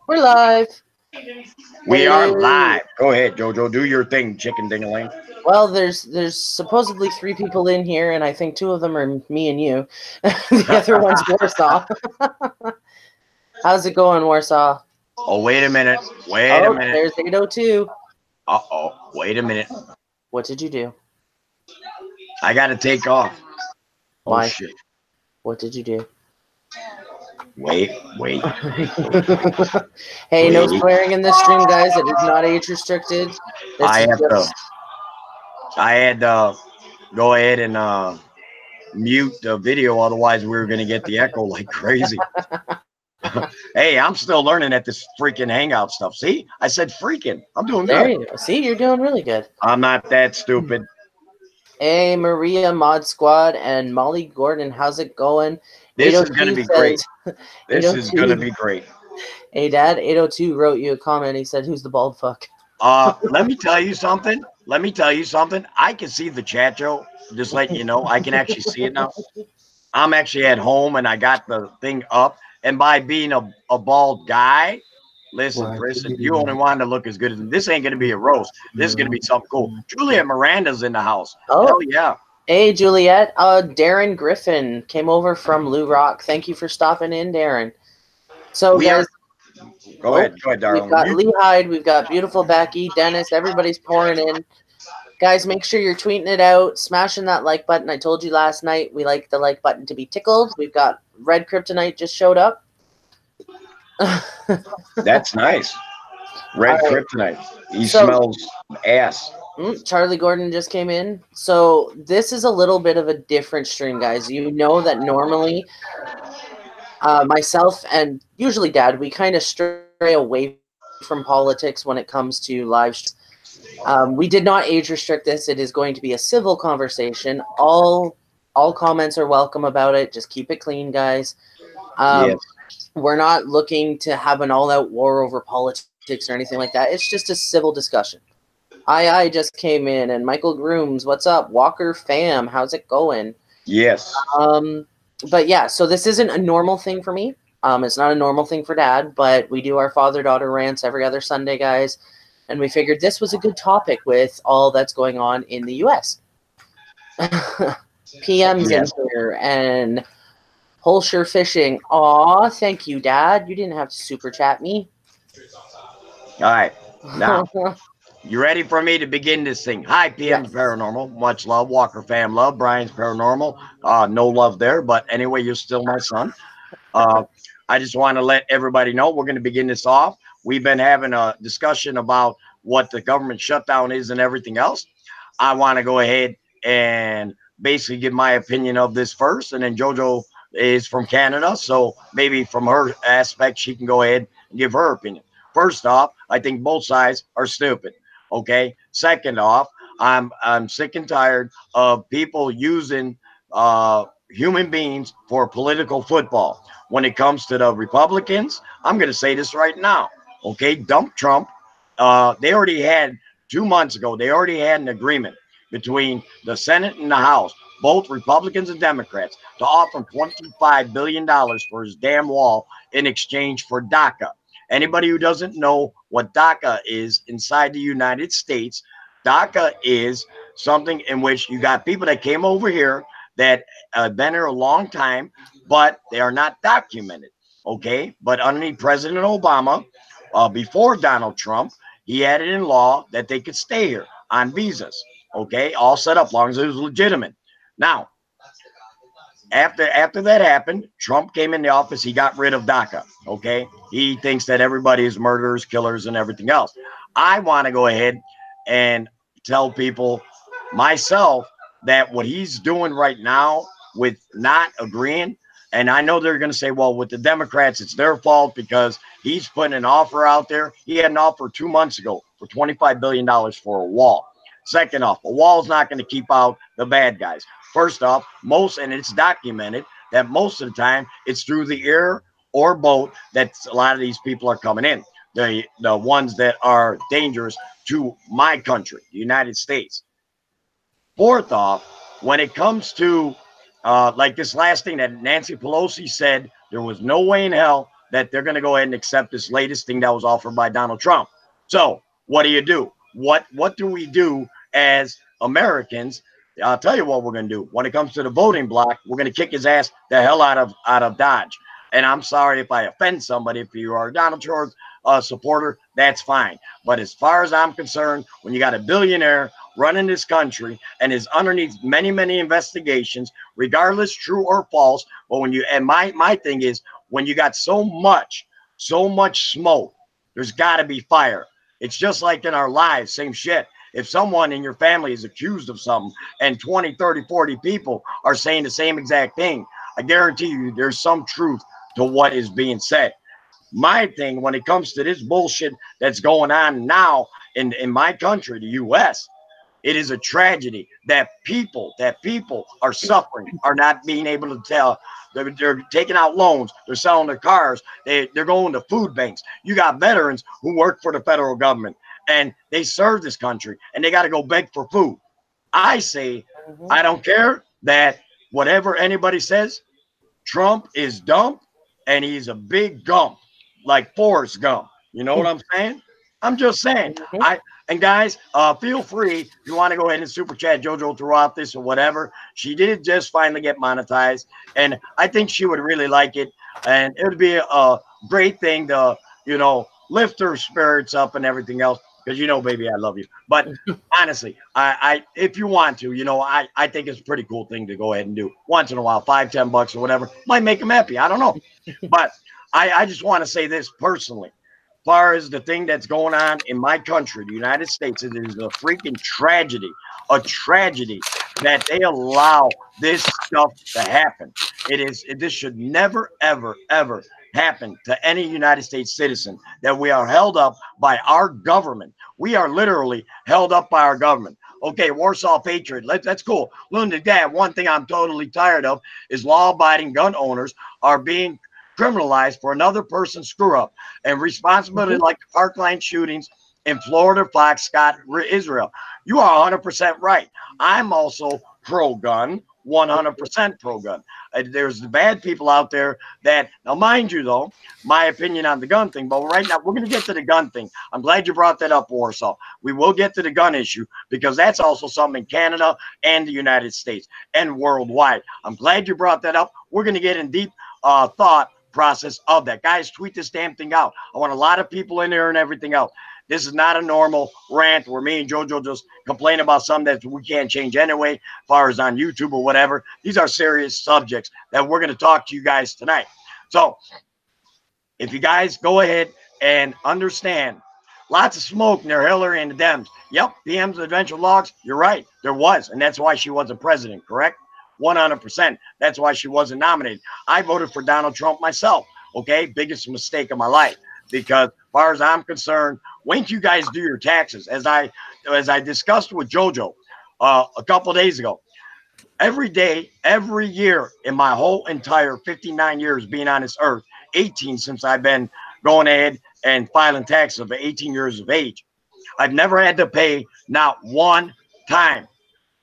We're live. We are Hello. live. Go ahead, Jojo. Do your thing, chicken ding-a-ling. Well, there's supposedly three people in here, and I think two of them are me and you. The other one's Warsaw. How's it going, Warsaw? Oh, wait a minute. Wait a Oh, minute. there's 802. Uh-oh. Wait a minute. What did you do? I got to take off. Oh, Why? shit. What did you do? Wait. Hey, no Wait. swearing in this stream, guys. It is not age restricted. This I is have to. just. I had to go ahead and mute the video. Otherwise, we were going to get the echo like crazy. Hey, I'm still learning at this freaking Hangout stuff. See? I said freaking. I'm doing There good. you go. See, you're doing really good. I'm not that stupid. Hey, Maria Mod Squad and Molly Gordon, how's it going? This is going to 802 be great. says, This is going to 802. be great. Hey, Dad, 802 wrote you a comment. He said, "Who's the bald fuck?" Let me tell you something. Let me tell you something. I can see the chat, Joe. Just letting you know, I can actually see it now. I'm actually at home and I got the thing up. And by being a bald guy, listen, Chris, if you only want to look as good as this, ain't gonna be a roast. This is gonna be something cool. Juliet Miranda's in the house. Oh, Hell yeah. hey, Juliet. Darren Griffin came over from Lou Rock. Thank you for stopping in, Darren. So, We guys, are. Go ahead, we've darling. got Lee Hyde, we've got beautiful Becky, Dennis. Everybody's pouring in. Guys, make sure you're tweeting it out, smashing that like button. I told you last night we like the like button to be tickled. We've got Red Kryptonite just showed up. That's nice. Red All right. Kryptonite. He So, smells ass. Charlie Gordon just came in. So this is a little bit of a different stream, guys. You know that normally myself and usually Dad, we kind of stray away from politics when it comes to live streams. We did not age restrict this. It is going to be a civil conversation. All comments are welcome about it. Just keep it clean, guys. Yes. We're not looking to have an all-out war over politics or anything like that. It's just a civil discussion. I just came in, and Michael Grooms, what's up? Walker Fam, how's it going? Yes. But yeah, so this isn't a normal thing for me. It's not a normal thing for Dad, but we do our father-daughter rants every other Sunday, guys. And we figured this was a good topic with all that's going on in the U.S. PM's in here, and Holsher Fishing. Aw, thank you, Dad. You didn't have to super chat me. All right. Now, you ready for me to begin this thing? Hi, PM's Yes. Paranormal. Much love. Walker fam love. Brian's Paranormal. No love there. But anyway, you're still my son. I just want to let everybody know we're going to begin this off. We've been having a discussion about what the government shutdown is and everything else. I want to go ahead and basically give my opinion of this first. And then JoJo is from Canada. So maybe from her aspect, she can go ahead and give her opinion. First off, I think both sides are stupid. Okay. Second off, I'm sick and tired of people using human beings for political football. When it comes to the Republicans, I'm going to say this right now. Okay, dump Trump. They already had 2 months ago. They already had an agreement between the Senate and the House, both Republicans and Democrats, to offer him $25 billion for his damn wall in exchange for DACA. Anybody who doesn't know what DACA is inside the United States, DACA is something in which you got people that came over here that been here a long time, but they are not documented. Okay, but underneath President Obama, before Donald Trump, he had it in law that they could stay here on visas. Okay, all set up, long as it was legitimate. Now, after that happened, Trump came in the office. He got rid of DACA. Okay, he thinks that everybody is murderers, killers, and everything else. I want to go ahead and tell people myself that what he's doing right now with not agreeing, and I know they're going to say, well, with the Democrats, it's their fault because he's putting an offer out there. He had an offer 2 months ago for $25 billion for a wall. Second off, a wall's not going to keep out the bad guys. First off, and it's documented that most of the time it's through the air or boat that a lot of these people are coming in. The ones that are dangerous to my country, the United States. Fourth off, when it comes to like this last thing that Nancy Pelosi said, there was no way in hell that they're going to go ahead and accept this latest thing that was offered by Donald Trump. So what do? What do we do as Americans? I'll tell you what we're going to do. When it comes to the voting block, we're going to kick his ass the hell out of Dodge. And I'm sorry if I offend somebody. If you are a Donald Trump supporter, that's fine. But as far as I'm concerned, when you got a billionaire running this country and is underneath many, many investigations, regardless true or false, but when you, and my thing is, when you got so much smoke, there's got to be fire. It's just like in our lives, same shit. If someone in your family is accused of something and 20, 30, 40 people are saying the same exact thing, I guarantee you there's some truth to what is being said. My thing, when it comes to this bullshit that's going on now in my country, the U.S., it is a tragedy that people are suffering, are not being able to tell. They're taking out loans. They're selling their cars. They're going to food banks. You got veterans who work for the federal government and they serve this country and they got to go beg for food. I say, I don't care that whatever anybody says, Trump is dumb and he's a big gump, like Forrest Gump. You know what I'm saying? I'm just saying. And guys, feel free if you want to go ahead and super chat JoJo throughout this or whatever. She did just finally get monetized, and I think she would really like it, and it would be a great thing to, you know, lift her spirits up and everything else. Because you know, baby, I love you. But honestly, I if you want to, you know, I think it's a pretty cool thing to go ahead and do once in a while, $5-10 or whatever might make them happy. I don't know, but I just want to say this personally. As far as the thing that's going on in my country, the United States, it is a freaking tragedy, that they allow this stuff to happen. This should never, ever, ever happen to any United States citizen, that we are held up by our government. We are literally held up by our government. Okay, Warsaw Patriot, that's cool. Lunatic Dad, one thing I'm totally tired of is law-abiding gun owners are being criminalized for another person's screw up and responsibility, like the Parkland shootings in Florida, Fox, Scott, Israel. You are 100% right. I'm also pro-gun, 100% pro-gun. There's the bad people out there that, now mind you though, my opinion on the gun thing, but right now we're going to get to the gun thing. I'm glad you brought that up, Warsaw. We will get to the gun issue because that's also something in Canada and the United States and worldwide. I'm glad you brought that up. We're going to get in deep thought process of that. Guys, tweet this damn thing out. I want a lot of people in there and everything else. This is not a normal rant where me and JoJo just complain about something that we can't change anyway, as far as on YouTube or whatever. These are serious subjects that we're going to talk to you guys tonight. So if you guys go ahead and understand, lots of smoke near Hillary and the Dems. Yep, PM's adventure logs. You're right. There was. And that's why she wasn't president, correct? 100%. That's why she wasn't nominated. I voted for Donald Trump myself. Okay, biggest mistake of my life, because as far as I'm concerned, when you guys do your taxes, as I discussed with JoJo a couple of days ago, every day, every year in my whole entire 59 years being on this earth, 18 since I've been going ahead and filing taxes of 18 years of age, I've never had to pay, not one time,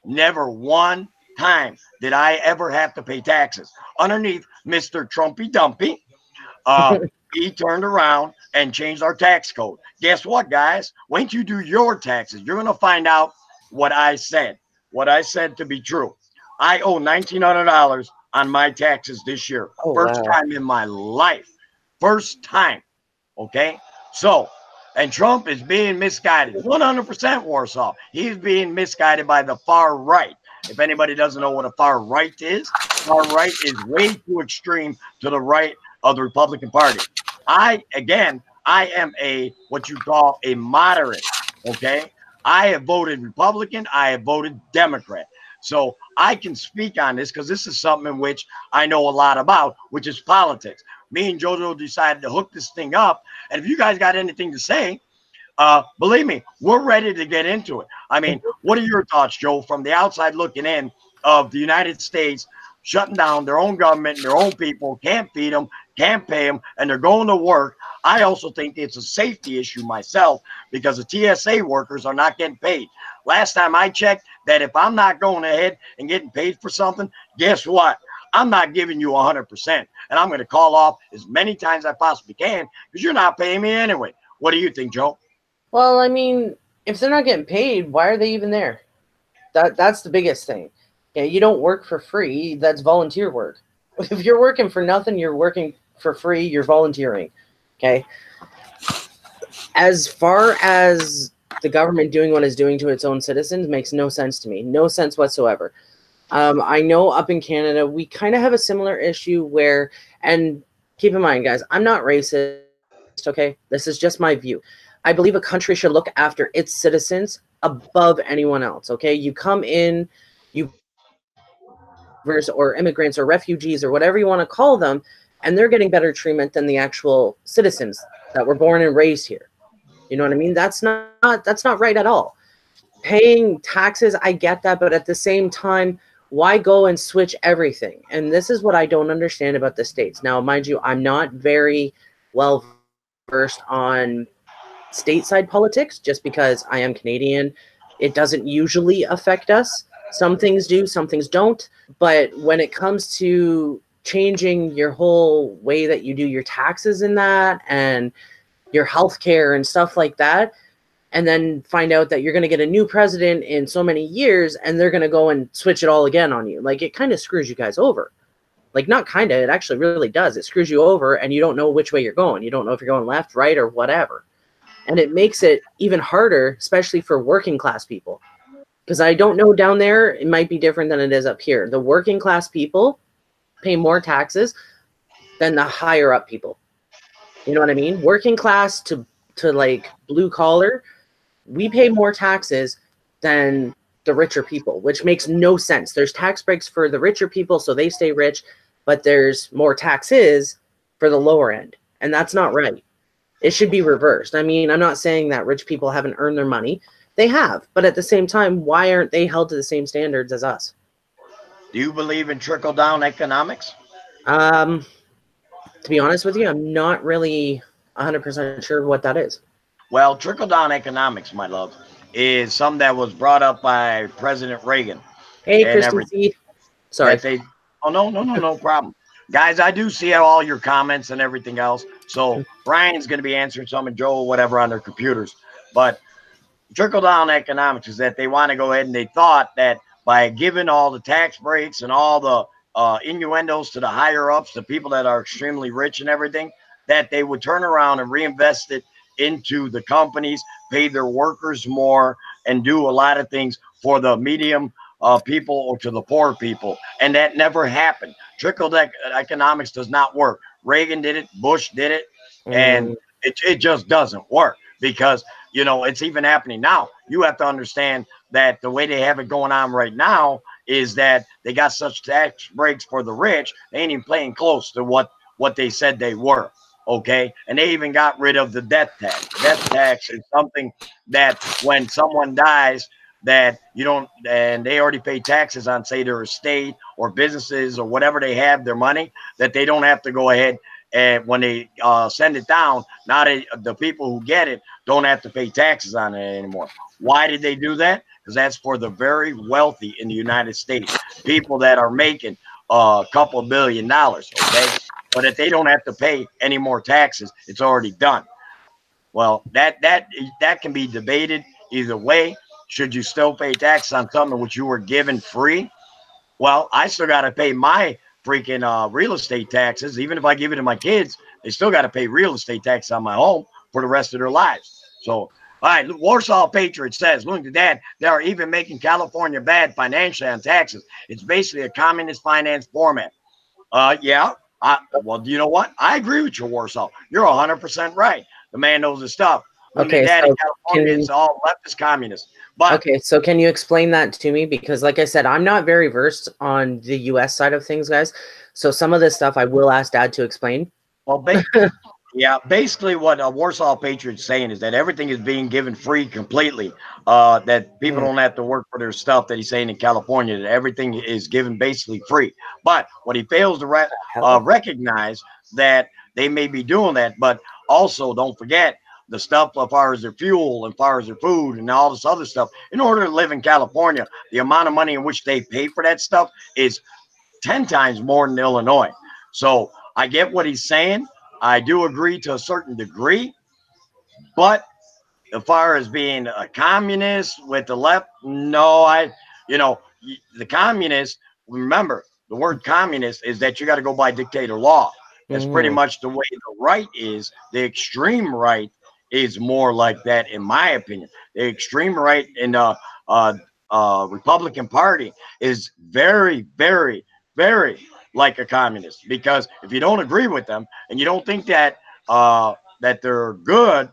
never one time did I ever have to pay taxes. Underneath Mr. Trumpy Dumpy, he turned around and changed our tax code. Guess what, guys? When you do your taxes, you're going to find out what I said to be true. I owe $1,900 on my taxes this year. First time in my life. First time. Okay? So, and Trump is being misguided. 100% Warsaw. He's being misguided by the far right. If anybody doesn't know what a far right is way too extreme to the right of the Republican Party. I am a, what you call a moderate, okay? I have voted Republican. I have voted Democrat. So I can speak on this because this is something in which I know a lot about, which is politics. Me and JoJo decided to hook this thing up. And if you guys got anything to say, believe me, we're ready to get into it. I mean, what are your thoughts, Joe, from the outside looking in of the United States shutting down their own government and their own people, can't feed them, can't pay them, and they're going to work? I also think it's a safety issue myself because the TSA workers are not getting paid. Last time I checked, that if I'm not going ahead and getting paid for something, guess what? I'm not giving you 100%, and I'm going to call off as many times as I possibly can because you're not paying me anyway. What do you think, Joe? Well, I mean, if they're not getting paid, why are they even there? That's the biggest thing. Okay, you don't work for free. That's volunteer work. If you're working for nothing, you're working for free. You're volunteering. Okay. As far as the government doing what it's doing to its own citizens makes no sense to me. No sense whatsoever. I know up in Canada, we kind of have a similar issue where, and keep in mind, guys, I'm not racist, okay? This is just my view. I believe a country should look after its citizens above anyone else, okay? You come in, you or immigrants or refugees or whatever you want to call them, and they're getting better treatment than the actual citizens that were born and raised here. You know what I mean? That's not right at all. Paying taxes, I get that, but at the same time, why go and switch everything? And this is what I don't understand about the States. Now, mind you, I'm not very well versed on stateside politics just because I am Canadian. It doesn't usually affect us. Some things do, some things don't. But when it comes to changing your whole way that you do your taxes in that and your healthcare and stuff like that, and then find out that you're going to get a new president in so many years and they're going to go and switch it all again on you. Like, it kind of screws you guys over. Like, not kind of, it actually really does. It screws you over and you don't know which way you're going. You don't know if you're going left, right, or whatever. And it makes it even harder, especially for working class people. Because I don't know down there, it might be different than it is up here. The working class people pay more taxes than the higher up people. You know what I mean? Working class to like blue collar, we pay more taxes than the richer people, which makes no sense. There's tax breaks for the richer people, so they stay rich, but there's more taxes for the lower end, and that's not right. It should be reversed. I mean, I'm not saying that rich people haven't earned their money. They have, but at the same time, why aren't they held to the same standards as us? Do you believe in trickle-down economics? To be honest with you, I'm not really 100% sure what that is. Well, trickle-down economics, my love, is something that was brought up by President Reagan Hey, and Kristen everything. C. Sorry. That they, oh, no problem. Guys, I do see all your comments and everything else. So Brian's going to be answering some and Joe, whatever, on their computers. But trickle-down economics is that they want to go ahead and they thought that by giving all the tax breaks and all the innuendos to the higher ups, the people that are extremely rich and everything, that they would turn around and reinvest it into the companies, pay their workers more, and do a lot of things for the medium people or to the poor people. And that never happened. Trickle-down economics does not work. Reagan did it, Bush did it, and it just doesn't work because, you know, it's even happening now. You have to understand that the way they have it going on right now is that they got such tax breaks for the rich, they ain't even playing close to what they said they were. Okay. And they even got rid of the death tax. Death tax is something that when someone dies, that you don't, and they already pay taxes on, say, their estate or businesses or whatever they have, their money, that they don't have to go ahead and when they send it down, now the people who get it don't have to pay taxes on it anymore. Why did they do that? Because that's for the very wealthy in the United States, people that are making a couple $1 billion. Okay. But if they don't have to pay any more taxes, it's already done. Well, that can be debated either way. Should you still pay taxes on something which you were given free? Well, I still got to pay my freaking real estate taxes. Even if I give it to my kids, they still got to pay real estate tax on my home for the rest of their lives. So, all right, Warsaw Patriot says, look at that. They are even making California bad financially on taxes. It's basically a communist finance format. Yeah. Well, you know what? I agree with you, Warsaw. You're 100% right. The man knows his stuff. Okay, Dad so in California, it's all leftist communist. But okay, so can you explain that to me? Because like I said, I'm not very versed on the US side of things, guys. So some of this stuff I will ask Dad to explain. Well, yeah, basically what Warsaw Patriot's saying is that everything is being given free completely. That people don't have to work for their stuff. That he's saying in California, that everything is given basically free. But what he fails to recognize that they may be doing that, but also don't forget the stuff as far as their fuel and as far as their food and all this other stuff. In order to live in California, the amount of money in which they pay for that stuff is 10 times more than Illinois. So I get what he's saying. I do agree to a certain degree, but as far as being a communist with the left, no, you know, the communists, remember, the word communist is that you got to go by dictator law. That's pretty Mm-hmm. much the way the right is. The extreme right is more like that, in my opinion. The extreme right in the uh, Republican Party is very, very, very like a communist. Because if you don't agree with them and you don't think that they're good,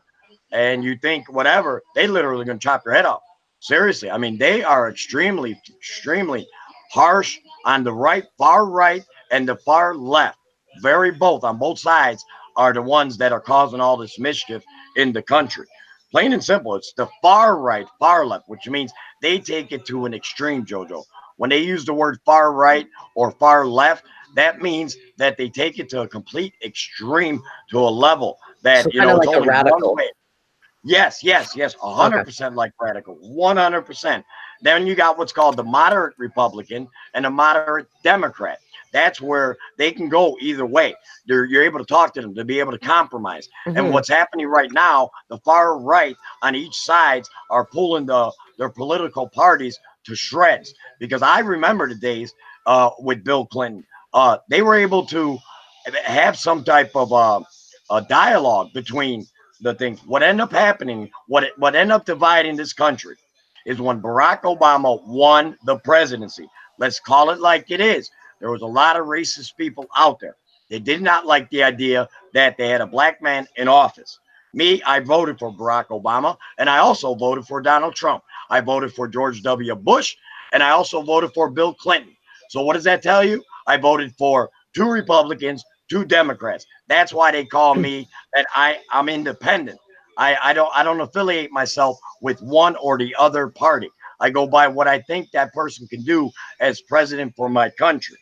and you think whatever, they literally gonna chop your head off. Seriously, I mean, they are extremely, extremely harsh on the right, far right, and the far left. Very both on both sides are the ones that are causing all this mischief in the country. Plain and simple, it's the far right, far left, which means they take it to an extreme, Jojo. When they use the word far right or far left, that means that they take it to a complete extreme, to a level So that, kind of it's like a only one radical. way. Yes, yes, yes, Okay. 100% like radical, 100%. Then you got what's called the moderate Republican and a moderate Democrat. That's where they can go either way. You're able to talk to them to be able to compromise. And Mm-hmm. what's happening right now, the far right on each side are pulling their political parties to shreds. Because I remember the days with Bill Clinton. They were able to have some type of a dialogue between the things. What ended up happening, what ended up dividing this country, is when Barack Obama won the presidency. Let's call it like it is. There was a lot of racist people out there. They did not like the idea that they had a black man in office. Me, I voted for Barack Obama, and I also voted for Donald Trump. I voted for George W. Bush, and I also voted for Bill Clinton. So what does that tell you? I voted for two Republicans, two Democrats. That's why they call me that I'm independent. I don't affiliate myself with one or the other party. I go by what I think that person can do as president for my country.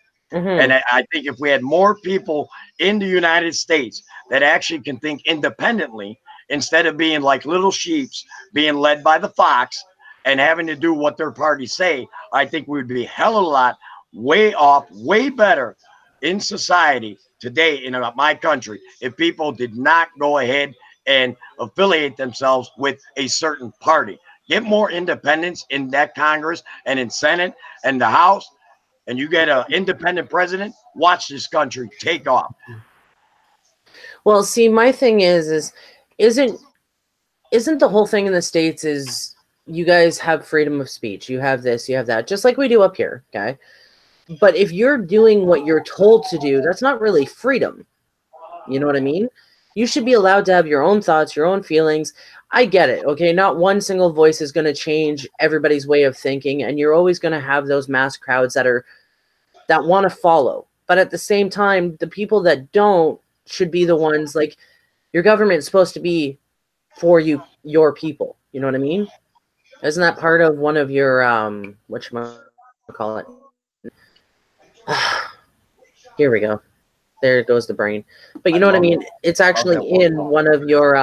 And Mm-hmm. I think if we had more people in the United States that actually can think independently instead of being like little sheeps being led by the fox and having to do what their parties say, I think we would be a hell of a lot way off, way better in society today in my country if people did not go ahead and affiliate themselves with a certain party. Get more independence in that Congress and in Senate and the House, and you get an independent president. Watch this country take off. Well, see, my thing is isn't isn't the whole thing in the States is you guys have freedom of speech. You have this, you have that, just like we do up here, okay? But if you're doing what you're told to do, that's not really freedom. You know what I mean? You should be allowed to have your own thoughts, your own feelings. I get it, okay? Not one single voice is going to change everybody's way of thinking, and you're always going to have those mass crowds that want to follow. But at the same time, the people that don't should be the ones like your government's supposed to be for you, your people. You know what I mean? Isn't that part of one of your whatchamacallit? Here we go. There goes the brain. But you I know what I love mean? It's love that actually word. in one of your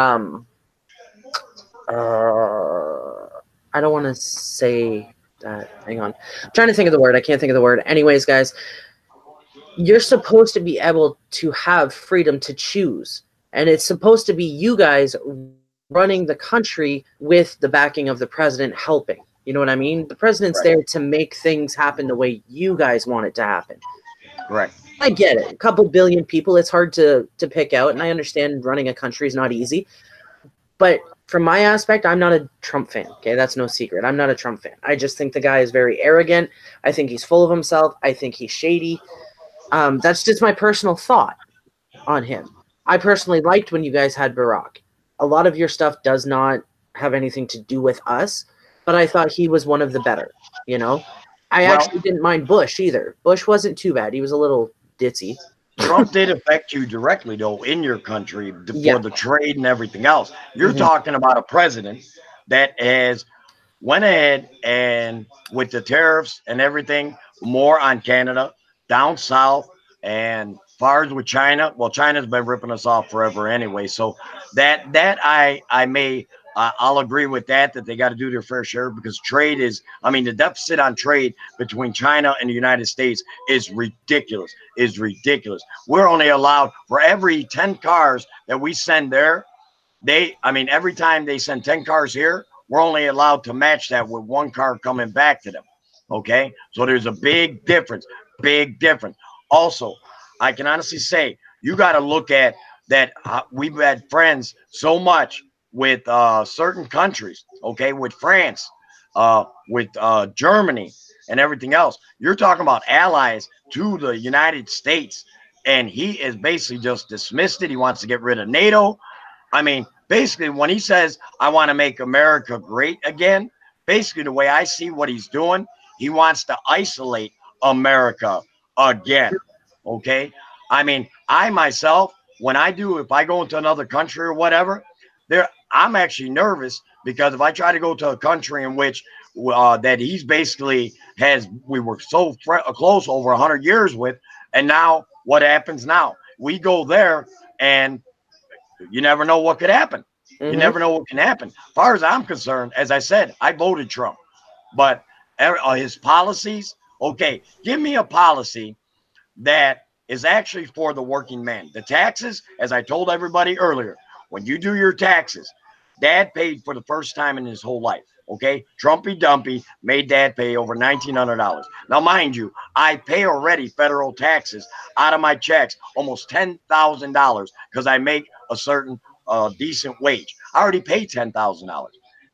I don't want to say that. Hang on. I'm trying to think of the word. I can't think of the word. Anyways, guys, you're supposed to be able to have freedom to choose. And it's supposed to be you guys running the country with the backing of the president helping. You know what I mean? The president's Correct. there to make things happen the way you guys want it to happen. Correct. I get it. A couple billion people, it's hard to pick out, and I understand running a country is not easy. But from my aspect, I'm not a Trump fan. Okay, that's no secret. I'm not a Trump fan. I just think the guy is very arrogant. I think he's full of himself. I think he's shady. That's just my personal thought on him. I personally liked when you guys had Barack. A lot of your stuff does not have anything to do with us, but I thought he was one of the better. You know, I Well, actually didn't mind Bush either. Bush wasn't too bad. He was a little ditzy. Trump did affect you directly, though, in your country for Yeah. the trade and everything else. You're Hmm. talking about a president that has went ahead and with the tariffs and everything, more on Canada, down south, and far as with China. Well, China's been ripping us off forever anyway. So that I may I'll agree with that they got to do their fair share, because trade is, I mean, the deficit on trade between China and the United States is ridiculous, We're only allowed, for every 10 cars that we send there, I mean, every time they send 10 cars here, we're only allowed to match that with 1 car coming back to them. Okay. So there's a big difference, Also, I can honestly say, you got to look at that. We've had friends so much with certain countries, okay, with France, with Germany, and everything else. You're talking about allies to the United States, and he is basically just dismissed it. He wants to get rid of NATO. I mean, basically, when he says, I want to make America great again, basically, the way I see what he's doing, he wants to isolate America again. Okay. I mean, I myself, if I go into another country or whatever, I'm actually nervous, because if I try to go to a country in which that he's basically we were so close over 100 years with, and now what happens now? We go there, and you never know what could happen. You never know what can happen. As far as I'm concerned, as I said, I voted Trump, but his policies, okay, give me a policy that is actually for the working man. The taxes, as I told everybody earlier, when you do your taxes, Dad paid for the first time in his whole life. Okay, Trumpy Dumpy made Dad pay over $1,900. Now, mind you, I pay already federal taxes out of my checks, almost $10,000, because I make a certain decent wage. I already paid $10,000.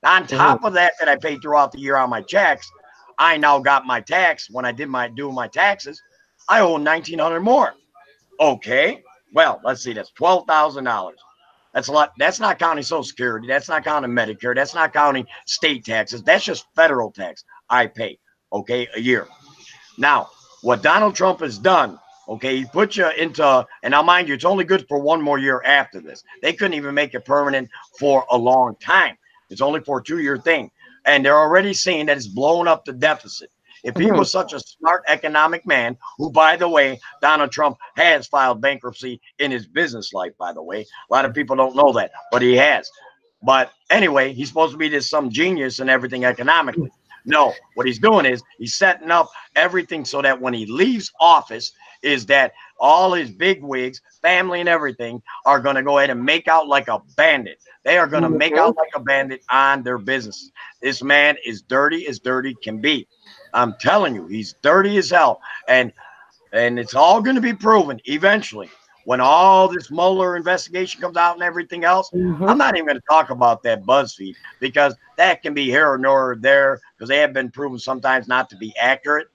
On top of that I paid throughout the year on my checks, I now got my tax. When I did doing my taxes, I owe $1,900 more. Okay, well, let's see, that's $12,000. That's a lot. That's not counting Social Security. That's not counting Medicare. That's not counting state taxes. That's just federal tax I pay, okay, a year. Now, what Donald Trump has done, okay, he put you into, and now mind you, it's only good for 1 more year after this. They couldn't even make it permanent for a long time. It's only for a 2-year thing. And they're already seeing that it's blowing up the deficit. If he was such a smart economic man, who, by the way, Donald Trump has filed bankruptcy in his business life, by the way. A lot of people don't know that, but he has. But anyway, he's supposed to be this some genius and everything economically. No, what he's doing is he's setting up everything so that when he leaves office, is that all his big wigs, family and everything, are going to go ahead and make out like a bandit. They are going to make out like a bandit on their business. This man is dirty as dirty can be. I'm telling you, he's dirty as hell. And it's all going to be proven eventually when all this Mueller investigation comes out and everything else. I'm not even going to talk about that BuzzFeed, because that can be here or nor there, because they have been proven sometimes not to be accurate.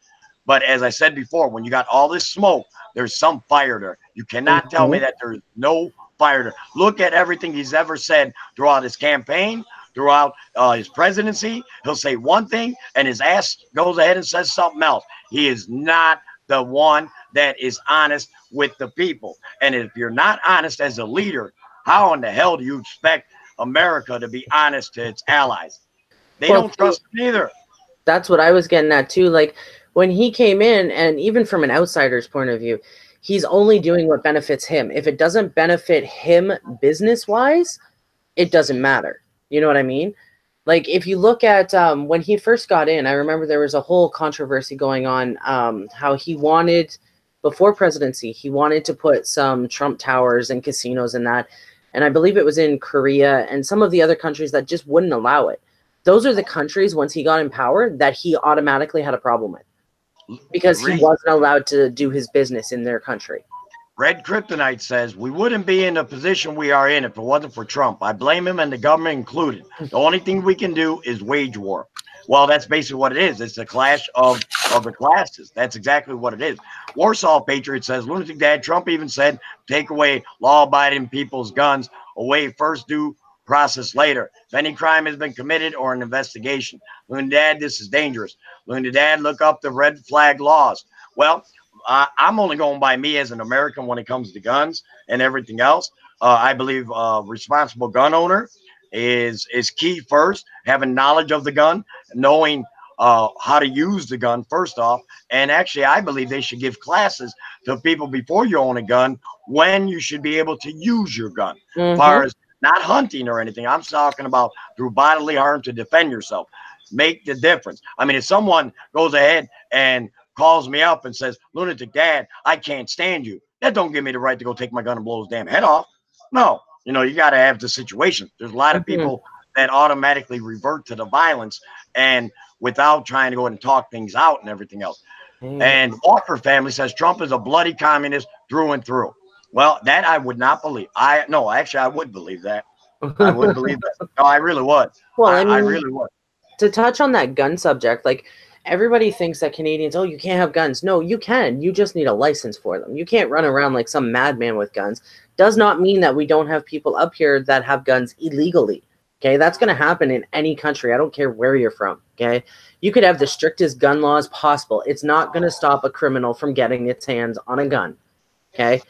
But as I said before, when you got all this smoke, there's some fire there. You cannot tell me that there's no fire there. Look at everything he's ever said throughout his campaign, throughout his presidency. He'll say one thing and his ass goes ahead and says something else. He is not the one that is honest with the people. And if you're not honest as a leader, how in the hell do you expect America to be honest to its allies? They don't trust him either. That's what I was getting at too. Like, when he came in, and even from an outsider's point of view, he's only doing what benefits him. If it doesn't benefit him business-wise, it doesn't matter. You know what I mean? Like, if you look at when he first got in, I remember there was a whole controversy going on, how he wanted, before presidency, he wanted to put some Trump towers and casinos and that. And I believe it was in Korea and some of the other countries that just wouldn't allow it. Those are the countries, once he got in power, that he automatically had a problem with, because he wasn't allowed to do his business in their country. Red Kryptonite says, we wouldn't be in the position we are in if it wasn't for Trump. I blame him and the government included. The only thing we can do is wage war. Well, that's basically what it is. It's a clash of the classes. That's exactly what it is. Warsaw Patriot says, Lunatic Dad, Trump even said, take away law-abiding people's guns away first, due process later. If any crime has been committed or an investigation. Lunatic Dad, this is dangerous. Lunatic Dad, look up the red flag laws. Well, I'm only going by me as an American when it comes to guns and everything else. I believe responsible gun owner is key first, having knowledge of the gun, knowing how to use the gun first off. And actually, I believe they should give classes to people before you own a gun when you should be able to use your gun. As far as not hunting or anything. I'm talking about through bodily harm to defend yourself. Make the difference. I mean, if someone goes ahead and calls me up and says, "Lunatic Dad, I can't stand you," that don't give me the right to go take my gun and blow his damn head off. No, you got to have the situation. There's a lot of people that automatically revert to the violence and without trying to go and talk things out and everything else. And Walker family says Trump is a bloody communist through and through. Well, that I would not believe. Actually, I would believe that. I would believe that. No, I really would. Well, I really would. To touch on that gun subject, like everybody thinks that Canadians, oh, you can't have guns. No, you can. You just need a license for them. You can't run around like some madman with guns. Does not mean that we don't have people up here that have guns illegally. Okay, that's going to happen in any country. I don't care where you're from. Okay, you could have the strictest gun laws possible. It's not going to stop a criminal from getting its hands on a gun. Okay,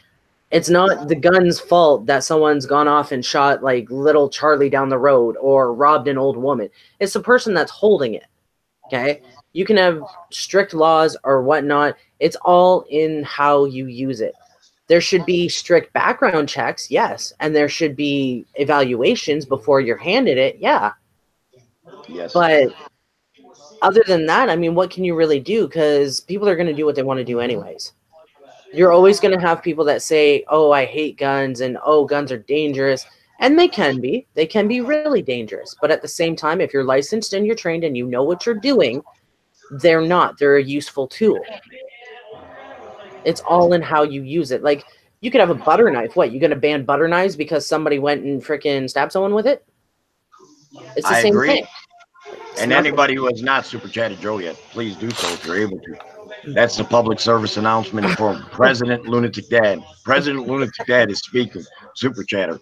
it's not the gun's fault that someone's gone off and shot like little Charlie down the road or robbed an old woman. It's the person that's holding it. Okay, you can have strict laws or whatnot. It's all in how you use it. There should be strict background checks, yes, and there should be evaluations before you're handed it, yeah. Yes. But other than that, I mean, what can you really do? Because people are going to do what they want to do anyways. You're always going to have people that say, oh, I hate guns, and oh, guns are dangerous. And they can be. They can be really dangerous. But at the same time, if you're licensed and you're trained and you know what you're doing, they're not. They're a useful tool. It's all in how you use it. Like, you could have a butter knife. What, you going to ban butter knives because somebody went and freaking stabbed someone with it? It's the same thing. And anybody who has not super chatted Joe yet, please do so if you're able to. That's the public service announcement for President Lunatic Dad. President Lunatic Dad is speaking. Super chatter.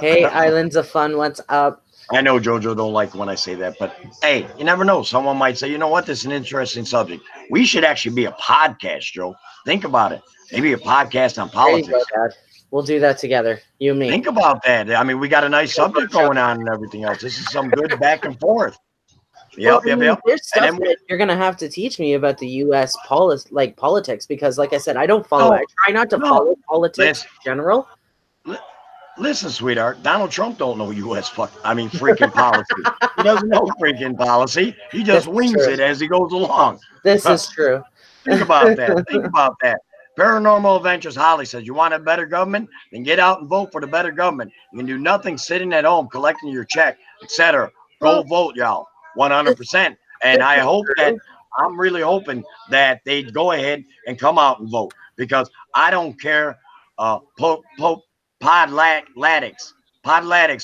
Hey, Islands of Fun, what's up? I know JoJo don't like when I say that, but hey, you never know. Someone might say, you know what, this is an interesting subject. We should actually be a podcast, Joe. Think about it. Maybe a podcast on politics. There you go, Dad. We'll do that together, you and me. Think about that. I mean, we got a nice subject going on and everything else. This is some good back and forth. Yep. There's stuff that you're gonna have to teach me about the U.S. politics, because, like I said, I don't follow. I try not to follow politics in general. Listen, sweetheart, Donald Trump don't know U.S. freaking policy. He doesn't know freaking policy. He just wings it as he goes along. This is true. Think about that. Think about that. Paranormal Adventures Holly says, you want a better government? Then get out and vote for the better government. You can do nothing sitting at home collecting your check, etc. Go vote, y'all. 100%. And I hope that I'm really hoping that they go ahead and come out and vote, because I don't care. Podlatics.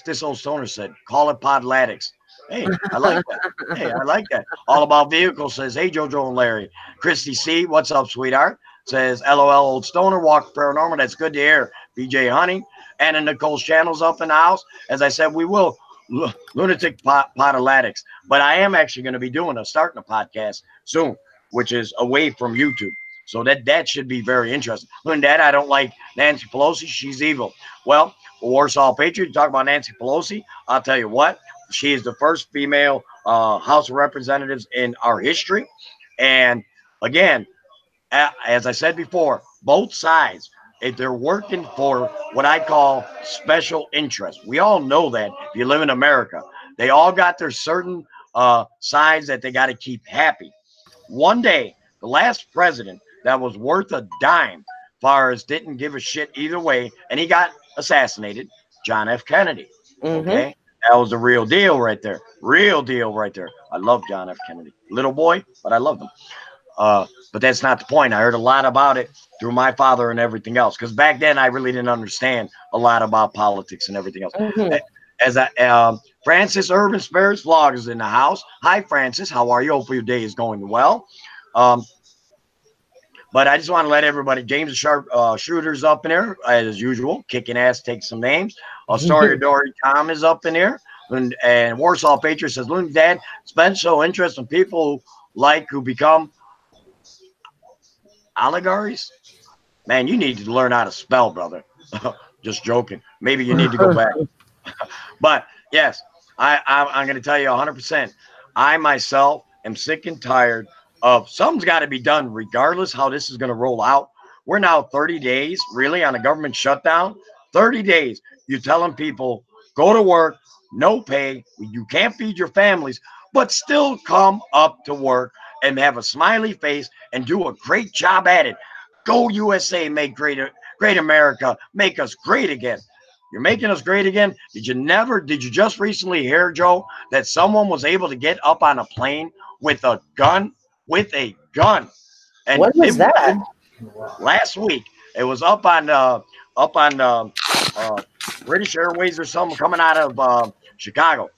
This old stoner said, call it Podlatics. Hey, I like that. Hey, I like that. All About Vehicles says, hey, JoJo and Larry. Christy C, what's up, sweetheart? Says, LOL, old stoner, walk paranormal. That's good to hear. BJ Honey. Anna Nicole's channel's up in the house. As I said, we will. Lunatic Podlatics. But I am actually going to be starting a podcast soon, which is away from YouTube. So that should be very interesting. And Dad, I don't like Nancy Pelosi. She's evil. Well, Warsaw Patriot, talk about Nancy Pelosi. I'll tell you what, she is the first female House of Representatives in our history. And again, as I said before, both sides, if they're working for what I call special interests. We all know that if you live in America, they all got their certain sides that they got to keep happy. One day, the last president that was worth a dime, far as didn't give a shit either way, and he got assassinated, John F. Kennedy. Okay, that was the real deal right there. Real deal right there. I love John F. Kennedy. Little boy, but I loved him. But that's not the point. I heard a lot about it through my father and everything else, because back then I really didn't understand a lot about politics and everything else. As Francis Urban Spirits Vlog is in the house. Hi, Francis. How are you? Hopefully your day is going well. But I just want to let everybody, James Sharp Shooter's up in there, as usual, kicking ass, take some names. Story Dory Tom is up in here. And Warsaw Patriot says, Loon Dad, it's been so interesting. People who become oligarchs. Man, you need to learn how to spell, brother. Just joking. Maybe you need to go back. But yes, I'm going to tell you 100%. I myself am sick and tired of something's got to be done regardless how this is going to roll out. We're now 30 days really on a government shutdown. 30 days, you're telling people, go to work, no pay, you can't feed your families, but still come up to work and have a smiley face and do a great job at it. Go USA, make great America, make us great again. You're making us great again. Did you just recently hear, Joe, that someone was able to get up on a plane with a gun? With a gun. And When was that? Last week. It was up on British Airways or something coming out of Chicago.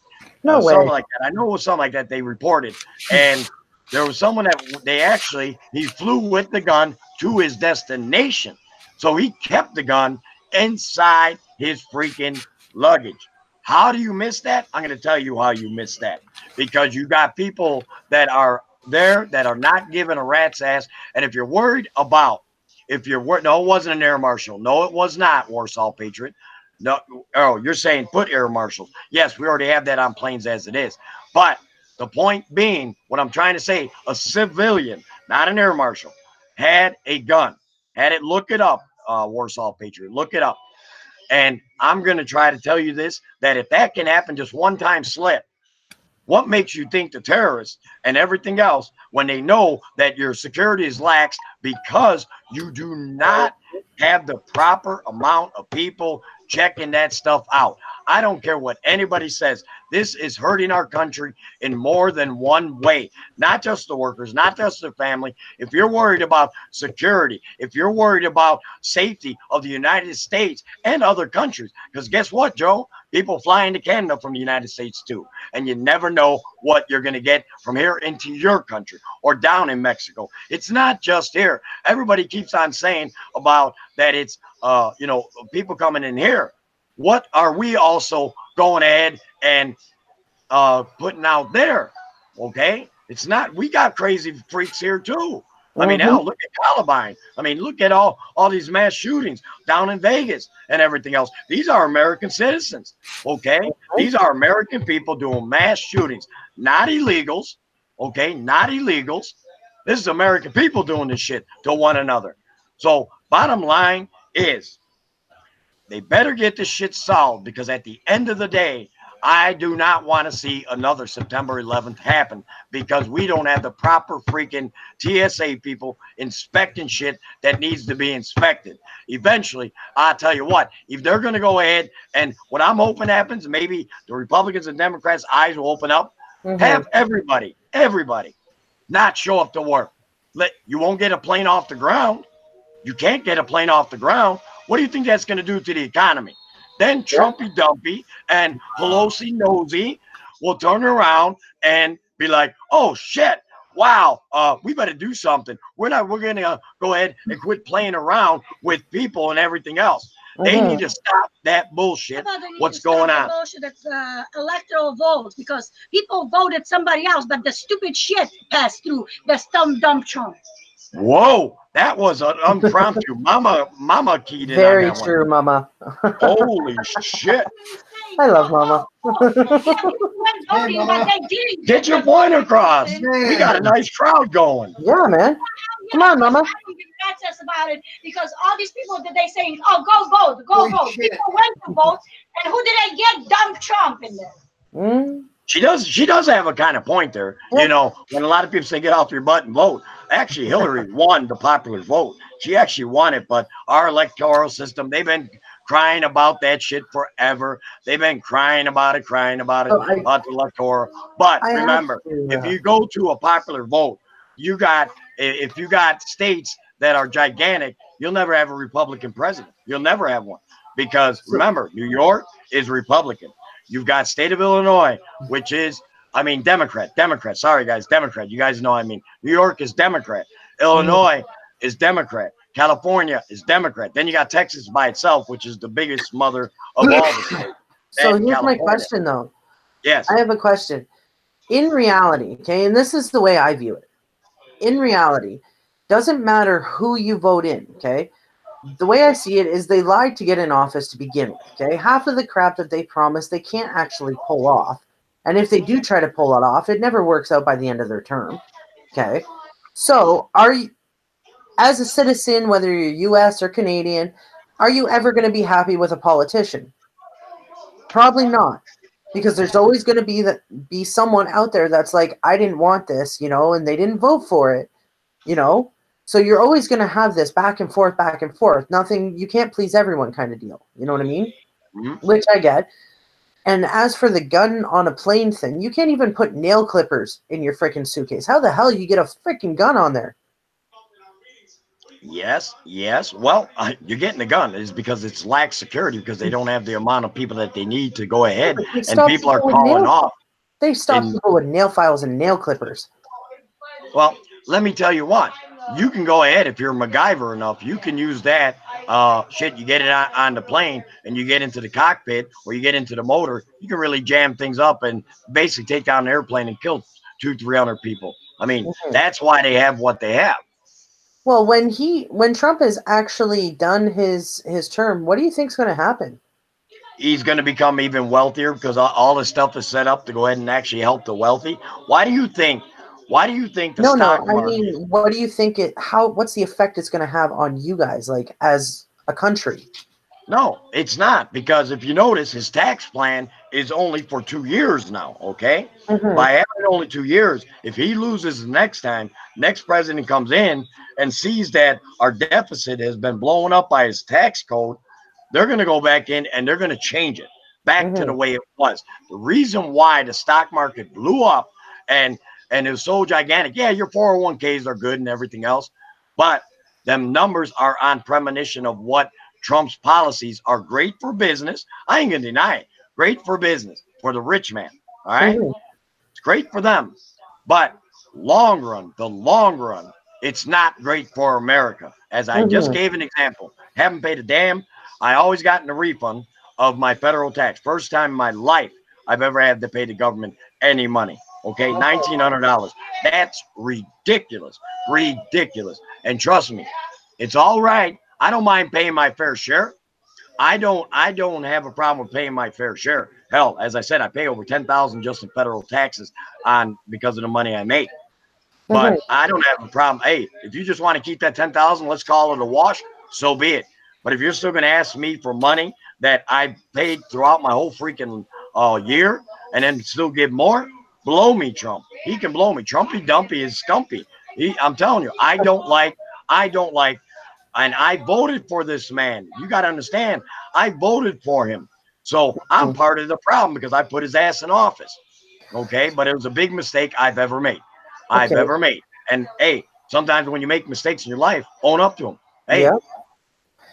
No way. Something like that. I know it was something like that they reported. And there was someone that he flew with the gun to his destination. So he kept the gun inside his freaking luggage. How do you miss that? I'm going to tell you how you miss that. Because you got people that are there that are not giving a rat's ass. And if you're worried about, no, it wasn't an air marshal. No, it was not, Warsaw Patriot. No, oh, you're saying put air marshals. Yes, we already have that on planes as it is. But the point being, what I'm trying to say, a civilian, not an air marshal, had a gun. Had it, look it up, Warsaw Patriot. Look it up. And I'm going to try to tell you this, that if that can happen just one time slip, what makes you think the terrorists and everything else, when they know that your security is lax because you do not have the proper amount of people checking that stuff out? I don't care what anybody says. This is hurting our country in more than one way. Not just the workers, not just the family. If you're worried about security, if you're worried about safety of the United States and other countries, because guess what, Joe? People fly into Canada from the United States too. And you never know what you're going to get from here into your country or down in Mexico. It's not just here. Everybody keeps on saying about that it's, people coming in here. What are we also going ahead and putting out there? Okay, it's not. We got crazy freaks here too. I mean, hell, look at Columbine. I mean, look at all these mass shootings down in Vegas and everything else. These are American citizens. Okay, these are American people doing mass shootings, not illegals. Okay, not illegals. This is American people doing this shit to one another. So, bottom line is, they better get this shit solved, because at the end of the day, I do not want to see another September 11th happen, because we don't have the proper freaking TSA people inspecting shit that needs to be inspected. Eventually, I'll tell you what, if they're going to go ahead and what I'm hoping happens, maybe the Republicans and Democrats' eyes will open up, have everybody not show up to work. You won't get a plane off the ground. You can't get a plane off the ground. What do you think that's going to do to the economy? Then Trumpy Dumpy and Pelosi Nosy will turn around and be like, oh, shit, wow, we better do something. We're going to go ahead and quit playing around with people and everything else. They need to stop that bullshit. What's going on? Bullshit, that's electoral votes, because people voted somebody else, but the stupid shit passed through. The dumb Trump. Whoa, that was an impromptu. Mama keyed in Very on that true, one. Mama. Holy shit. I love Mama. Get your point across. We got a nice crowd going. Yeah, man. Come on, Mama. About it, because all these people that they saying, oh, go vote. People went to vote, and who did they get? Dumb Trump in there. She does have a kind of point there. You know, when a lot of people say get off your butt and vote, actually Hillary won the popular vote. She actually won it, but our electoral system, they've been crying about that shit forever. They've been crying about it, about the electoral. But remember, if you go to a popular vote, if you got states that are gigantic, you'll never have a Republican president. You'll never have one, because remember, New York is Republican. You've got state of Illinois, which is, Democrat. Sorry, guys, Democrat. You guys know what I mean. New York is Democrat. Illinois is Democrat. California is Democrat. Then you got Texas by itself, which is the biggest mother of all the states. So here's my question, though. Yes. I have a question. In reality, okay, and this is the way I view it. In reality, doesn't matter who you vote in, okay? The way I see it is they lied to get in office to begin with, okay? Half of the crap that they promised, they can't actually pull off. And if they do try to pull it off, it never works out by the end of their term, okay? So are you, as a citizen, whether you're U.S. or Canadian, Are you ever going to be happy with a politician? Probably not, because there's always going to be someone out there that's like, I didn't want this, you know, and they didn't vote for it, you know. So you're always going to have this back and forth, back and forth. Nothing, you can't please everyone kind of deal. You know what I mean? Mm-hmm. Which I get. And as for the gun on a plane thing, you can't even put nail clippers in your freaking suitcase. How the hell you get a freaking gun on there? Yes, yes. Well, you're getting the gun is because it's lack security because they don't have the amount of people that they need to go ahead, They and stop people are people with calling off. They stop And people with nail files and nail clippers. well, let me tell you what. You can go ahead if you're MacGyver enough. You can use that. Shit, you get it on the plane and you get into the cockpit or you get into the motor. You can really jam things up and basically take down an airplane and kill 200-300 people. I mean, that's why they have what they have. Well, when Trump has actually done his term, what do you think's going to happen? He's going to become even wealthier because all this stuff is set up to go ahead and actually help the wealthy. Why do you think? Why do you think the stock I market? mean, what do you think what's the effect it's going to have on you guys, like as a country? No, it's not, because if you notice, his tax plan is only for 2 years now. Okay, by having only 2 years, if he loses the next time, next president comes in and sees that our deficit has been blown up by his tax code, they're going to go back in and they're going to change it back to the way it was. The reason why the stock market blew up and it was so gigantic. Yeah, your 401ks are good and everything else, but them numbers are on premonition of what Trump's policies are. Great for business. I ain't gonna deny it. Great for business, for the rich man. All right, it's great for them, but the long run, it's not great for America. As I just gave an example, haven't paid a damn. I always gotten a refund of my federal tax. First time in my life I've ever had to pay the government any money. Okay, $1,900. That's ridiculous, ridiculous. And trust me, it's all right. I don't mind paying my fair share. I don't have a problem with paying my fair share. Hell, as I said, I pay over 10,000 just in federal taxes on because of the money I make. But I don't have a problem. Hey, if you just want to keep that 10,000, let's call it a wash. So be it. But if you're still going to ask me for money that I paid throughout my whole freaking year and then still give more, blow me, Trump. He can blow me. Trumpy Dumpy is scumpy. I'm telling you, I don't like, and I voted for this man. You got to understand, I voted for him. So I'm part of the problem because I put his ass in office. Okay. But it was a big mistake I've ever made. And hey, sometimes when you make mistakes in your life, own up to them. Hey,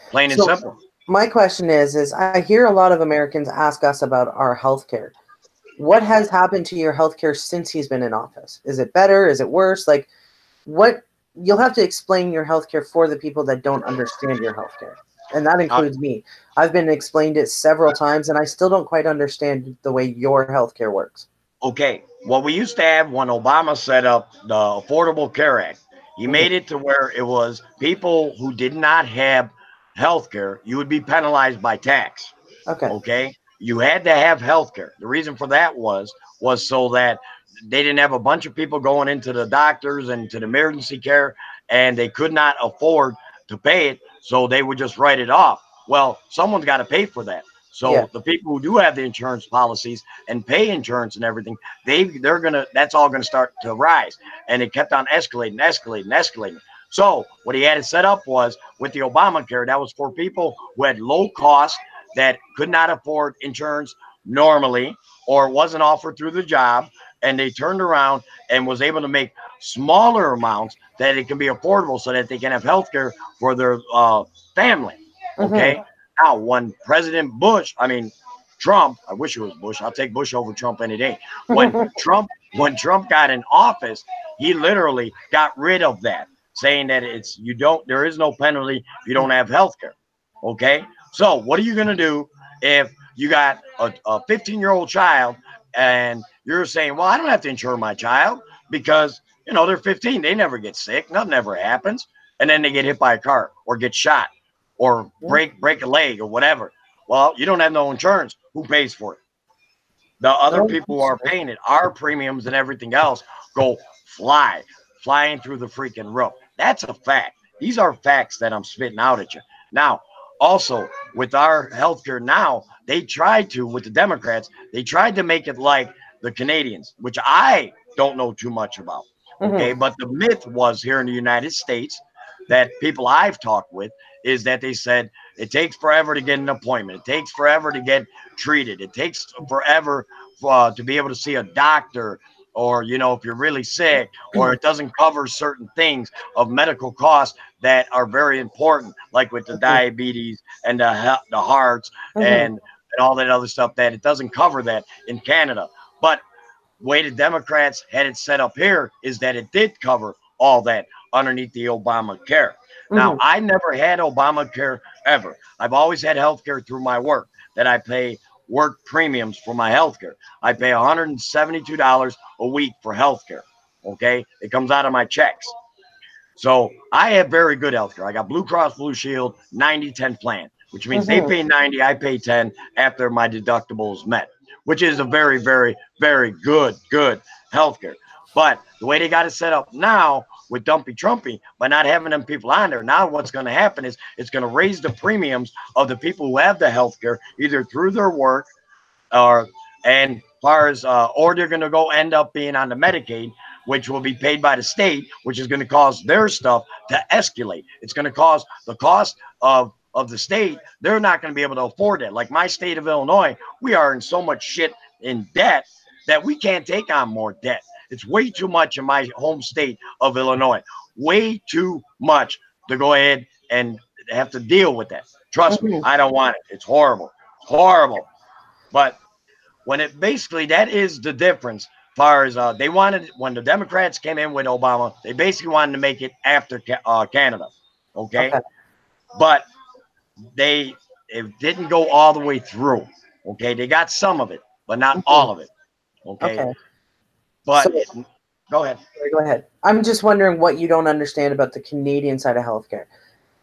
plain and simple. My question is I hear a lot of Americans ask us about our health care. What has happened to your health care since he's been in office? Is it better? Is it worse? Like, what? You'll have to explain your healthcare for the people that don't understand your healthcare. And that includes me. I've been explained it several times, and I still don't quite understand the way your healthcare works. Okay. What we used to have when Obama set up the Affordable Care Act, he made it to where it was people who did not have healthcare, you would be penalized by tax. Okay. You had to have healthcare. The reason for that was so that they didn't have a bunch of people going into the doctors and to the emergency care, and they could not afford to pay it, so they would just write it off. Well, someone's got to pay for that. So the people who do have the insurance policies and pay insurance and everything, that's all gonna start to rise. And it kept on escalating. So what he had it set up was with the Obamacare, that was for people who had low cost that could not afford insurance normally or wasn't offered through the job, and they turned around and was able to make smaller amounts that it can be affordable so that they can have health care for their family. Okay. Now, when Trump, I wish it was Bush. I'll take Bush over Trump any day. When Trump got in office, he literally got rid of that, saying that there is no penalty if you don't have health care. Okay. So what are you going to do if you got a 15-year-old child and you're saying, well, I don't have to insure my child because, they're 15. They never get sick. Nothing ever happens. And then they get hit by a car or get shot or break a leg or whatever. Well, you don't have no insurance. Who pays for it? The other people who are paying it, our premiums and everything else go flying through the freaking roof. That's a fact. These are facts that I'm spitting out at you. Now, also with our healthcare now, they tried to, with the Democrats, they tried to make it like the Canadians, which I don't know too much about. Okay. Mm-hmm. But the myth was here in the United States that people I've talked with is that they said it takes forever to get an appointment. It takes forever to get treated. It takes forever to be able to see a doctor, or, you know, if you're really sick, or it doesn't cover certain things of medical costs that are very important, like with the diabetes and the hearts Mm-hmm. and all that other stuff, that it doesn't cover that in Canada. But way the Democrats had it set up here is that it did cover all that underneath the Obamacare. Now, Mm-hmm. I never had Obamacare ever. I've always had health care through my work, that I pay work premiums for my health care. I pay $172 a week for health care. Okay. It comes out of my checks. So I have very good health care. I got Blue Cross Blue Shield 90-10 plan, which means they Mm-hmm. pay 90, I pay 10 after my deductible is met, which is a very, very, very good health care. But the way they got it set up now with Dumpy Trumpy, by not having them people on there, now what's going to happen is it's going to raise the premiums of the people who have the health care, either through their work or and far as or they're going to go end up being on the Medicaid, which will be paid by the state, which is going to cause their stuff to escalate. It's going to cause the cost of the state. They're not going to be able to afford it. Like my state of Illinois, we are in so much shit in debt that we can't take on more debt. It's way too much in my home state of Illinois. Way too much to go ahead and have to deal with that. Trust me, Mm-hmm. I don't want it. It's horrible. It's horrible. But when it basically, that is the difference. As far as they wanted, when the Democrats came in with Obama, they basically wanted to make it after Canada. Okay. Okay. But they, it didn't go all the way through. Okay. They got some of it, but not Mm-hmm. all of it. Okay. Okay. But So go ahead. sorry, go ahead. I'm just wondering what you don't understand about the Canadian side of healthcare,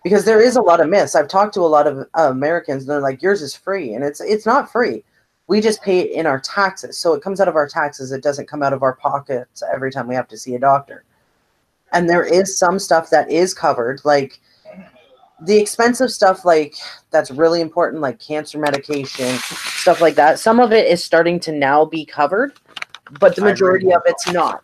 because there is a lot of myths. I've talked to a lot of Americans, and they're like, "Yours is free," and it's not free. We just pay it in our taxes, so it comes out of our taxes. It doesn't come out of our pockets every time we have to see a doctor. And there is some stuff that is covered, like the expensive stuff, like that's really important, like cancer medication, stuff like that. Some of it is starting to now be covered, but the I agree. majority of it's not.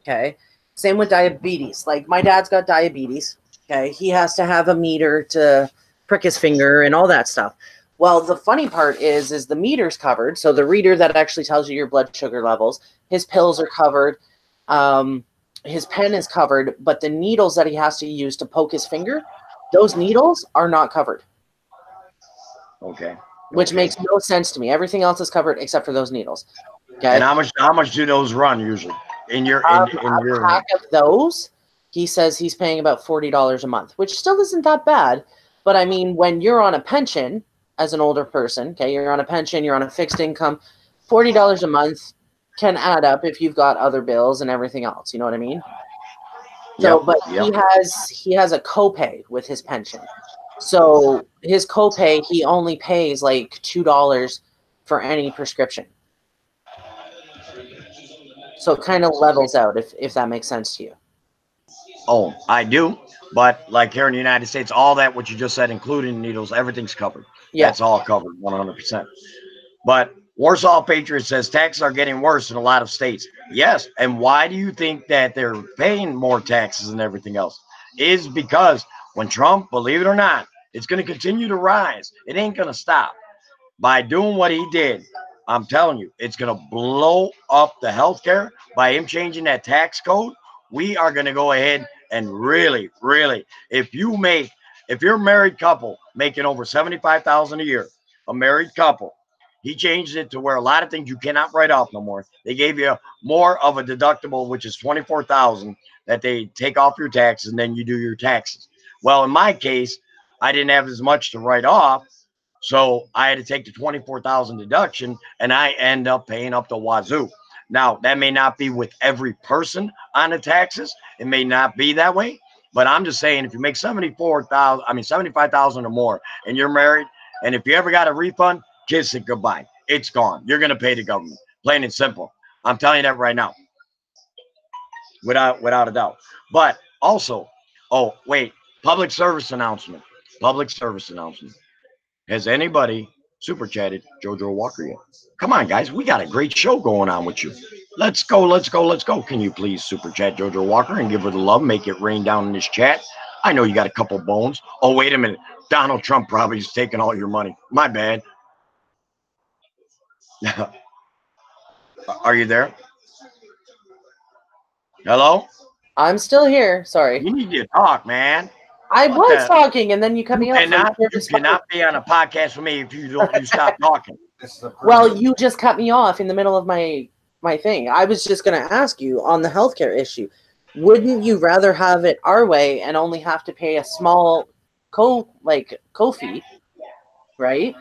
Okay. Same with diabetes. Like my dad's got diabetes. Okay. He has to have a meter to prick his finger and all that stuff. Well, the funny part is the meter's covered. So the reader that actually tells you your blood sugar levels, his pills are covered. His pen is covered, but the needles that he has to use to poke his finger, those needles are not covered, Okay. which Okay. makes no sense to me. Everything else is covered except for those needles. Okay. And how much do those run usually in your in A your pack of those, he says he's paying about $40 a month, which still isn't that bad. But I mean, when you're on a pension as an older person, okay, you're on a pension, you're on a fixed income, $40 a month can add up if you've got other bills and everything else. You know what I mean? So, Yep. but Yep. he has a copay with his pension. So his copay, he only pays like $2 for any prescription. So it kind of levels out, if that makes sense to you. Oh, I do. But like here in the United States, all that what you just said, including needles, everything's covered. Yeah. That's all covered, 100%. But Warsaw Patriot says taxes are getting worse in a lot of states. Yes. And why do you think that they're paying more taxes and everything else? Is because when Trump, believe it or not, it's going to continue to rise. It ain't going to stop. By doing what he did, I'm telling you, it's going to blow up the healthcare. By him changing that tax code, we are going to go ahead and really, really, if you're a married couple making over 75,000 a year, a married couple, he changed it to where a lot of things you cannot write off no more. They gave you more of a deductible, which is 24,000 that they take off your taxes and then you do your taxes. Well, in my case, I didn't have as much to write off, so I had to take the 24,000 deduction and I end up paying up the wazoo. Now, that may not be with every person on the taxes. It may not be that way, but I'm just saying if you make 75,000 or more and you're married, and if you ever got a refund, kiss it goodbye. It's gone. You're going to pay the government. Plain and simple. I'm telling you that right now, without a doubt. But also, oh, wait, public service announcement. Public service announcement. Has anybody super chatted Jojo Walker yet? Come on, guys. We got a great show going on with you. Let's go, let's go, let's go. Can you please super chat Jojo Walker and give her the love? Make it rain down in this chat. I know you got a couple bones. Oh, wait a minute. Donald Trump probably is taking all your money. My bad. Are you there? Hello? I'm still here. Sorry. You need to talk, man. I What was the- talking, and then you cut me off. You cannot be on a podcast with me if you stop talking. Well, you just cut me off in the middle of my thing. I was just going to ask you on the healthcare issue. Wouldn't you rather have it our way and only have to pay a small co-fee, right?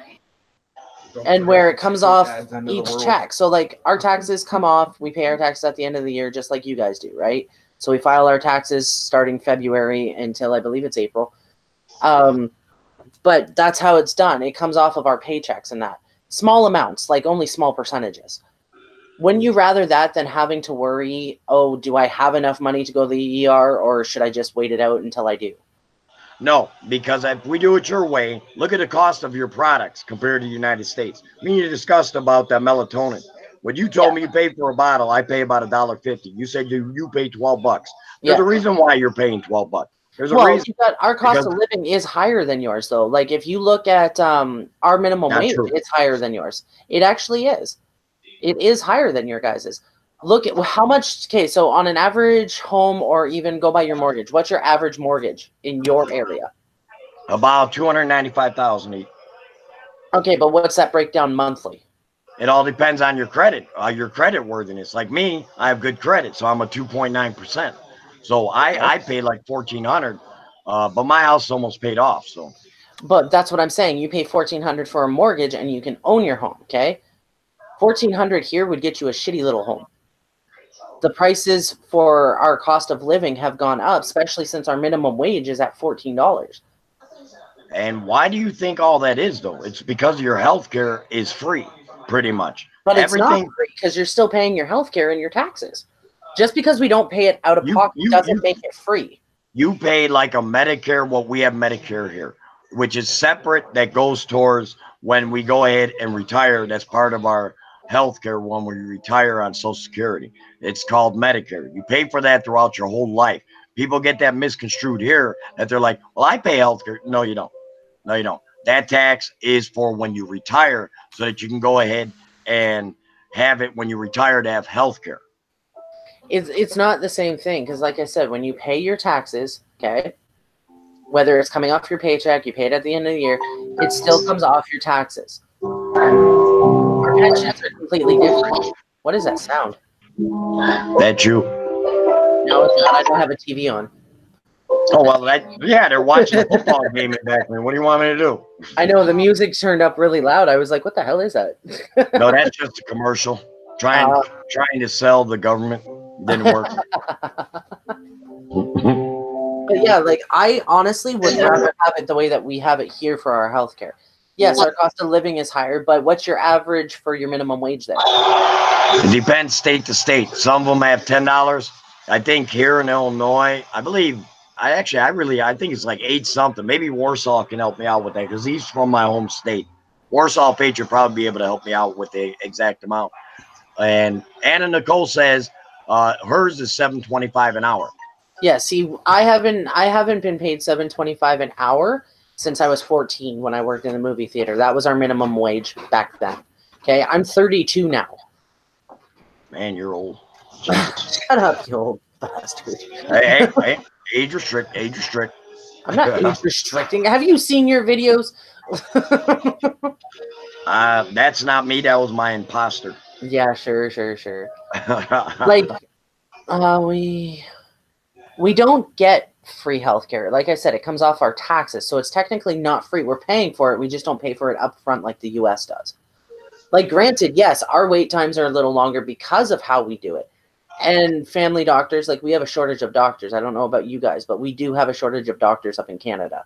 And where it comes off each check. So like our taxes come off, we pay our taxes at the end of the year just like you guys do, right? So we file our taxes starting February until I believe it's April. But that's how it's done. It comes off of our paychecks and that. Small amounts, like only small percentages. Wouldn't you rather that than having to worry, oh, do I have enough money to go to the ER or should I just wait it out until I do? No, because if we do it your way, look at the cost of your products compared to the United States. Me and you discussed about that melatonin. When you told me you paid for a bottle, I pay about $1.50. You said you pay $12. There's a reason why you're paying $12. There's a reason. Our cost of living is higher than yours, though. Like if you look at our minimum wage, it's higher than yours. It actually is. It is higher than your guys's. Look at how much. Okay, so on an average home, or even go by your mortgage. What's your average mortgage in your area? About $295,000 each. Okay, but what's that breakdown monthly? It all depends on your credit worthiness. Like me, I have good credit, so I'm a 2.9%. So I pay like $1,400, but my house is almost paid off. So, but that's what I'm saying. You pay $1,400 for a mortgage, and you can own your home. Okay, $1,400 here would get you a shitty little home. The prices for our cost of living have gone up, especially since our minimum wage is at $14. And why do you think all that is, though? It's because your health care is free, pretty much. But it's not free because you're still paying your health care and your taxes. Just because we don't pay it out of pocket doesn't make it free. You pay like a Medicare, what we have Medicare here, which is separate, that goes towards when we go ahead and retire. That's part of our healthcare when we retire on Social Security. It's called Medicare. You pay for that throughout your whole life. People get that misconstrued here that they're like, well, I pay healthcare. No, you don't. No, you don't. That tax is for when you retire so that you can go ahead and have it when you retire to have healthcare. It's not the same thing because, like I said, when you pay your taxes, okay, whether it's coming off your paycheck, you pay it at the end of the year, it still comes off your taxes. Our pensions are completely different. What is that sound? That's you. No, it's not. I don't have a TV on. Oh, well, they're watching a football game in back there. What do you want me to do? I know, the music turned up really loud. I was like, what the hell is that? No, that's just a commercial. Trying to sell the government. Didn't work. But yeah, like I honestly would rather have it the way that we have it here for our healthcare. Yes, our cost of living is higher, but what's your average for your minimum wage there? It depends state to state. Some of them have $10. I think here in Illinois, I think it's like 8 something. Maybe Warsaw can help me out with that because he's from my home state. Warsaw Page would probably be able to help me out with the exact amount. And Anna Nicole says hers is $7.25 an hour. Yeah, see, I haven't been paid $7.25 an hour since I was 14 when I worked in the movie theater. That was our minimum wage back then. Okay, I'm 32 now. Man, you're old. Shut up, you old bastard. Hey, age restrict. I'm not age restricting. Have you seen your videos? That's not me. That was my imposter. Yeah, sure. Like, we don't get free healthcare. Like I said, it comes off our taxes, so it's technically not free. We're paying for it. We just don't pay for it up front like the U.S. does. Like, granted, yes, our wait times are a little longer because of how we do it. And family doctors, like, we have a shortage of doctors. I don't know about you guys, but we do have a shortage of doctors up in Canada.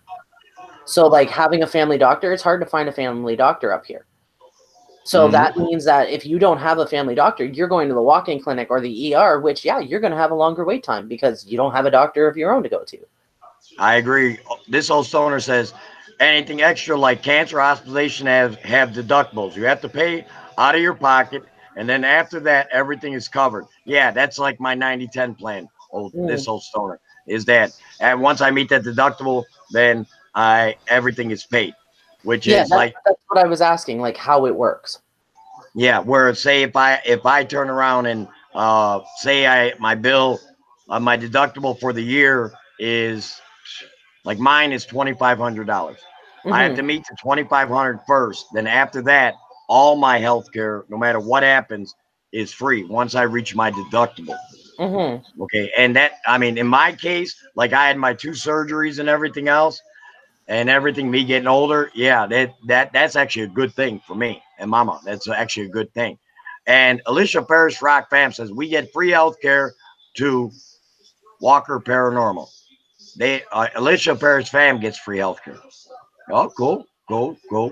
So, like, having a family doctor, it's hard to find a family doctor up here. So that means that if you don't have a family doctor, you're going to the walk-in clinic or the ER, which, yeah, you're going to have a longer wait time because you don't have a doctor of your own to go to. I agree. This old stoner says, Anything extra like cancer hospitalization have deductibles. You have to pay out of your pocket, and then after that, everything is covered. Yeah, that's like my 90/10 plan. Oh, this Mm. whole stoner is that. And once I meet that deductible, then I everything is paid, which Yeah, is like that's what I was asking, like how it works. yeah. Where say if I turn around and say I my bill, my deductible for the year is like mine is $2,500. I have Mm-hmm. to meet the 2,500 first. Then after that, all my health care, no matter what happens, is free once I reach my deductible. Mm-hmm. Okay. And that, I mean, in my case, like I had my two surgeries and everything else and everything, me getting older. Yeah, that's actually a good thing for me and mama. That's actually a good thing. And Alicia Parrish Rock Fam says we get free health care to Walker Paranormal. They Alicia Parrish fam gets free health care. Oh, cool, cool, cool.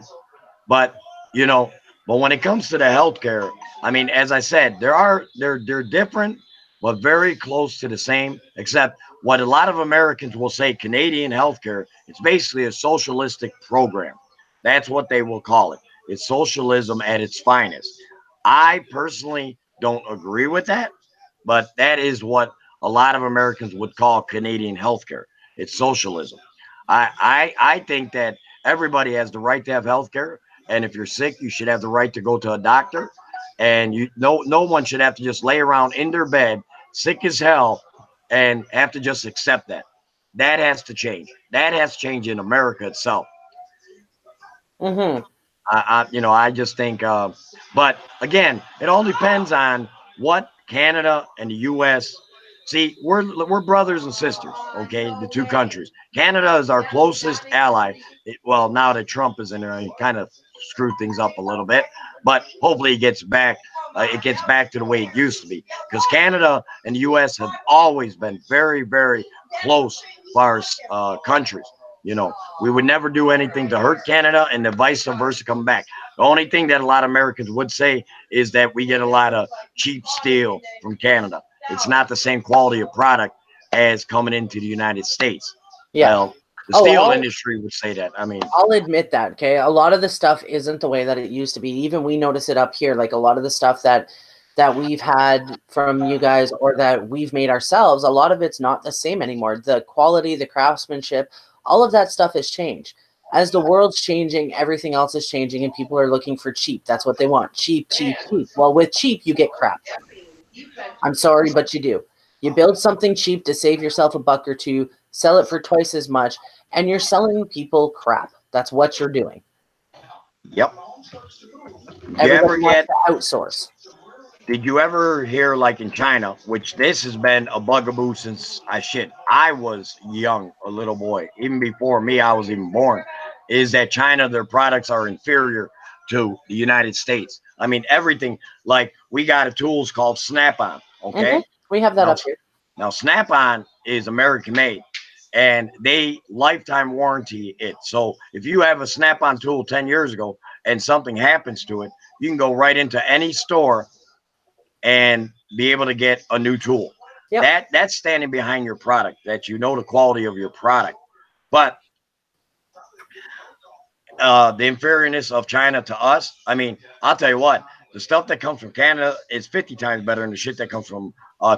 But you know, but when it comes to the healthcare, I mean, as I said, they're different, but very close to the same. Except what a lot of Americans will say, Canadian healthcare, it's basically a socialistic program. That's what they will call it. It's socialism at its finest. I personally don't agree with that, but that is what a lot of Americans would call Canadian healthcare. It's socialism. I think that everybody has the right to have healthcare, and if you're sick, you should have the right to go to a doctor, and no one should have to just lay around in their bed, sick as hell, and have to just accept that. That has to change. That has to change in America itself. Mm-hmm. I just think, but again, it all depends on what Canada and the U.S. See, we're brothers and sisters, okay? The two countries. Canada is our closest ally. Well, now that Trump is in there, he kind of screwed things up a little bit, but hopefully it gets back. It gets back to the way it used to be, because Canada and the U.S. have always been very, very close as far as countries. You know, we would never do anything to hurt Canada, and the vice versa come back. The only thing that a lot of Americans would say is that we get a lot of cheap steel from Canada. It's not the same quality of product as coming into the United States. Yeah. Well, the Oh, steel industry would say that. I mean, I'll admit that, okay? A lot of the stuff isn't the way that it used to be. Even we notice it up here. Like a lot of the stuff that we've had from you guys or that we've made ourselves, a lot of it's not the same anymore. The quality, the craftsmanship, all of that stuff has changed. As the world's changing, everything else is changing, and people are looking for cheap. That's what they want. Cheap, cheap, cheap. Well, with cheap, you get crap. I'm sorry, but you do. You build something cheap to save yourself a buck or two, sell it for twice as much, and you're selling people crap. That's what you're doing. yep. You Everybody ever wants get to outsource. Did you ever hear, like in China, which this has been a bugaboo since I was young, a little boy, even before me, I was even born, is that China, their products are inferior to the United States. I mean, everything, like we got a tools called Snap-on, Hmm. okay? We have that Now, up here. now Snap-on is American made, and they lifetime warranty it. So if you have a Snap-on tool 10 years ago and something happens to it, you can go right into any store and be able to get a new tool. Yep. That's standing behind your product, that you know the quality of your product. But the inferiorness of China to us, I mean, I'll tell you what, the stuff that comes from Canada is 50 times better than the shit that comes from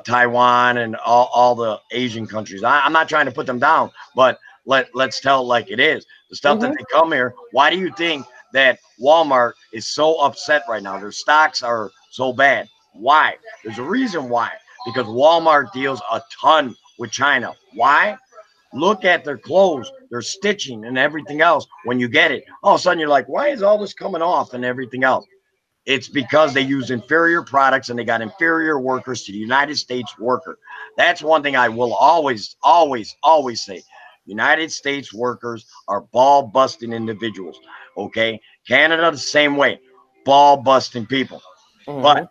Taiwan and all the Asian countries. I'm not trying to put them down, but let's tell it like it is. The stuff that Hmm. they come here, why do you think that Walmart is so upset right now? Their stocks are so bad. Why? There's a reason why. Because Walmart deals a ton with China. Why? Look at their clothes, their stitching, and everything else. When you get it, all of a sudden you're like, why is all this coming off and everything else? It's because they use inferior products and they got inferior workers to the United States worker. That's one thing I will always, always, always say. United States workers are ball busting individuals. Okay. Canada, the same way, ball busting people. Hmm. But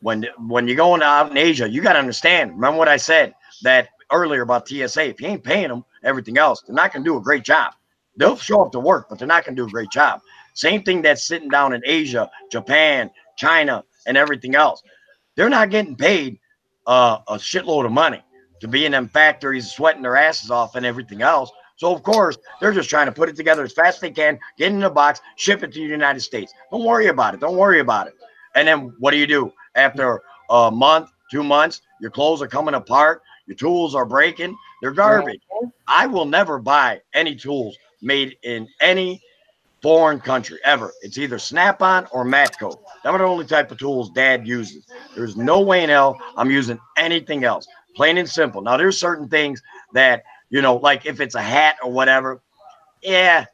when you're going out in Asia, you got to understand. Remember what I said that earlier about TSA. If you ain't paying them everything else, they're not going to do a great job. They'll show up to work, but they're not going to do a great job. Same thing that's sitting down in Asia, Japan, China, and everything else. They're not getting paid a shitload of money to be in them factories, sweating their asses off and everything else. So of course they're just trying to put it together as fast as they can, get in a box, ship it to the United States. Don't worry about it. Don't worry about it. And then what do? After a month, 2 months, your clothes are coming apart, your tools are breaking, they're garbage. I will never buy any tools made in any foreign country ever. It's either Snap-on or Matco. Them are the only type of tools Dad uses. There's no way in hell I'm using anything else. Plain and simple. Now there's certain things that, you know, like if it's a hat or whatever, yeah,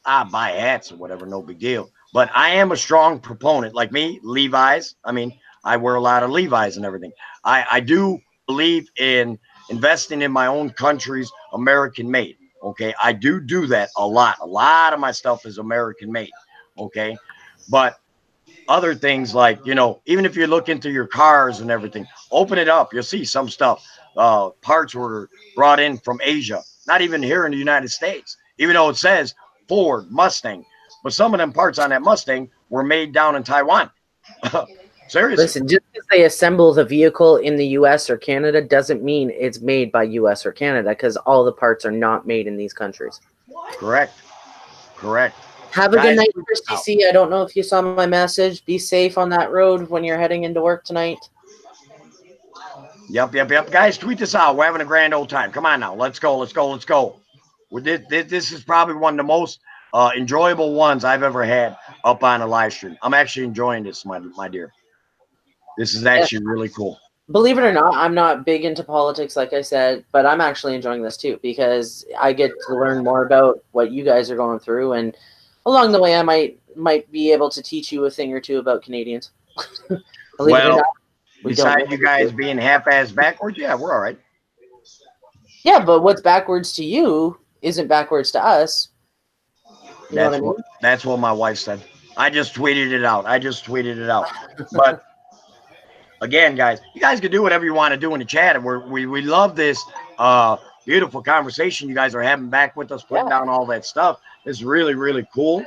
I buy hats or whatever, no big deal. But I am a strong proponent, like me, Levi's. I mean, I wear a lot of Levi's and everything. I do believe in investing in my own country's American made. Okay, I do that a lot. A lot of my stuff is American made. Okay, but other things like, you know, even if you look into your cars and everything, open it up, you'll see some stuff. Parts were brought in from Asia, not even here in the United States, even though it says Ford, Mustang. But some of them parts on that Mustang were made down in Taiwan. Seriously. Listen, just because they assemble the vehicle in the U.S. or Canada doesn't mean it's made by U.S. or Canada, because all the parts are not made in these countries. Correct. Have a good night, Christy C. I don't know if you saw my message. Be safe on that road when you're heading into work tonight. Yep. Guys, tweet this out. We're having a grand old time. Come on now. Let's go. This is probably one of the most enjoyable ones I've ever had up on a live stream. I'm actually enjoying this, my dear. This is actually really cool. Believe it or not, I'm not big into politics, like I said, but I'm actually enjoying this too, because I get to learn more about what you guys are going through, and along the way, I might be able to teach you a thing or two about Canadians. Believe it or not, besides you guys being half-ass backwards, yeah, we're all right. Yeah, but what's backwards to you isn't backwards to us. That's what my wife said. I just tweeted it out. But again, guys, you guys can do whatever you want to do in the chat, and we love this beautiful conversation you guys are having back with us, putting down all that stuff. It's really, really cool.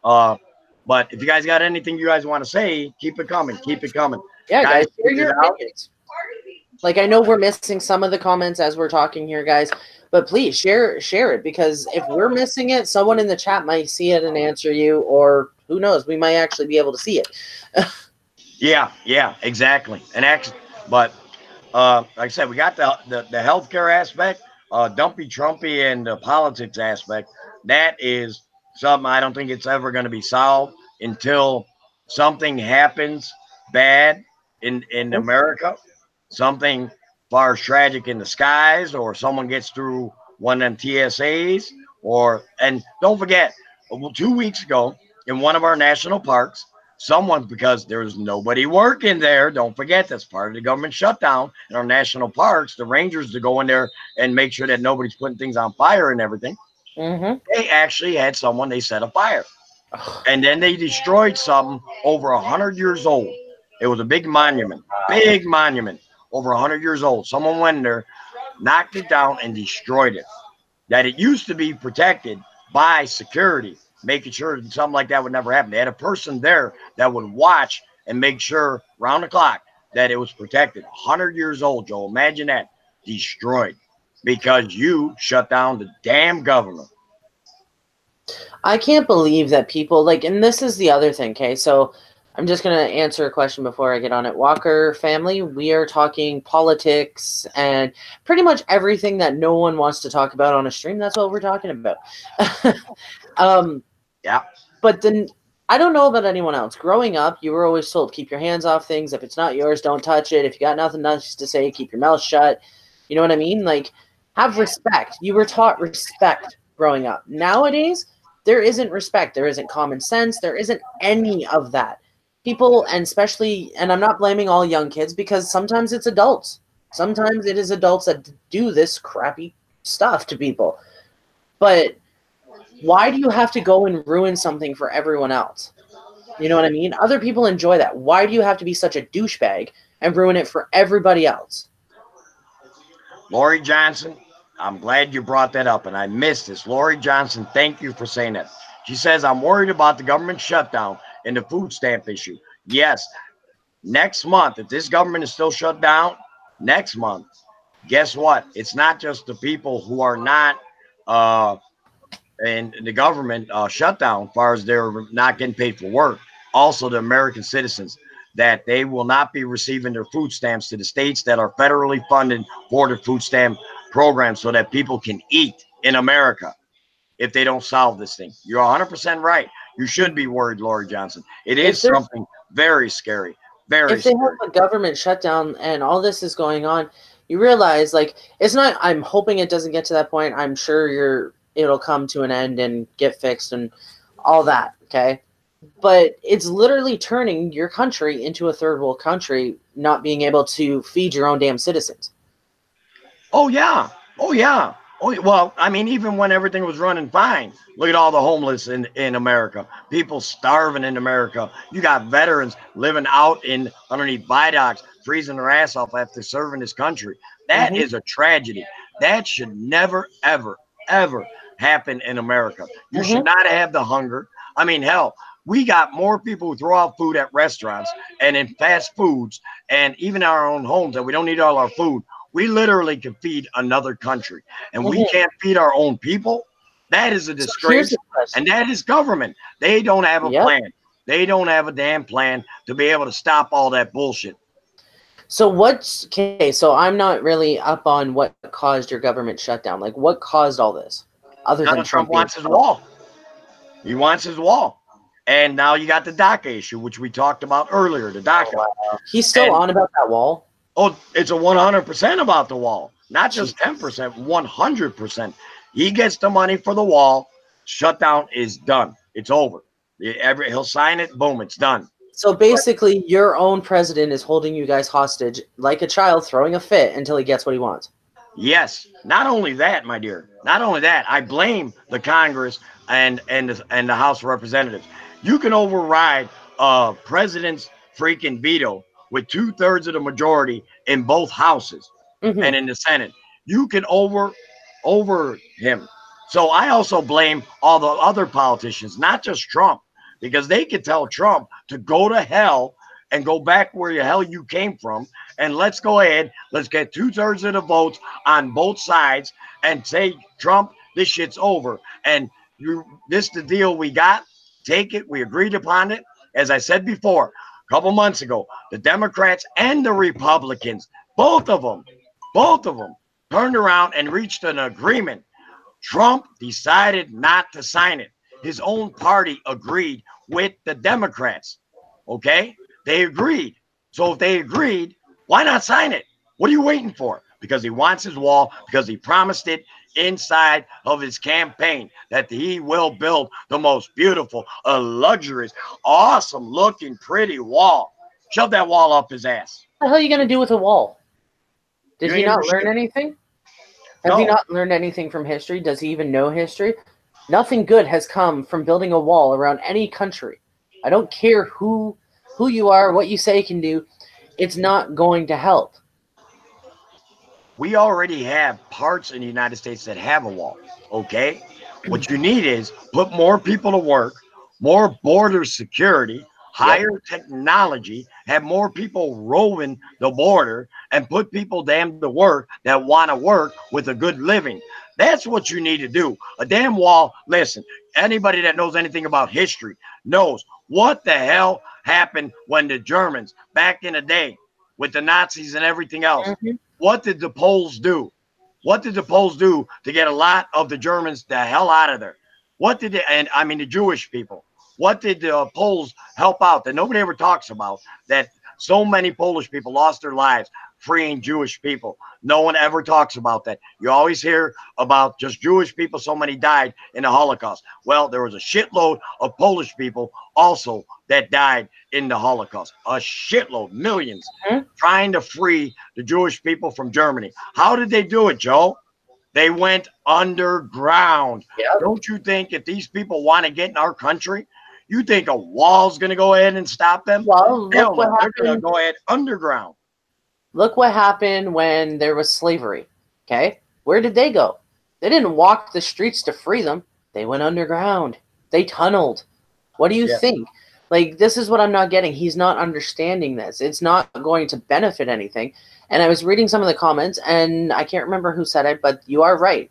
But if you guys got anything you guys want to say, keep it coming. Yeah, guys, share your opinions. Like, I know we're missing some of the comments as we're talking here, guys, but please share it, because if we're missing it, someone in the chat might see it and answer you, or who knows, we might actually be able to see it. Yeah, exactly. But like I said, we got the healthcare aspect, dumpy Trumpy, and the politics aspect. That is something I don't think it's ever going to be solved until something happens bad in America, something far as tragic in the skies, or someone gets through one of them TSAs, and don't forget, 2 weeks ago in one of our national parks, because there's nobody working there. Don't forget, that's part of the government shutdown in our national parks. The rangers to go in there and make sure that nobody's putting things on fire and everything. They actually had someone, they set a fire. And then they destroyed something over 100 years old. It was a big monument, over 100 years old. Someone went there, knocked it down, and destroyed it. That it used to be protected by security, making sure that something like that would never happen. They had a person there that would watch and make sure round the clock that it was protected. 100 years old, Joe. Imagine that. Destroyed because you shut down the damn government. I can't believe that people, and this is the other thing, okay? So I'm just going to answer a question before I get on it. Walker family, we are talking politics and pretty much everything that no one wants to talk about on a stream. That's what we're talking about. Yeah. But then I don't know about anyone else. Growing up, you were always told, keep your hands off things. If it's not yours, don't touch it. If you got nothing nice to say, keep your mouth shut. You know what I mean? Like, have respect. You were taught respect growing up. Nowadays, there isn't respect. There isn't common sense. There isn't any of that. People, and especially, and I'm not blaming all young kids, because sometimes it's adults. Sometimes it is adults that do this crappy stuff to people. But why do you have to go and ruin something for everyone else? You know what I mean? Other people enjoy that. Why do you have to be such a douchebag and ruin it for everybody else? Lori Johnson, I'm glad you brought that up, and I missed this. Lori Johnson, thank you for saying that. She says, I'm worried about the government shutdown and the food stamp issue. Yes, next month, if this government is still shut down, next month, guess what? It's not just the people who are not uh, and the government shutdown, as far as they're not getting paid for work. Also, the American citizens that they will not be receiving their food stamps to the states that are federally funded for the food stamp program, so that people can eat in America. If they don't solve this thing, you're 100% right. You should be worried, Lori Johnson. It is something very scary. Very if they scary. have a government shutdown and all this is going on, you realize, like, it's not, I'm hoping it doesn't get to that point. I'm sure it'll come to an end and get fixed and all that, okay? But it's literally turning your country into a third world country, not being able to feed your own damn citizens. Oh, yeah. Oh, yeah. Oh, well, I mean, even when everything was running fine, look at all the homeless in America. People starving in America. You got veterans living out underneath viaducts, freezing their ass off after serving this country. That is a tragedy. That should never, ever, ever happen in America. You should not have the hunger. I mean, hell, we got more people who throw out food at restaurants and in fast foods and even our own homes that we don't need all our food. We literally can feed another country, and we can't feed our own people. That is a disgrace, and that is government. They don't have a plan. They don't have a damn plan to be able to stop all that bullshit. So so I'm not really up on what caused your government shutdown. Like, what caused all this? Other than Trump wants his wall. He wants his wall. And now you got the DACA issue, which we talked about earlier, the DACA. Oh, wow. He's still on about that wall? Oh, it's a 100% about the wall. Not just 10%, 100%. He gets the money for the wall. Shutdown is done. It's over. He'll sign it. Boom, it's done. So basically, your own president is holding you guys hostage like a child throwing a fit until he gets what he wants. Yes. Not only that, my dear. Not only that. I blame the Congress and the House of Representatives. You can override a president's freaking veto with 2/3 of the majority in both houses and in the Senate. You can over him. So I also blame all the other politicians, not just Trump, because they could tell Trump to go to hell and go back where the hell you came from. And let's go ahead. Let's get 2/3 of the votes on both sides and say, Trump, this shit's over. And this the deal we got. Take it. We agreed upon it. As I said before, a couple months ago, the Democrats and the Republicans, both of them turned around and reached an agreement. Trump decided not to sign it. His own party agreed with the Democrats. Okay? They agreed. So if they agreed, why not sign it? What are you waiting for? Because he wants his wall, because he promised it inside of his campaign that he will build the most beautiful, luxurious, awesome looking, pretty wall. Shove that wall up his ass. What the hell are you going to do with a wall? Did he not learn anything? Have you not learned anything from history? Does he even know history? Nothing good has come from building a wall around any country. I don't care who you are, what you say can do. It's not going to help. We already have parts in the United States that have a wall, okay? What you need is put more people to work, more border security, higher technology, have more people roving the border, and put people damn to work that want to work with a good living. That's what you need to do. A damn wall. Listen, anybody that knows anything about history knows what the hell happened when the Germans back in the day with the Nazis and everything else. What did the Poles do? What did the Poles do to get a lot of the Germans the hell out of there? What did the Jewish people, what did the Poles help out that nobody ever talks about, that so many Polish people lost their lives freeing Jewish people? No one ever talks about that. You always hear about just Jewish people, so many died in the Holocaust. Well, there was a shitload of Polish people also that died in the Holocaust. A shitload, millions, trying to free the Jewish people from Germany. How did they do it, Joe? They went underground. Don't you think if these people want to get in our country, you think a wall's going to go ahead and stop them? Well, they're going to go ahead underground. Look what happened when there was slavery, okay? Where did they go? They didn't walk the streets to free them. They went underground. They tunneled. What do you think? Like, this is what I'm not getting. He's not understanding this. It's not going to benefit anything. And I was reading some of the comments, and I can't remember who said it, but you are right.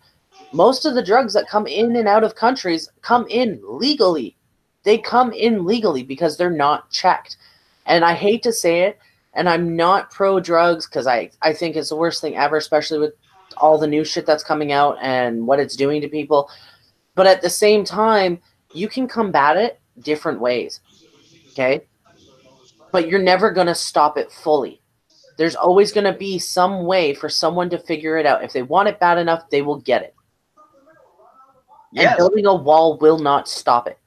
Most of the drugs that come in and out of countries come in legally. They come in legally because they're not checked. And I hate to say it, and I'm not pro drugs because I think it's the worst thing ever, especially with all the new shit that's coming out and what it's doing to people. But at the same time, you can combat it different ways, okay? But you're never going to stop it fully. There's always going to be some way for someone to figure it out. If they want it bad enough, they will get it. Yes. And building a wall will not stop it.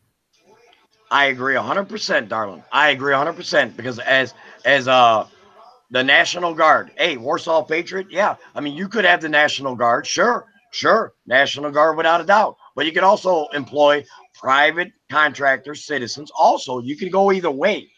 I agree 100%, darling. I agree 100% because as the National Guard, hey, Warsaw Patriot, yeah. I mean, you could have the National Guard, sure, National Guard without a doubt. But you could also employ private contractors, citizens. Also, you can go either way.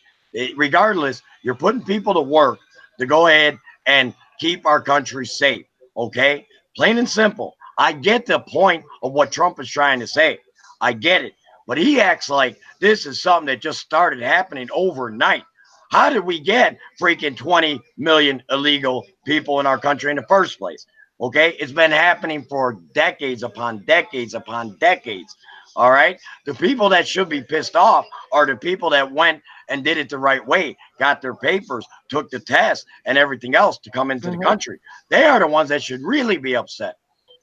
Regardless, you're putting people to work to go ahead and keep our country safe. Okay, plain and simple. I get the point of what Trump is trying to say. I get it. But he acts like this is something that just started happening overnight. How did we get freaking 20 million illegal people in our country in the first place? Okay, it's been happening for decades upon decades upon decades. All right, the people that should be pissed off are the people that went and did it the right way, got their papers, took the test, and everything else to come into the country. They are the ones that should really be upset.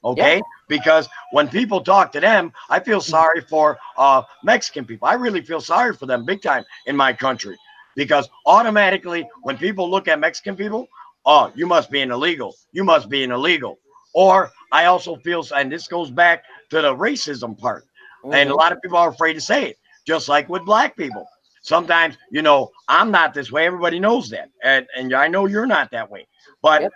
Okay, because when people talk to them, I feel sorry for Mexican people. I really feel sorry for them big time in my country, because automatically when people look at Mexican people, oh, you must be an illegal, you must be an illegal. Or I also feel, and this goes back to the racism part, and a lot of people are afraid to say it, just like with black people. Sometimes, you know, I'm not this way, everybody knows that, and I know you're not that way, but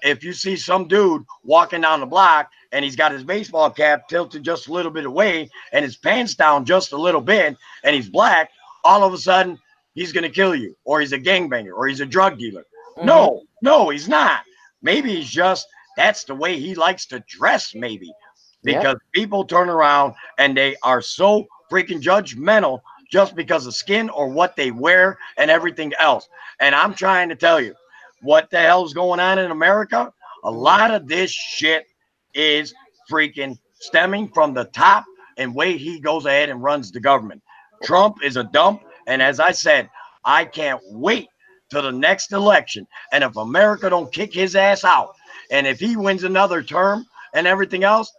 if you see some dude walking down the block and he's got his baseball cap tilted just a little bit away and his pants down just a little bit and he's black, all of a sudden he's going to kill you, or he's a gangbanger, or he's a drug dealer. No, he's not. Maybe he's just, that's the way he likes to dress, maybe. Because people turn around and they are so freaking judgmental just because of skin or what they wear and everything else. And I'm trying to tell you, what the hell's going on in America? A lot of this shit is freaking stemming from the top and way he goes ahead and runs the government. Trump is a dump. And as I said, I can't wait till the next election. And if America don't kick his ass out, and if he wins another term and everything else,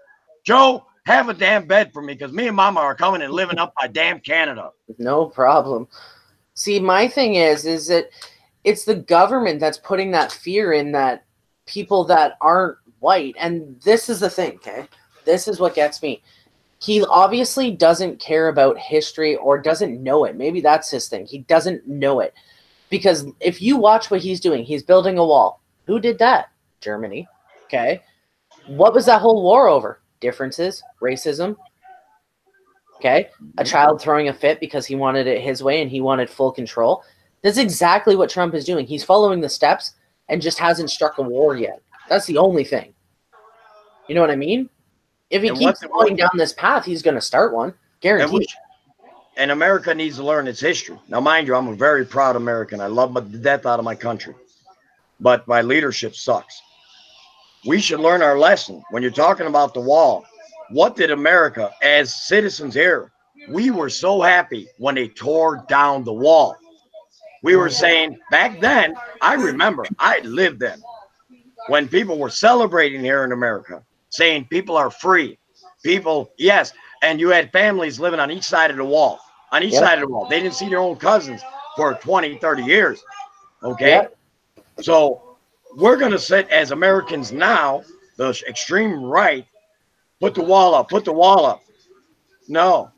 Joe, have a damn bed for me, because me and Mama are coming and living up by damn Canada. No problem. See, my thing is that it's the government that's putting that fear in that people that aren't white. And this is the thing, okay? This is what gets me. He obviously doesn't care about history or doesn't know it. Maybe that's his thing. He doesn't know it. Because if you watch what he's doing, he's building a wall. Who did that? Germany. Okay. What was that whole war over? Differences, racism. Okay. A child throwing a fit because he wanted it his way and he wanted full control. That's exactly what Trump is doing. He's following the steps and just hasn't struck a war yet. That's the only thing. You know what I mean? If he keeps going down this path, he's going to start one. Guaranteed. And America needs to learn its history. Now, mind you, I'm a very proud American. I love the death out of my country. But my leadership sucks. We should learn our lesson. When you're talking about the wall, what did America, as citizens here, we were so happy when they tore down the wall. We were saying back then, I remember, I lived then, when people were celebrating here in America, saying people are free. People, yes, and you had families living on each side of the wall. On each side of the wall. They didn't see their own cousins for 20, 30 years. Okay? So we're going to sit as Americans now, the extreme right, put the wall up, put the wall up. No.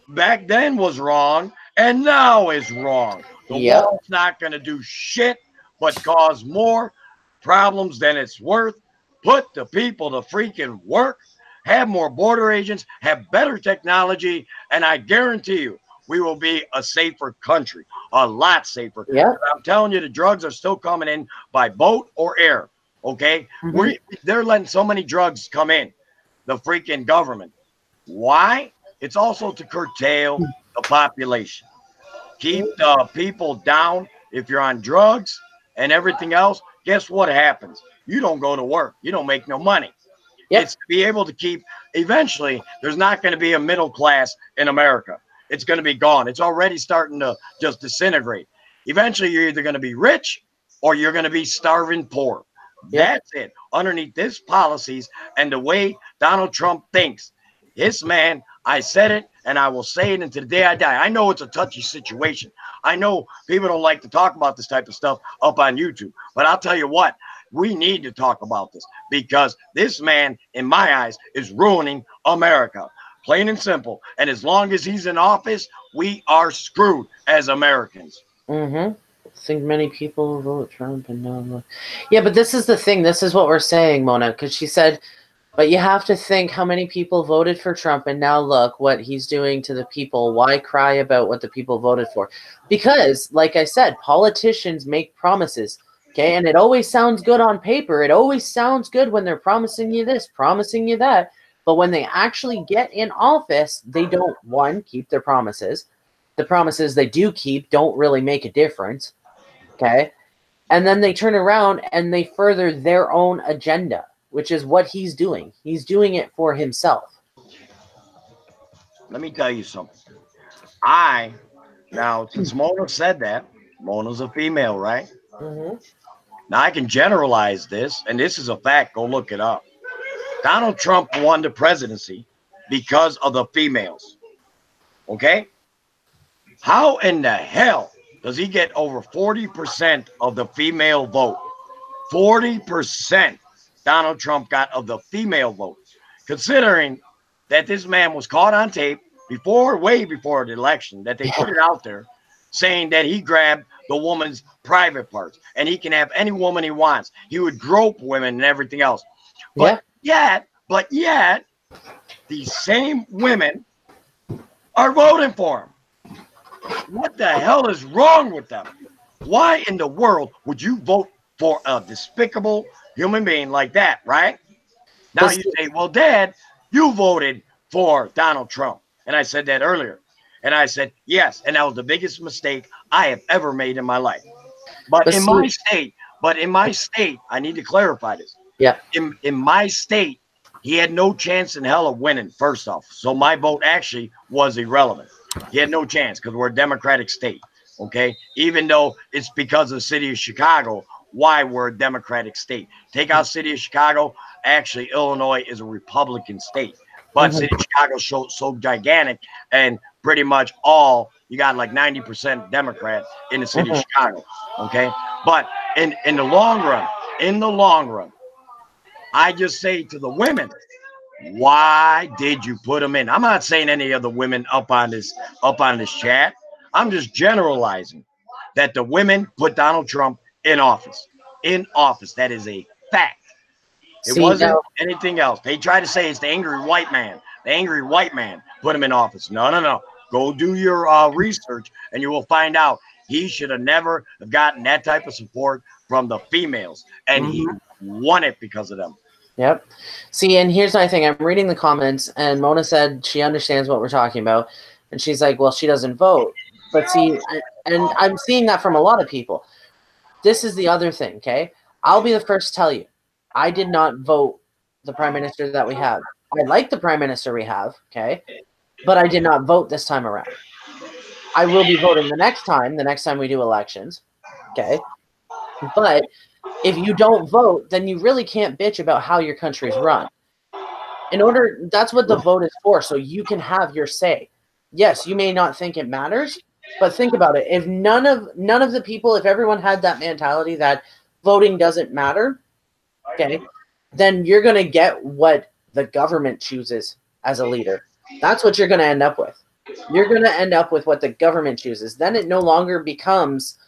Back then was wrong, and now is wrong. The wall's not going to do shit but cause more problems than it's worth. Put the people to freaking work. Have more border agents, have better technology, and I guarantee you we will be a safer country, a lot safer. I'm telling you, the drugs are still coming in by boat or air, okay? They're letting so many drugs come in, the freaking government. Why? It's also to curtail the population. Keep the people down. If you're on drugs and everything else, guess what happens? You don't go to work. You don't make no money. Yep. It's to be able to keep, eventually, there's not going to be a middle class in America. It's going to be gone. It's already starting to just disintegrate. Eventually, you're either going to be rich or you're going to be starving poor. Yep. That's it. Underneath this policies and the way Donald Trump thinks, this man, I said it and I will say it until the day I die. I know it's a touchy situation. I know people don't like to talk about this type of stuff up on YouTube, but I'll tell you what, we need to talk about this because this man, in my eyes, is ruining America. Plain and simple. And as long as he's in office, we are screwed as Americans. Mm-hmm. I think many people vote Trump and no. Yeah, but this is the thing. This is what we're saying, Mona, because she said, but you have to think how many people voted for Trump and now look what he's doing to the people. Why cry about what the people voted for? Because, like I said, politicians make promises, okay? And it always sounds good on paper. It always sounds good when they're promising you this, promising you that. But when they actually get in office, they don't, one, keep their promises. The promises they do keep don't really make a difference, okay? And then they turn around and they further their own agenda, which is what he's doing. He's doing it for himself. Let me tell you something. Now, since Mona said that, Mona's a female, right? Mm-hmm. Now, I can generalize this, and this is a fact. Go look it up. Donald Trump won the presidency because of the females, okay? How in the hell does he get over 40% of the female vote? 40% Donald Trump got of the female vote, considering that this man was caught on tape way before the election, that they put it out there saying that he grabbed the woman's private parts and he can have any woman he wants. He would grope women and everything else. But yet, these same women are voting for him. What the hell is wrong with them? Why in the world would you vote for a despicable human being like that, right? Now you say, well, Dad, you voted for Donald Trump. And I said that earlier. And I said, yes. And that was the biggest mistake I have ever made in my life. But in my state, I need to clarify this. Yeah. In my state, he had no chance in hell of winning, first off. So my vote actually was irrelevant. He had no chance because we're a Democratic state, okay? Even though it's because of the city of Chicago, why we're a Democratic state. Take out city of Chicago, actually, Illinois is a Republican state. But city of Chicago is so gigantic, and pretty much you got like 90% Democrat in the city of Chicago, okay? But in the long run, I just say to the women, why did you put them in? I'm not saying any of the women up on this chat. I'm just generalizing that the women put Donald Trump in office. In office. That is a fact. It wasn't anything else. They try to say it's the angry white man. The angry white man put him in office. No. Go do your research and you will find out he should have never have gotten that type of support from the females. And he won it because of them. Yep. See, and here's my thing. I'm reading the comments, and Mona said she understands what we're talking about. And she's like, well, she doesn't vote. But see, and I'm seeing that from a lot of people. This is the other thing, okay? I'll be the first to tell you. I did not vote the prime minister that we have. I like the prime minister we have, okay? But I did not vote this time around. I will be voting the next time we do elections, okay? But if you don't vote, then you really can't bitch about how your country's run. That's what the vote is for, so you can have your say. Yes, you may not think it matters, but think about it. If none of the people, if everyone had that mentality that voting doesn't matter, okay, then you're going to get what the government chooses as a leader. That's what you're going to end up with. You're going to end up with what the government chooses. Then it no longer becomes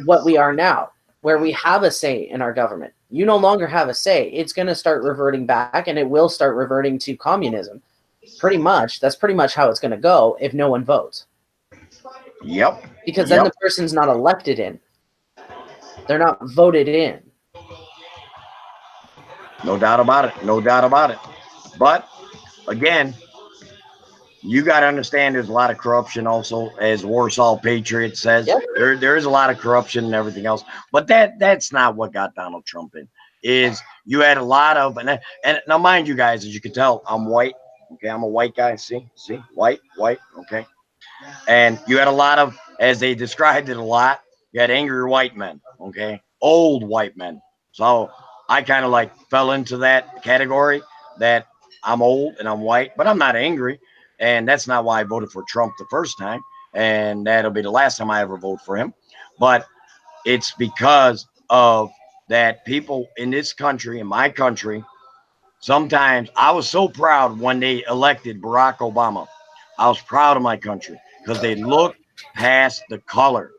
what we are now, where we have a say in our government. You no longer have a say. It's going to start reverting back, and it will start reverting to communism. Pretty much. That's pretty much how it's going to go if no one votes. Yep. Because then the person's not elected in. They're not voted in. No doubt about it. No doubt about it. But, again, you got to understand there's a lot of corruption also, as Warsaw Patriot says. Yep. There is a lot of corruption and everything else. But that's not what got Donald Trump in. is you had a lot of, and now mind you guys, as you can tell, I'm white. Okay, I'm a white guy. See, white. Okay, and you had a lot of, as they described it a lot, you had angry white men. Okay, old white men. So I kind of like fell into that category that I'm old and I'm white, but I'm not angry, and that's not why I voted for Trump the first time, and that'll be the last time I ever vote for him. But it's because of that people in this country, in my country, sometimes I was so proud when they elected Barack Obama. I was proud of my country because they looked past the color.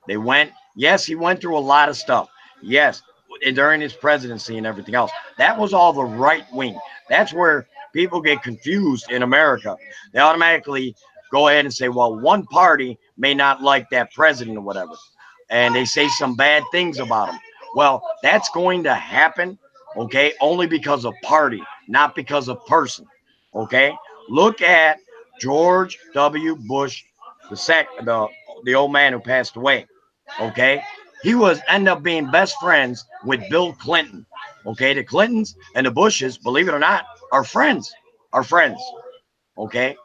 They went, yes, he went through a lot of stuff. Yes, during his presidency and everything else. That was all the right wing. That's where people get confused in America. They automatically go ahead and say, well, one party may not like that president or whatever, and they say some bad things about him. Well, that's going to happen, okay, only because of party, not because of person, okay? Look at George W. Bush, the old man who passed away, okay? He was end up being best friends with Bill Clinton, okay? The Clintons and the Bushes, believe it or not, are friends, okay?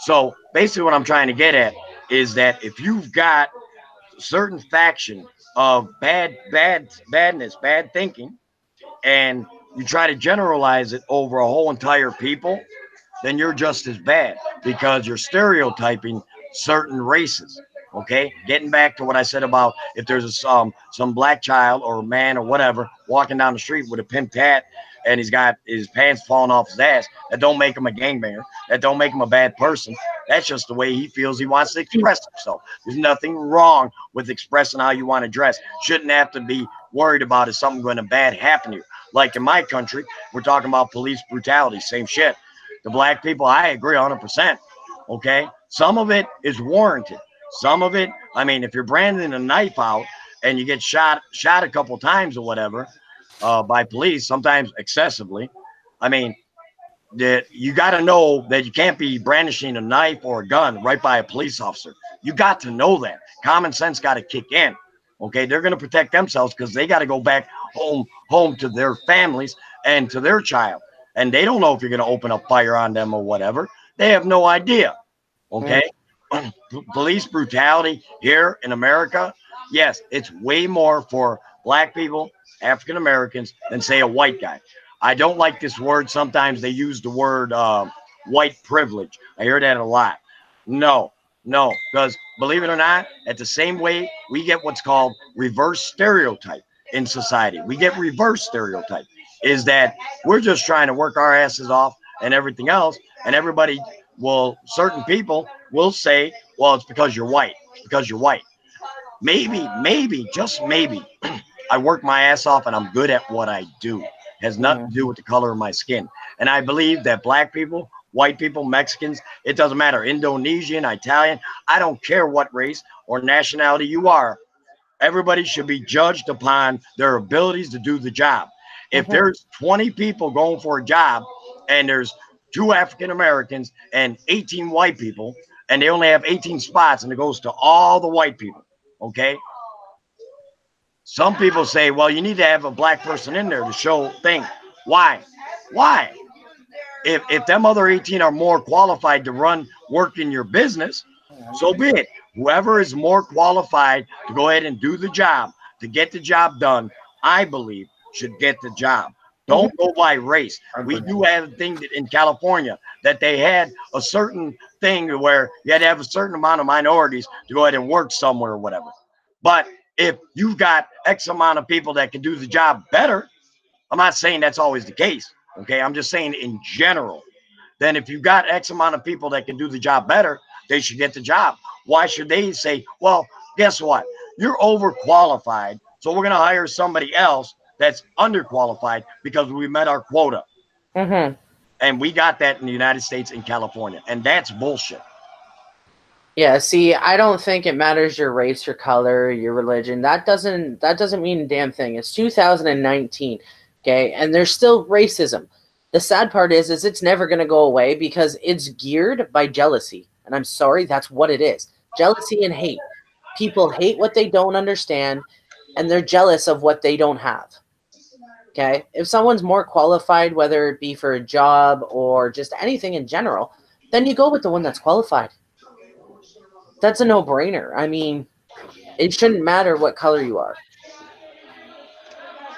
So basically what I'm trying to get at is that if you've got certain faction of badness, bad thinking, and you try to generalize it over a whole entire people, then you're just as bad because you're stereotyping certain races. Okay, getting back to what I said about if there's some black child or man or whatever walking down the street with a pimped hat and he's got his pants falling off his ass, that don't make him a gangbanger. That don't make him a bad person. That's just the way he feels he wants to express himself. There's nothing wrong with expressing how you want to dress. Shouldn't have to be worried about if something going to bad happen to you. Like in my country, we're talking about police brutality, same shit. The black people, I agree 100%. Okay, some of it is warranted. Some of it, I mean, if you're branding a knife out and you get shot a couple times or whatever by police, sometimes excessively, I mean, that you got to know that you can't be brandishing a knife or a gun right by a police officer. You got to know that. Common sense got to kick in. Okay, they're going to protect themselves because they got to go back home to their families and to their child, and they don't know if you're going to open up fire on them or whatever. They have no idea. Okay, police brutality here in America, yes, it's way more for black people, African Americans, than say a white guy. I don't like this word. Sometimes they use the word white privilege. I hear that a lot. No, because believe it or not, at the same way we get what's called reverse stereotype in society. We get reverse stereotype is that we're just trying to work our asses off and everything else, and everybody will, certain people will say, well, it's because you're white. It's because you're white. Maybe, just maybe, I work my ass off and I'm good at what I do. It has nothing to do with the color of my skin. And I believe that black people, white people, Mexicans, it doesn't matter, Indonesian, Italian, I don't care what race or nationality you are. Everybody should be judged upon their abilities to do the job. If there's 20 people going for a job and there's 2 African Americans and 18 white people, and they only have 18 spots and it goes to all the white people, okay? Some people say, well, you need to have a black person in there to show things. Why? Why? If them other 18 are more qualified to work in your business, so be it. Whoever is more qualified to go ahead and do the job, to get the job done, I believe should get the job. Don't go by race. We do have a thing in California that they had a certain thing where you had to have a certain amount of minorities to go ahead and work somewhere or whatever. But if you've got X amount of people that can do the job better, I'm not saying that's always the case. Okay, I'm just saying in general. Then if you've got X amount of people that can do the job better, they should get the job. Why should they say, well, guess what? You're overqualified, so we're going to hire somebody else that's underqualified because we met our quota. And we got that in the United States and California, and that's bullshit. Yeah, see, I don't think it matters your race, your color, your religion. That doesn't mean a damn thing. It's 2019, okay? And there's still racism. The sad part is it's never going to go away because it's geared by jealousy. And I'm sorry, that's what it is. Jealousy and hate. People hate what they don't understand, and they're jealous of what they don't have. Okay, if someone's more qualified, whether it be for a job or just anything in general, then you go with the one that's qualified. That's a no-brainer. I mean, it shouldn't matter what color you are.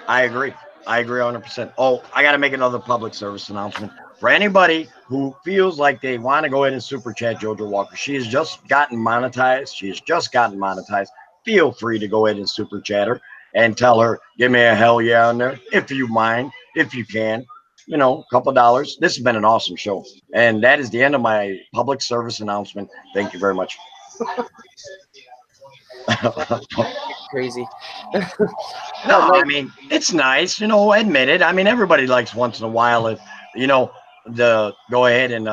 I agree. I agree 100%. Oh, I got to make another public service announcement. For anybody who feels like they want to go ahead and super chat Jojo Walker, she has just gotten monetized. She has just gotten monetized. Feel free to go ahead and super chat her and tell her, give me a hell yeah on there, if you mind, if you can. You know, a couple of dollars. This has been an awesome show. And that is the end of my public service announcement. Thank you very much. Crazy. No, Like, I mean, it's nice, you know, admit it. I mean, everybody likes once in a while if, you know, the go ahead and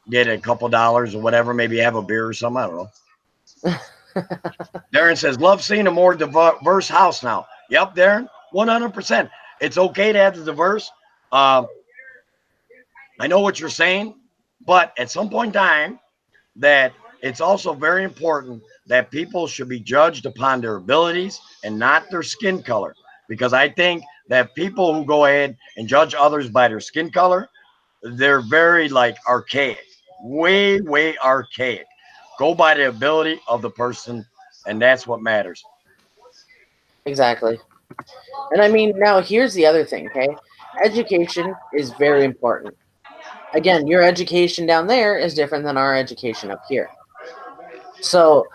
get a couple dollars or whatever, maybe have a beer or something. I don't know. Darren says, love seeing a more diverse house now. Yep, Darren, 100%. It's okay to have the diverse. I know what you're saying, but at some point in time, that it's also very important that people should be judged upon their abilities and not their skin color. Because I think that people who go ahead and judge others by their skin color, they're very like archaic, way, way archaic. Go by the ability of the person, and that's what matters. exactly. And I mean, now here's the other thing, okay? Education is very important. Again, your education down there is different than our education up here. So,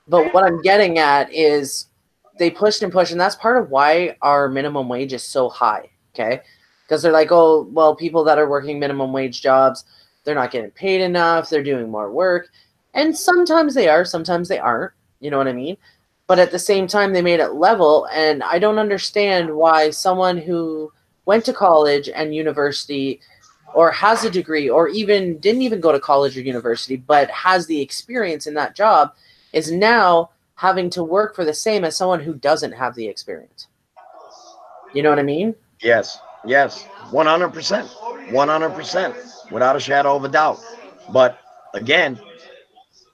but what I'm getting at is they pushed and pushed, and that's part of why our minimum wage is so high, okay? Because they're like, oh, well, people that are working minimum wage jobs, they're not getting paid enough, they're doing more work. And sometimes they are, sometimes they aren't, you know what I mean? But at the same time, they made it level, and I don't understand why someone who went to college and university or has a degree or even didn't even go to college or university but has the experience in that job is now having to work for the same as someone who doesn't have the experience. You know what I mean? Yes, yes, 100%, 100%, without a shadow of a doubt. But again,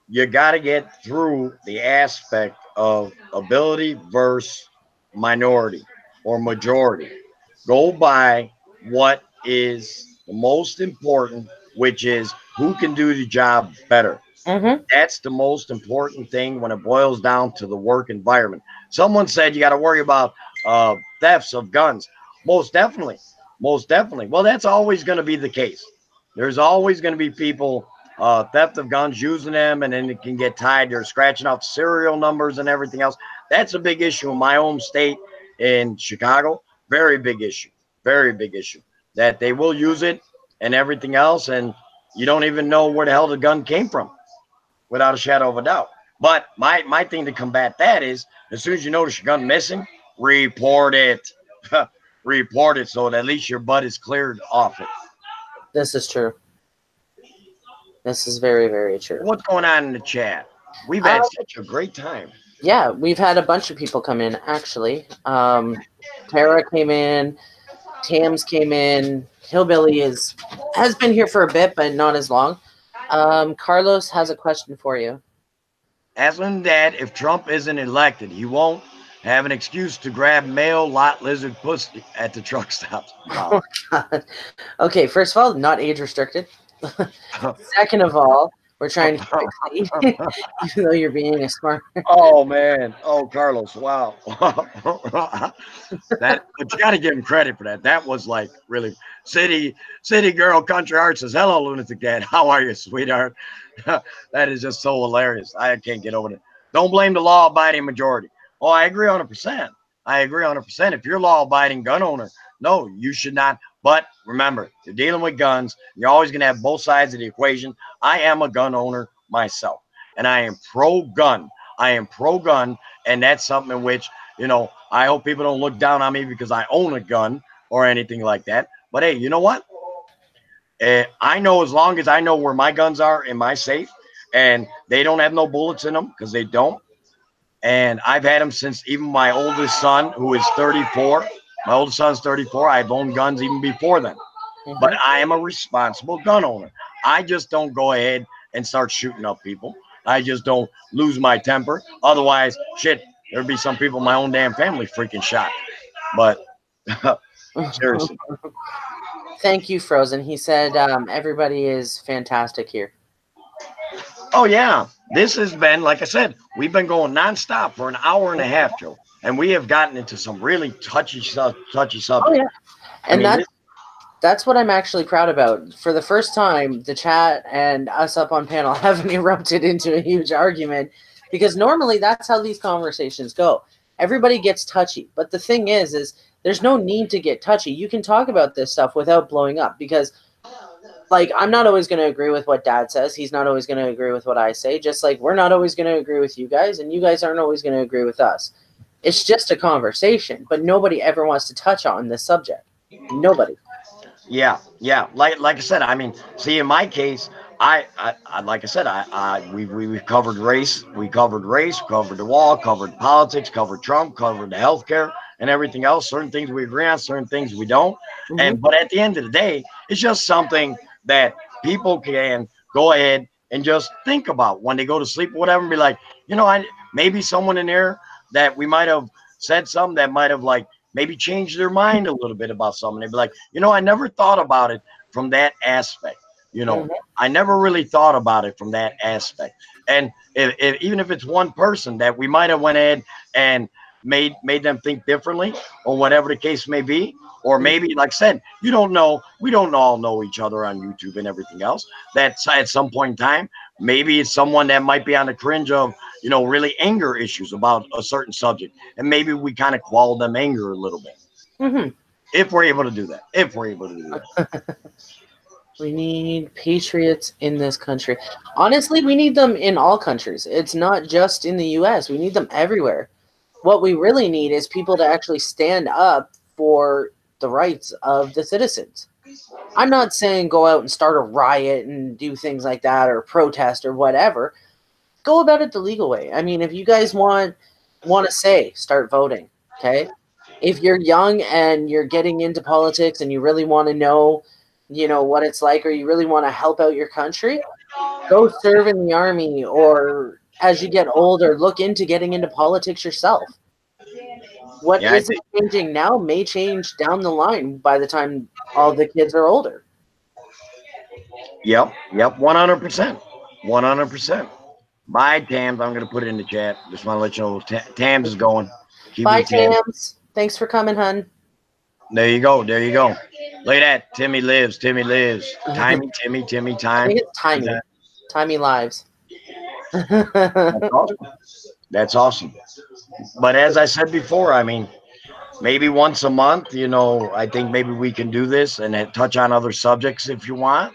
you got to get through the aspect of ability versus minority or majority. Go by what is the most important, which is who can do the job better. Mm-hmm. That's the most important thing when it boils down to the work environment. Someone said you got to worry about thefts of guns. Most definitely. Most definitely. Well, that's always going to be the case. There's always going to be people theft of guns, using them, and then it can get tied. They're scratching out serial numbers and everything else. That's a big issue in my home state in Chicago. Very big issue. Very big issue. That they will use it and everything else, and you don't even know where the hell the gun came from, without a shadow of a doubt. But my thing to combat that is, as soon as you notice your gun missing, report it. Report it so that at least your butt is cleared off it. This is true. This is very, very true. What's going on in the chat? We've had such a great time. Yeah, we've had a bunch of people come in, actually. Tara came in. Tams came in. Hillbilly has been here for a bit, but not as long. Carlos has a question for you. Asking Dad, if Trump isn't elected, he won't have an excuse to grab male lot lizard pussy at the truck stops. Wow. Oh, God. Okay, first of all, not age restricted. Second of all, we're trying to keep it clean, even though you're being a smart. Oh man. Oh, Carlos. Wow. But you got to give him credit for that. That was like really city girl country art says, hello, Lunatic Dad. How are you, sweetheart? That is just so hilarious. I can't get over it. Don't blame the law abiding majority. Oh, I agree 100%. I agree 100%. If you're law abiding gun owner, no, you should not. But remember, you're dealing with guns. You're always going to have both sides of the equation. I am a gun owner myself, and I am pro-gun. I am pro-gun, and that's something in which, you know, I hope people don't look down on me because I own a gun or anything like that. But hey, you know what? I know as long as I know where my guns are in my safe and they don't have no bullets in them, because they don't. And I've had them since even my oldest son, who is 34. My oldest son's 34. I've owned guns even before then. Mhm. But I am a responsible gun owner. I just don't go ahead and start shooting up people. I just don't lose my temper. Otherwise, shit, there'd be some people in my own damn family freaking shot. But Seriously. Thank you, Frozen. He said everybody is fantastic here. Oh yeah, this has been, like I said, we've been going nonstop for an hour and a half, Joe, and we have gotten into some really touchy subjects. Oh yeah, and mean, that's what I'm actually proud about. For the first time, the chat and us up on panel haven't erupted into a huge argument, because normally that's how these conversations go. Everybody gets touchy, but the thing is there's no need to get touchy. You can talk about this stuff without blowing up, because like, I'm not always going to agree with what Dad says. He's not always going to agree with what I say. Just like we're not always going to agree with you guys, and you guys aren't always going to agree with us. It's just a conversation, but nobody ever wants to touch on this subject. Nobody. Yeah, yeah. Like I said, I mean, see, in my case, I like I said, we've covered race, covered the wall, covered politics, covered Trump, covered the healthcare and everything else. Certain things we agree on, certain things we don't. And but at the end of the day, it's just something that people can go ahead and just think about when they go to sleep or whatever, and be like, you know, maybe someone in there that we might have said something that might have like maybe change their mind a little bit about something. They'd be like, you know, I never thought about it from that aspect. You know, I never really thought about it from that aspect. And even if it's one person that we might have went ahead and made them think differently, or whatever the case may be, or maybe, like I said, you don't know, we don't all know each other on YouTube and everything else. That's at some point in time, maybe it's someone that might be on the cringe of, you know, really anger issues about a certain subject, and maybe we kind of quell them anger a little bit. If we're able to do that. We need patriots in this country. Honestly, we need them in all countries. It's not just in the US. We need them everywhere. What we really need is people to actually stand up for the rights of the citizens. I'm not saying go out and start a riot and do things like that, or protest or whatever. Go about it the legal way. I mean, if you guys want to say, start voting, okay? If you're young and you're getting into politics and you really want to know, you know, what it's like, or you really want to help out your country, go serve in the army, or as you get older, look into getting into politics yourself. What isn't changing now may change down the line by the time all the kids are older. Yep, 100%. 100%. Bye, Tams. I'm going to put it in the chat. Just want to let you know Tams is going. Bye, Tams. Thanks for coming, hun. There you go. There you go. Look at that. Timmy lives. Timmy lives. Timmy, Timmy, time. I think it's Timmy. Timmy lives. That's awesome. That's awesome. But as I said before, I mean, maybe once a month, you know, I think maybe we can do this and touch on other subjects if you want.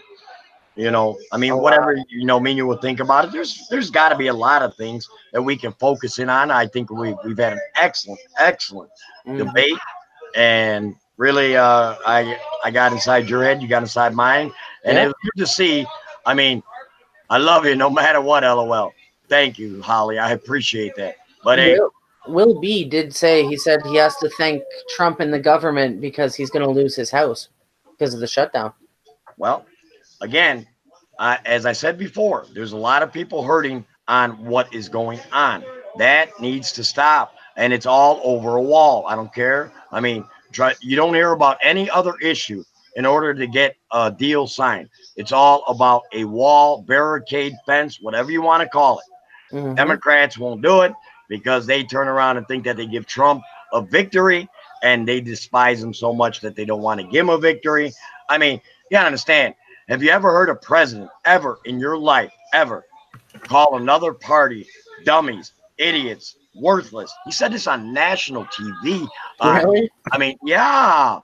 You know, I mean, whatever, you know, me and you will think about it. There's got to be a lot of things that we can focus in on. I think we've had an excellent debate, and really, I got inside your head, you got inside mine, and it was good to see. I mean, I love you no matter what. LOL. Thank you, Holly. I appreciate that. But hey, Will B did say, he said he has to thank Trump and the government because he's going to lose his house because of the shutdown. Well, again, as I said before, there's a lot of people hurting on what is going on. That needs to stop. And it's all over a wall. I don't care. I mean, you don't hear about any other issue in order to get a deal signed. It's all about a wall, barricade, fence, whatever you want to call it. Democrats won't do it because they turn around and think that they give Trump a victory, and they despise him so much that they don't want to give him a victory. I mean, you gotta understand. Have you ever heard a president ever in your life ever call another party dummies, idiots, worthless? He said this on national TV. Really? I mean, yeah.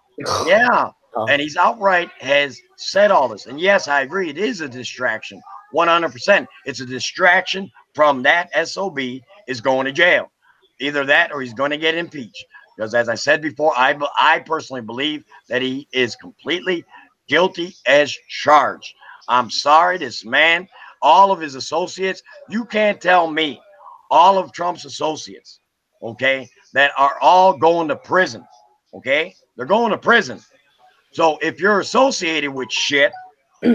And he's outright has said all this. And yes, I agree. It is a distraction. 100%. It's a distraction from that SOB is going to jail. Either that or he's going to get impeached. Because as I said before, I personally believe that he is completely guilty as charged. I'm sorry, this man, all of his associates, you can't tell me all of Trump's associates, okay, that are all going to prison, okay? They're going to prison. So if you're associated with shit,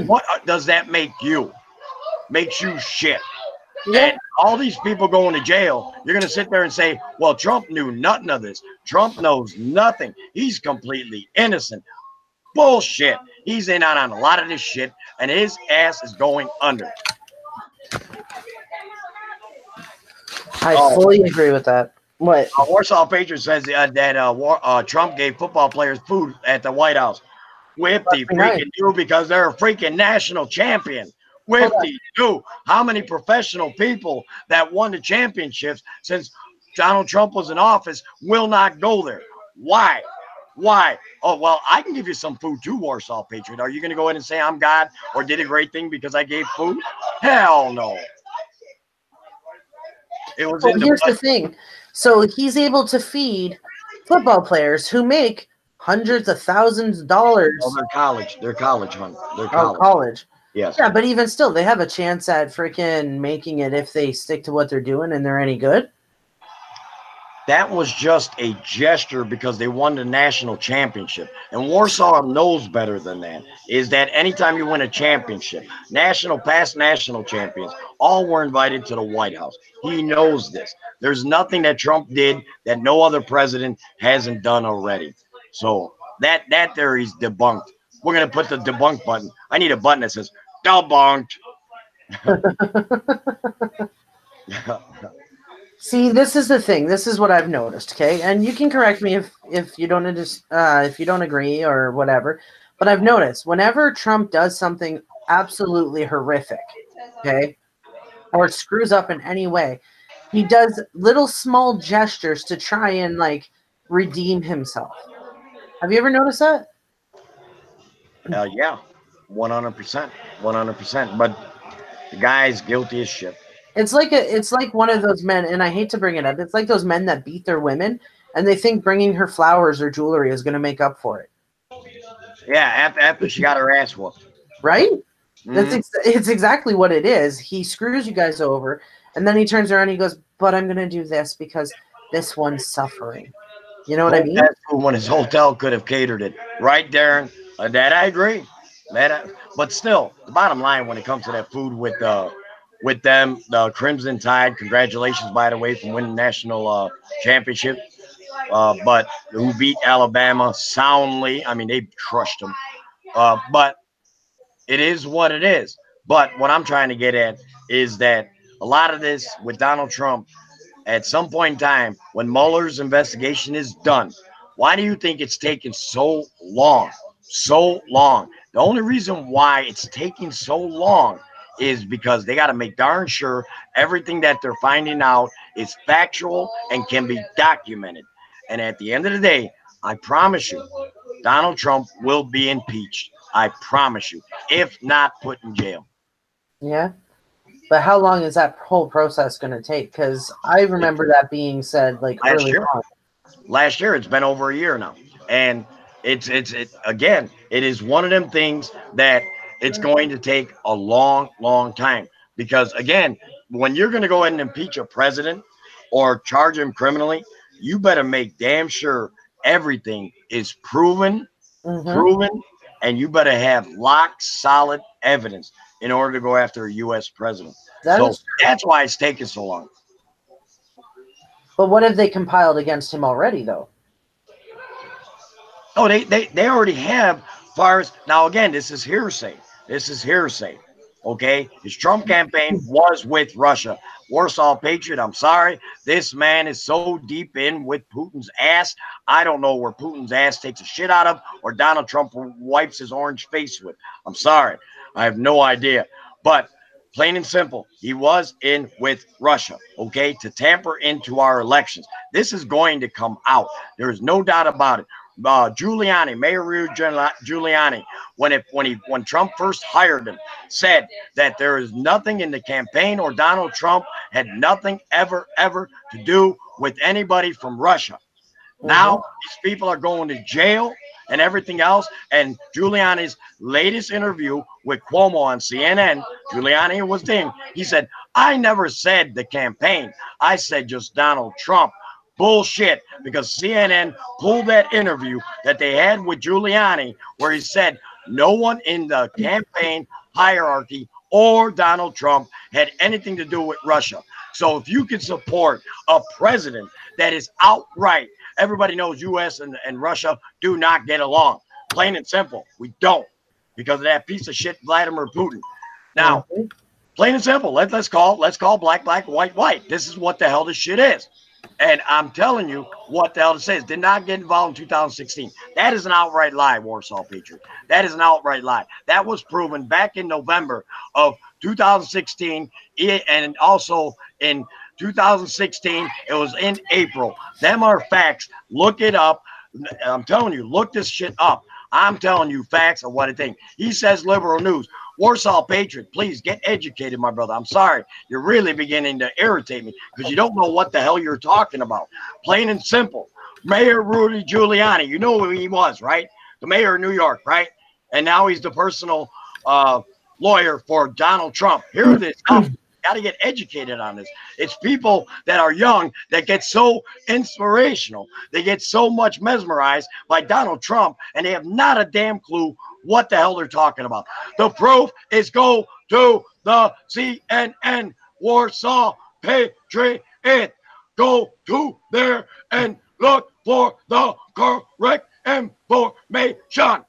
what does that make you? Makes you shit. Yeah. And all these people going to jail, you're going to sit there and say, well, Trump knew nothing of this. Trump knows nothing. He's completely innocent. Bullshit. He's in on a lot of this shit, and his ass is going under. I fully agree with that. What? Warsaw Patriot says that Trump gave football players food at the White House. Whipty freaking do, because they're a freaking national champion. Whipty do. How many professional people that won the championships since Donald Trump was in office will not go there? Why? Why? Oh, well, I can give you some food too, Warsaw Patriot. Are you going to go in and say I'm God or did a great thing because I gave food? Hell no. It was Well, here's the thing. So he's able to feed football players who make hundreds of thousands of dollars. Oh, they're college. They're college, hon. They're college. Oh, college. Yes. Yeah, but even still, they have a chance at freaking making it if they stick to what they're doing and they're any good. That was just a gesture because they won the national championship. And Warsaw knows better than that, is that anytime you win a championship, past national champions, all were invited to the White House. He knows this. There's nothing that Trump did that no other president hasn't done already. So that theory's debunked. We're going to put the debunk button. I need a button that says debunked. See, this is the thing. This is what I've noticed, okay? And you can correct me if you don't agree or whatever. But I've noticed whenever Trump does something absolutely horrific, okay, or screws up in any way, he does little small gestures to try and like redeem himself. Have you ever noticed that? Yeah, 100%, 100%. But the guy's guilty as shit. It's like one of those men, and I hate to bring it up. It's like those men that beat their women, and they think bringing her flowers or jewelry is going to make up for it. Yeah, after she got her ass whooped. Right? Mm-hmm. It's exactly what it is. He screws you guys over, and then he turns around and he goes, but I'm going to do this because this one's suffering. You know what I mean? That's when his hotel could have catered it. Right, Darren? That I agree. But still, the bottom line when it comes to that food with them, the Crimson Tide, congratulations, by the way, from winning national championship. But who beat Alabama soundly. I mean, they crushed them. But it is what it is. But what I'm trying to get at is that a lot of this with Donald Trump, at some point in time, when Mueller's investigation is done, why do you think it's taken so long? So long. The only reason why it's taking so long is because they got to make darn sure everything that they're finding out is factual and can be documented. And at the end of the day, I promise you, Donald Trump will be impeached. I promise you, if not put in jail. Yeah. But how long is that whole process going to take? Because I remember that being said like last early year. on. Last year, it's been over a year now. And it is one of them things that it's going to take a long, long time. Because again, when you're going to go ahead and impeach a president or charge him criminally, you better make damn sure everything is proven, and you better have lock solid evidence in order to go after a U.S. president. That's why it's taking so long. But what have they compiled against him already, though? Oh, they already have. Far as now, again, this is hearsay. This is hearsay. Okay, his Trump campaign was with Russia. Warsaw Patriot, I'm sorry. This man is so deep in with Putin's ass. I don't know where Putin's ass takes a shit out of or Donald Trump wipes his orange face with. I'm sorry. I have no idea. But plain and simple, he was in with Russia, okay, to tamper into our elections. This is going to come out. There is no doubt about it. Giuliani, Mayor Giuliani, when Trump first hired him, said that there is nothing in the campaign or Donald Trump had nothing ever to do with anybody from Russia. Now these people are going to jail and everything else. And Giuliani's latest interview with Cuomo on CNN, Giuliani was there. He said, I never said the campaign. I said just Donald Trump. Bullshit, because CNN pulled that interview that they had with Giuliani where he said no one in the campaign hierarchy or Donald Trump had anything to do with Russia. So if you can support a president that is outright, everybody knows U.S. and Russia do not get along. Plain and simple, we don't, because of that piece of shit Vladimir Putin. Now, plain and simple, let's call black, black, white, white. This is what the hell this shit is. And I'm telling you what the hell this is. Did not get involved in 2016. That is an outright lie, Warsaw Patriot. That is an outright lie. That was proven back in November of 2016, and also in 2016, it was in April. Them are facts. Look it up. I'm telling you, look this shit up. I'm telling you facts of what I think. He says liberal news. Warsaw Patriot, please get educated, my brother. I'm sorry. You're really beginning to irritate me because you don't know what the hell you're talking about. Plain and simple. Mayor Rudy Giuliani, you know who he was, right? The mayor of New York, right? And now he's the personal lawyer for Donald Trump. Hear this. Got to get educated on this. It's people that are young that get so inspirational. They get so much mesmerized by Donald Trump, and they have not a damn clue what the hell they're talking about. The proof is go to the CNN Warsaw Patriot. Go to there and look for the correct information.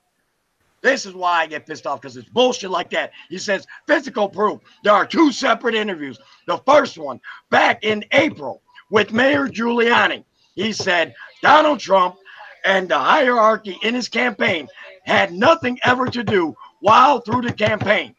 This is why I get pissed off, because it's bullshit like that. He says physical proof. There are two separate interviews. The first one back in April with Mayor Giuliani. He said Donald Trump and the hierarchy in his campaign had nothing ever to do while through the campaign.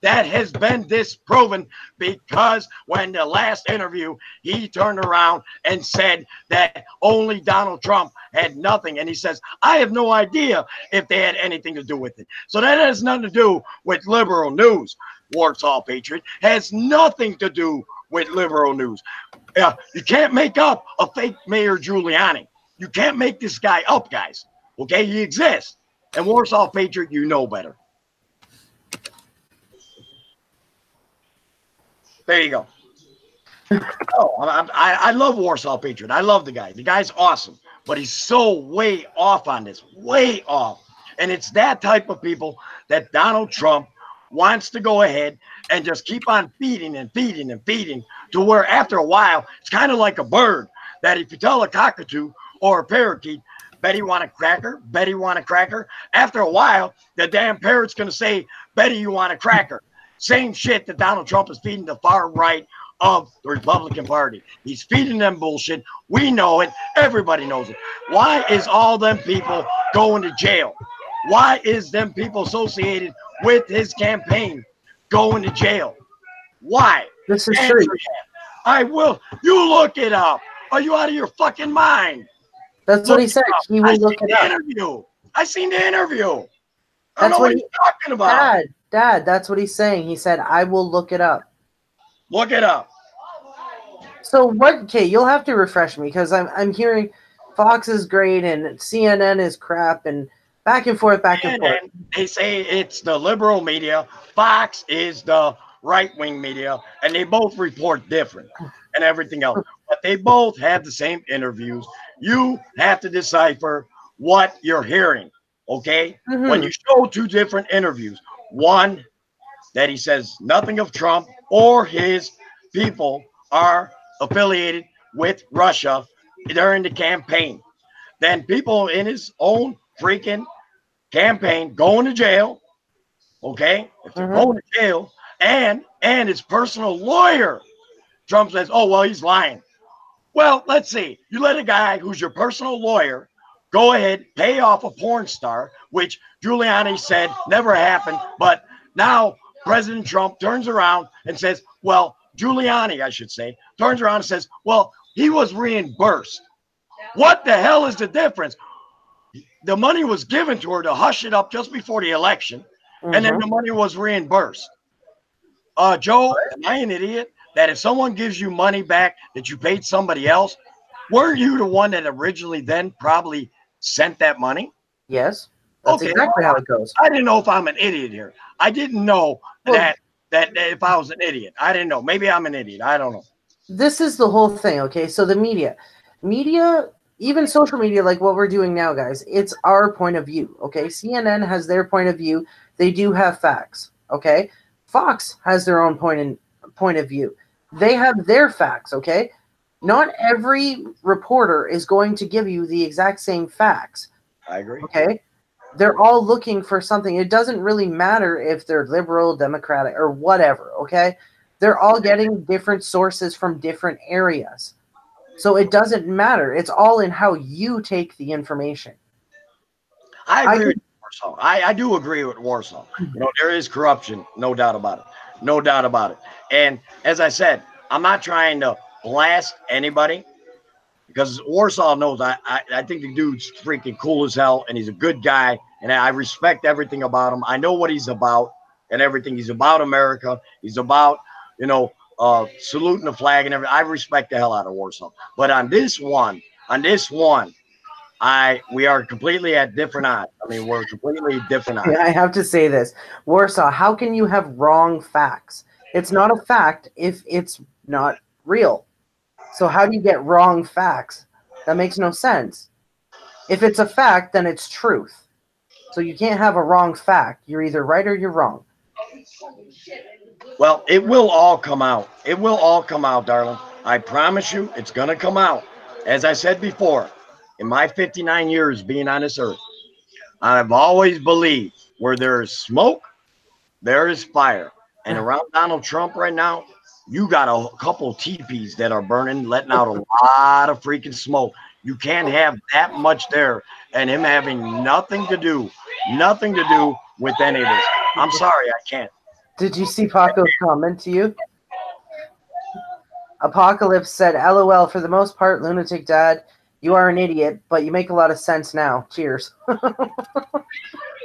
That has been disproven because when the last interview, he turned around and said that only Donald Trump had nothing. And he says, I have no idea if they had anything to do with it. So that has nothing to do with liberal news. Warsaw Patriot has nothing to do with liberal news. You can't make up a fake Mayor Giuliani. You can't make this guy up, guys. Okay, he exists. And Warsaw Patriot, you know better. There you go. Oh, I love Warsaw Patriot. I love the guy. The guy's awesome, but he's so way off on this, way off. And it's that type of people that Donald Trump wants to go ahead and just keep on feeding and feeding and feeding to where after a while, it's kind of like a bird that if you tell a cockatoo or a parakeet, Betty want a cracker, Betty want a cracker. After a while, the damn parrot's going to say, Betty, you want a cracker. Same shit that Donald Trump is feeding the far right of the Republican Party. He's feeding them bullshit. We know it. Everybody knows it. Why is all them people going to jail? Why is them people associated with his campaign going to jail? Why? This is true. I will. You look it up. Are you out of your fucking mind? That's what he said. He will look it up. I seen the interview. I don't That's know what he's talking about. Dad, that's what he's saying. He said, I will look it up. Look it up. So what? Okay, you'll have to refresh me because I'm hearing Fox is great and CNN is crap and back and forth, back and forth. They say it's the liberal media. Fox is the right-wing media, and they both report different and everything else. But they both have the same interviews. You have to decipher what you're hearing, okay? When you show two different interviews, one that he says nothing of Trump or his people are affiliated with Russia during the campaign. Then people in his own freaking campaign going to jail, okay? If they're going to jail, and his personal lawyer, Trump says, oh, well, he's lying. Well, let's see. You let a guy who's your personal lawyer go ahead, pay off a porn star, which Giuliani said never happened, but now President Trump turns around and says, well, Giuliani, I should say, turns around and says, well, he was reimbursed. What the hell is the difference? The money was given to her to hush it up just before the election, and then the money was reimbursed. Joe, am I an idiot that if someone gives you money back that you paid somebody else, weren't you the one that originally then probably sent that money? Yes. That's exactly how it goes. I didn't know if I'm an idiot here. I didn't know that if I was an idiot. I didn't know. Maybe I'm an idiot. I don't know. This is the whole thing, okay? So the media, even social media, like what we're doing now, guys, it's our point of view, okay? CNN has their point of view. They do have facts, okay? Fox has their own point of view. They have their facts, okay? Not every reporter is going to give you the exact same facts. I agree. Okay? They're all looking for something. It doesn't really matter if they're liberal, democratic, or whatever, okay? They're all getting different sources from different areas. So it doesn't matter. It's all in how you take the information. I agree with Warsaw. I do agree with Warsaw. You know, there is corruption, no doubt about it. No doubt about it. And as I said, I'm not trying to blast anybody because Warsaw knows I think the dude's freaking cool as hell and he's a good guy and I respect everything about him. I know what he's about and everything. He's about America. He's about, you know, saluting the flag and everything. I respect the hell out of Warsaw. But on this one, we are completely at different odds. I mean, we're completely different odds. I have to say this. Warsaw, how can you have wrong facts? It's not a fact if it's not real. So how do you get wrong facts? That makes no sense. If it's a fact, then it's truth. So you can't have a wrong fact. You're either right or you're wrong. Well, it will all come out. It will all come out, darling. I promise you, it's going to come out. As I said before, in my 59 years being on this earth, I've always believed where there is smoke, there is fire. And around Donald Trump right now, you got a couple teepees that are burning, letting out a lot of freaking smoke. You can't have that much there and him having nothing to do with any of this. I'm sorry, I can't. Did you see Paco's comment to you? Apocalypse said, LOL, for the most part, Lunatic Dad, you are an idiot, but you make a lot of sense now. Cheers.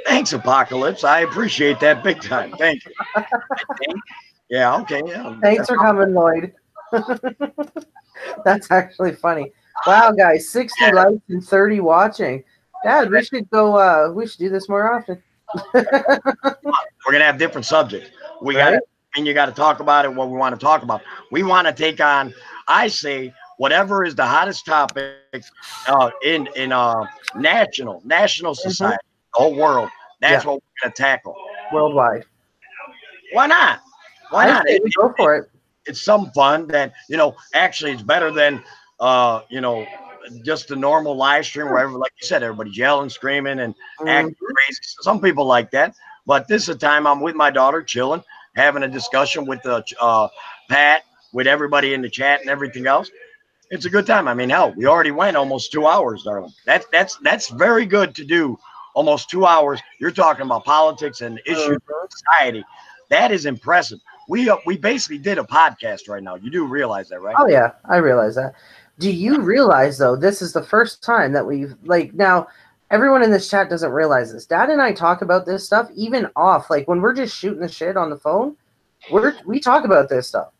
Thanks, Apocalypse. I appreciate that big time. Thank you. Yeah, okay. Yeah. Thanks for coming, Lloyd. That's actually funny. Wow, guys, 60 likes and 30 watching. Dad, we should go, we should do this more often. We're going to have different subjects. We got to, and you got to talk about it, what we want to talk about. We want to take on, I say, whatever is the hottest topic in national society, the whole world. That's what we're going to tackle. Worldwide. Why not? Why not? Go for it. It's some fun that, you know, actually it's better than, you know, just the normal live stream where, like you said, everybody's yelling, screaming, and acting crazy. Some people like that. But this is a time I'm with my daughter, chilling, having a discussion with Pat, with everybody in the chat and everything else. It's a good time. I mean, hell, we already went almost 2 hours, darling. That's very good to do. Almost 2 hours. You're talking about politics and issues of society. That is impressive. We basically did a podcast right now. You do realize that, right? Oh yeah, I realize that. Do you realize though, this is the first time that we've now everyone in this chat doesn't realize this. Dad and I talk about this stuff even off, like when we're just shooting the shit on the phone. We talk about this stuff.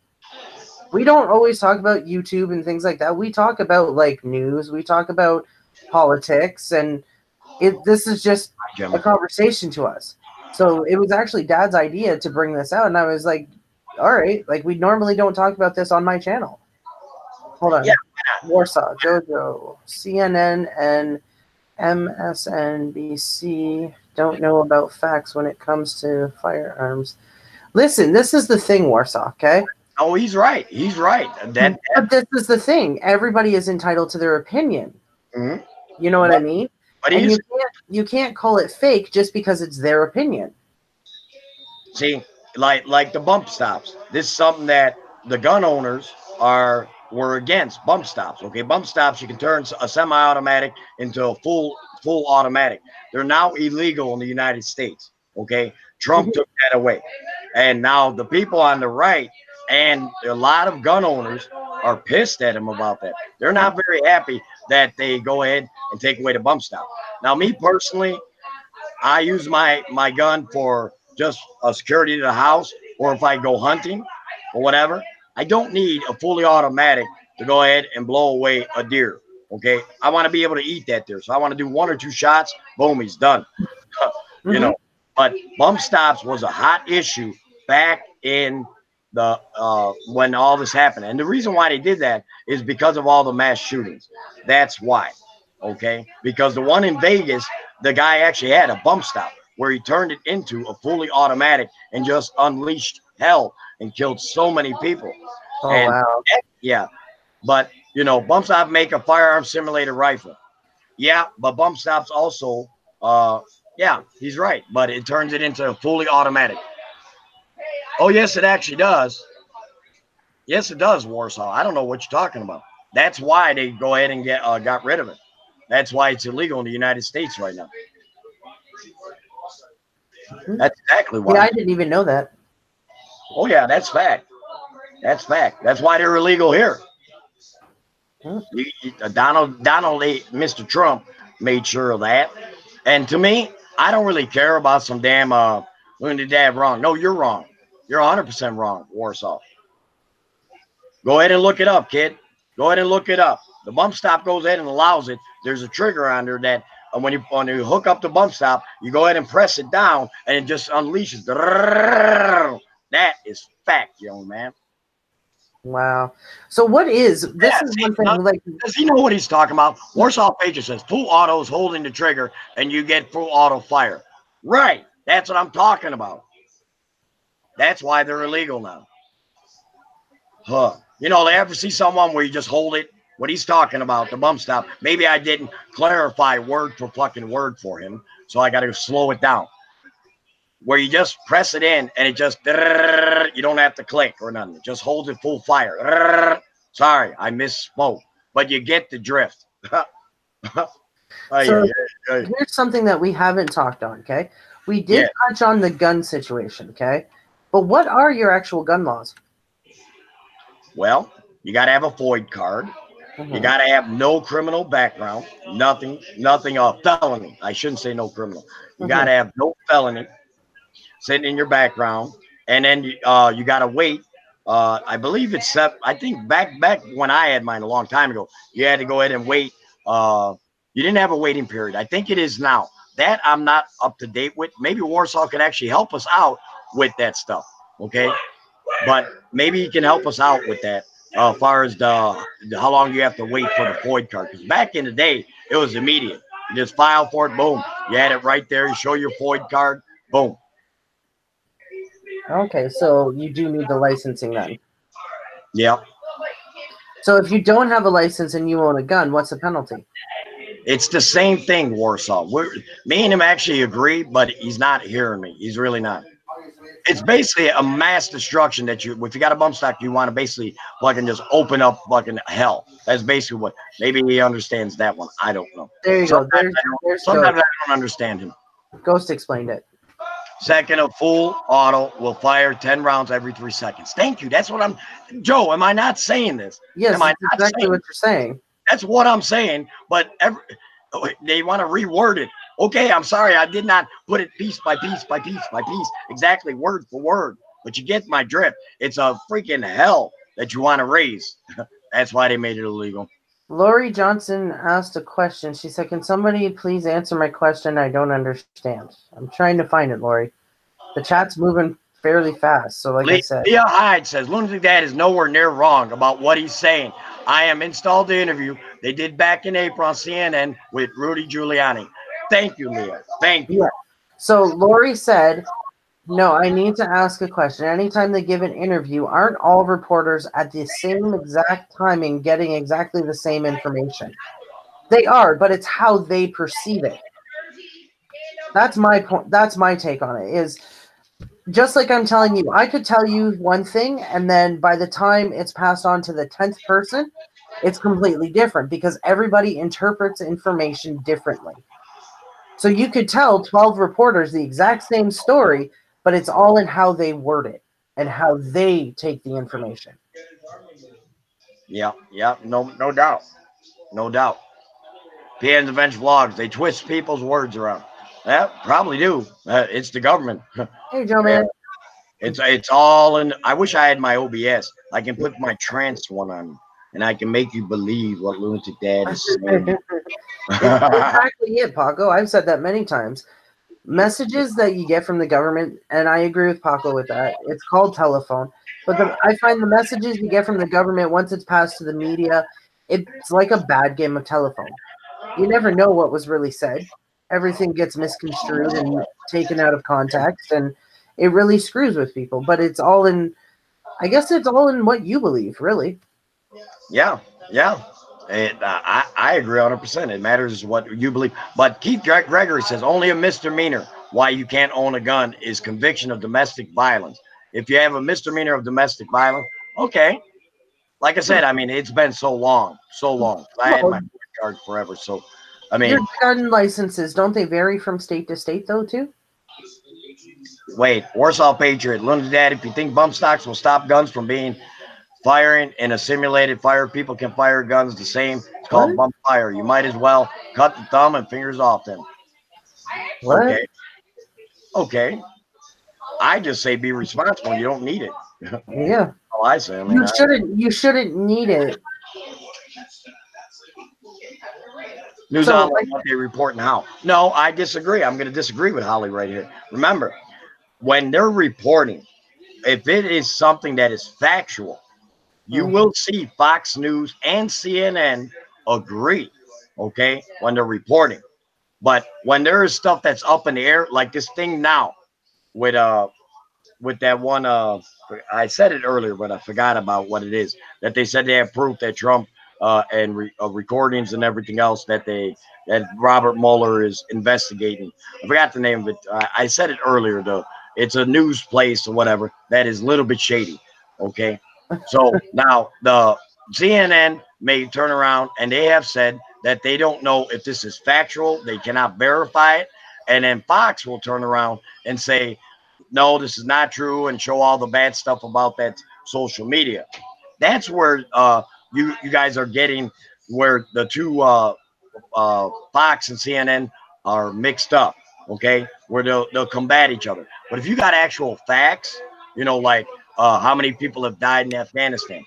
We don't always talk about YouTube and things like that. We talk about like news. We talk about politics, and this is just a conversation to us. So it was actually Dad's idea to bring this out, and I was like, all right, like we normally don't talk about this on my channel. Hold on. Yeah. Warsaw, JoJo, CNN, and MSNBC don't know about facts when it comes to firearms. Listen, this is the thing, Warsaw, okay? Oh, he's right. He's right. But this is the thing. Everybody is entitled to their opinion. Mm-hmm. You know what I mean? But and you can't call it fake just because it's their opinion. See, like the bump stops. This is something that the gun owners were against. Bump stops. Okay, bump stops. You can turn a semi-automatic into a full automatic. They're now illegal in the United States. Okay, Trump took that away, and now the people on the right and a lot of gun owners are pissed at him about that. They're not very happy that they go ahead and take away the bump stop. Now, me personally, I use my gun for just a security to the house, or if I go hunting or whatever. I don't need a fully automatic to go ahead and blow away a deer. Okay, I want to be able to eat that deer, so I want to do 1 or 2 shots. Boom, he's done. You know, but bump stops was a hot issue back in the when all this happened, and the reason why they did that is because of all the mass shootings. That's why. Okay, because the one in Vegas, the guy actually had a bump stop. where he turned it into a fully automatic and just unleashed hell and killed so many people. Oh, And wow. yeah, but you know, bump stop make a firearm simulator rifle. Yeah, but bump stops also, yeah, he's right, but it turns it into a fully automatic. Oh, yes, it actually does. Yes, it does, Warsaw. I don't know what you're talking about. That's why they go ahead and got rid of it. That's why it's illegal in the United States right now. That's exactly why. Yeah, I didn't even know that. Oh, yeah, that's fact. That's fact. That's why they're illegal here. Donald, Mr. Trump made sure of that. And to me, I don't really care about some damn when did dad wrong. No, you're wrong. You're 100% wrong, Warsaw. Go ahead and look it up, kid. Go ahead and look it up. The bump stop goes ahead and allows it. There's a trigger on there that when you hook up the bump stop, you go ahead and press it down, and it just unleashes. That is fact, young man. Wow. So what is this? Yeah, is one thing. Like, does he know what he's talking about? Warsaw Pager says full auto is holding the trigger, and you get full auto fire. Right. That's what I'm talking about. That's why they're illegal now. Huh. You know, they ever see someone where you just hold it? What he's talking about, the bump stop. Maybe I didn't clarify word for fucking word for him, so I got to slow it down. Where you just press it in and it just, you don't have to click or nothing. It just holds it full fire. Sorry, I misspoke, but you get the drift. so here's something that we haven't talked on, okay? We did touch on the gun situation, okay? But what are your actual gun laws? Well, you got to have a FOID card. You got to have no criminal background, nothing felony. I shouldn't say no criminal. You got to have no felony sitting in your background, and then you got to wait. I believe it's I think back when I had mine a long time ago, you had to go ahead and wait. You didn't have a waiting period. I think it is now. That I'm not up to date with. Maybe Warsaw could actually help us out with that stuff. Okay, but maybe he can help us out with that. As far as how long you have to wait for the FOID card, because back in the day it was immediate. You just file for it, boom. You had it right there. You show your FOID card, boom. Okay, so you do need the licensing then. Yep. So if you don't have a license and you own a gun, what's the penalty? It's the same thing, Warsaw. Me and him actually agree, but he's not hearing me. He's really not. It's basically a mass destruction that if you got a bump stock, you want to basically fucking just open up fucking hell. That's basically what. Maybe he understands that one. I don't know. There you go. Sometimes I don't understand him. Ghost explained it. Second, a full auto will fire 10 rounds every 3 seconds. Thank you. That's what I'm. Joe, am I not saying this? Yes, that's exactly what you're saying. That's what I'm saying. But they want to reword it. Okay, I'm sorry. I did not put it piece by piece by piece by piece, exactly word for word. But you get my drift. It's a freaking hell that you want to raise. That's why they made it illegal. Lori Johnson asked a question. She said, can somebody please answer my question? I don't understand. I'm trying to find it, Lori. The chat's moving fairly fast. So like I said. Leah Hyde says, Lunatic Dad is nowhere near wrong about what he's saying. I am installed the interview they did back in April on CNN with Rudy Giuliani. Thank you, Leah. Thank you. Yeah. So Lori said, no, I need to ask a question. Anytime they give an interview, aren't all reporters at the same exact timing getting exactly the same information? They are, but it's how they perceive it. That's my point. That's my take on it. Is just like I'm telling you, I could tell you one thing, and then by the time it's passed on to the 10th person, it's completely different because everybody interprets information differently. So you could tell 12 reporters the exact same story, but it's all in how they word it and how they take the information. Yeah, no doubt. No doubt. PN's Adventure Vlogs, they twist people's words around. Yeah, probably do. It's the government. Hey, Joe, man. It's all in. I wish I had my OBS. I can put my trance one on, and I can make you believe what Lunatic Dad is saying. That's exactly it, Paco. I've said that many times. Messages that you get from the government, and I agree with Paco with that, it's called telephone. But I find the messages you get from the government, once it's passed to the media, it's like a bad game of telephone. You never know what was really said. everything gets misconstrued and taken out of context, and it really screws with people. But it's all in, I guess it's all in what you believe, really. Yeah, yeah. I agree 100%. It matters what you believe. But Keith Gregory says only a misdemeanor why you can't own a gun is conviction of domestic violence. If you have a misdemeanor of domestic violence, okay. Like I said, I mean, it's been so long, so long. I had my card forever. So, I Your mean, gun licenses, don't they vary from state to state, though, too? wait, Warsaw Patriot, Lunatic, if you think bump stocks will stop guns from being firing in a simulated fire, people can fire guns the same. It's called What? bump fire. You might as well cut the thumb and fingers off them. What? Okay. Okay. I just say be responsible. You don't need it. Yeah. All I say. I mean, You shouldn't need it. news So, on what they report and how. No, I disagree. I'm going to disagree with Holly right here. Remember, when they're reporting, if it is something that is factual, you will see Fox News and CNN agree, okay, when they're reporting. But when there is stuff that's up in the air, like this thing now with that one I said it earlier, but I forgot about what it is. That they said they have proof that Trump and recordings and everything else that Robert Mueller is investigating. I forgot the name of it. I said it earlier though. It's a news place or whatever that is a little bit shady. Okay, so now the CNN may turn around and they have said that they don't know if this is factual. They cannot verify it, and then Fox will turn around and say, no, this is not true, and show all the bad stuff about that social media. That's where you guys are getting where the two Fox and CNN are mixed up. Okay, where they'll combat each other. But if you got actual facts, like how many people have died in Afghanistan,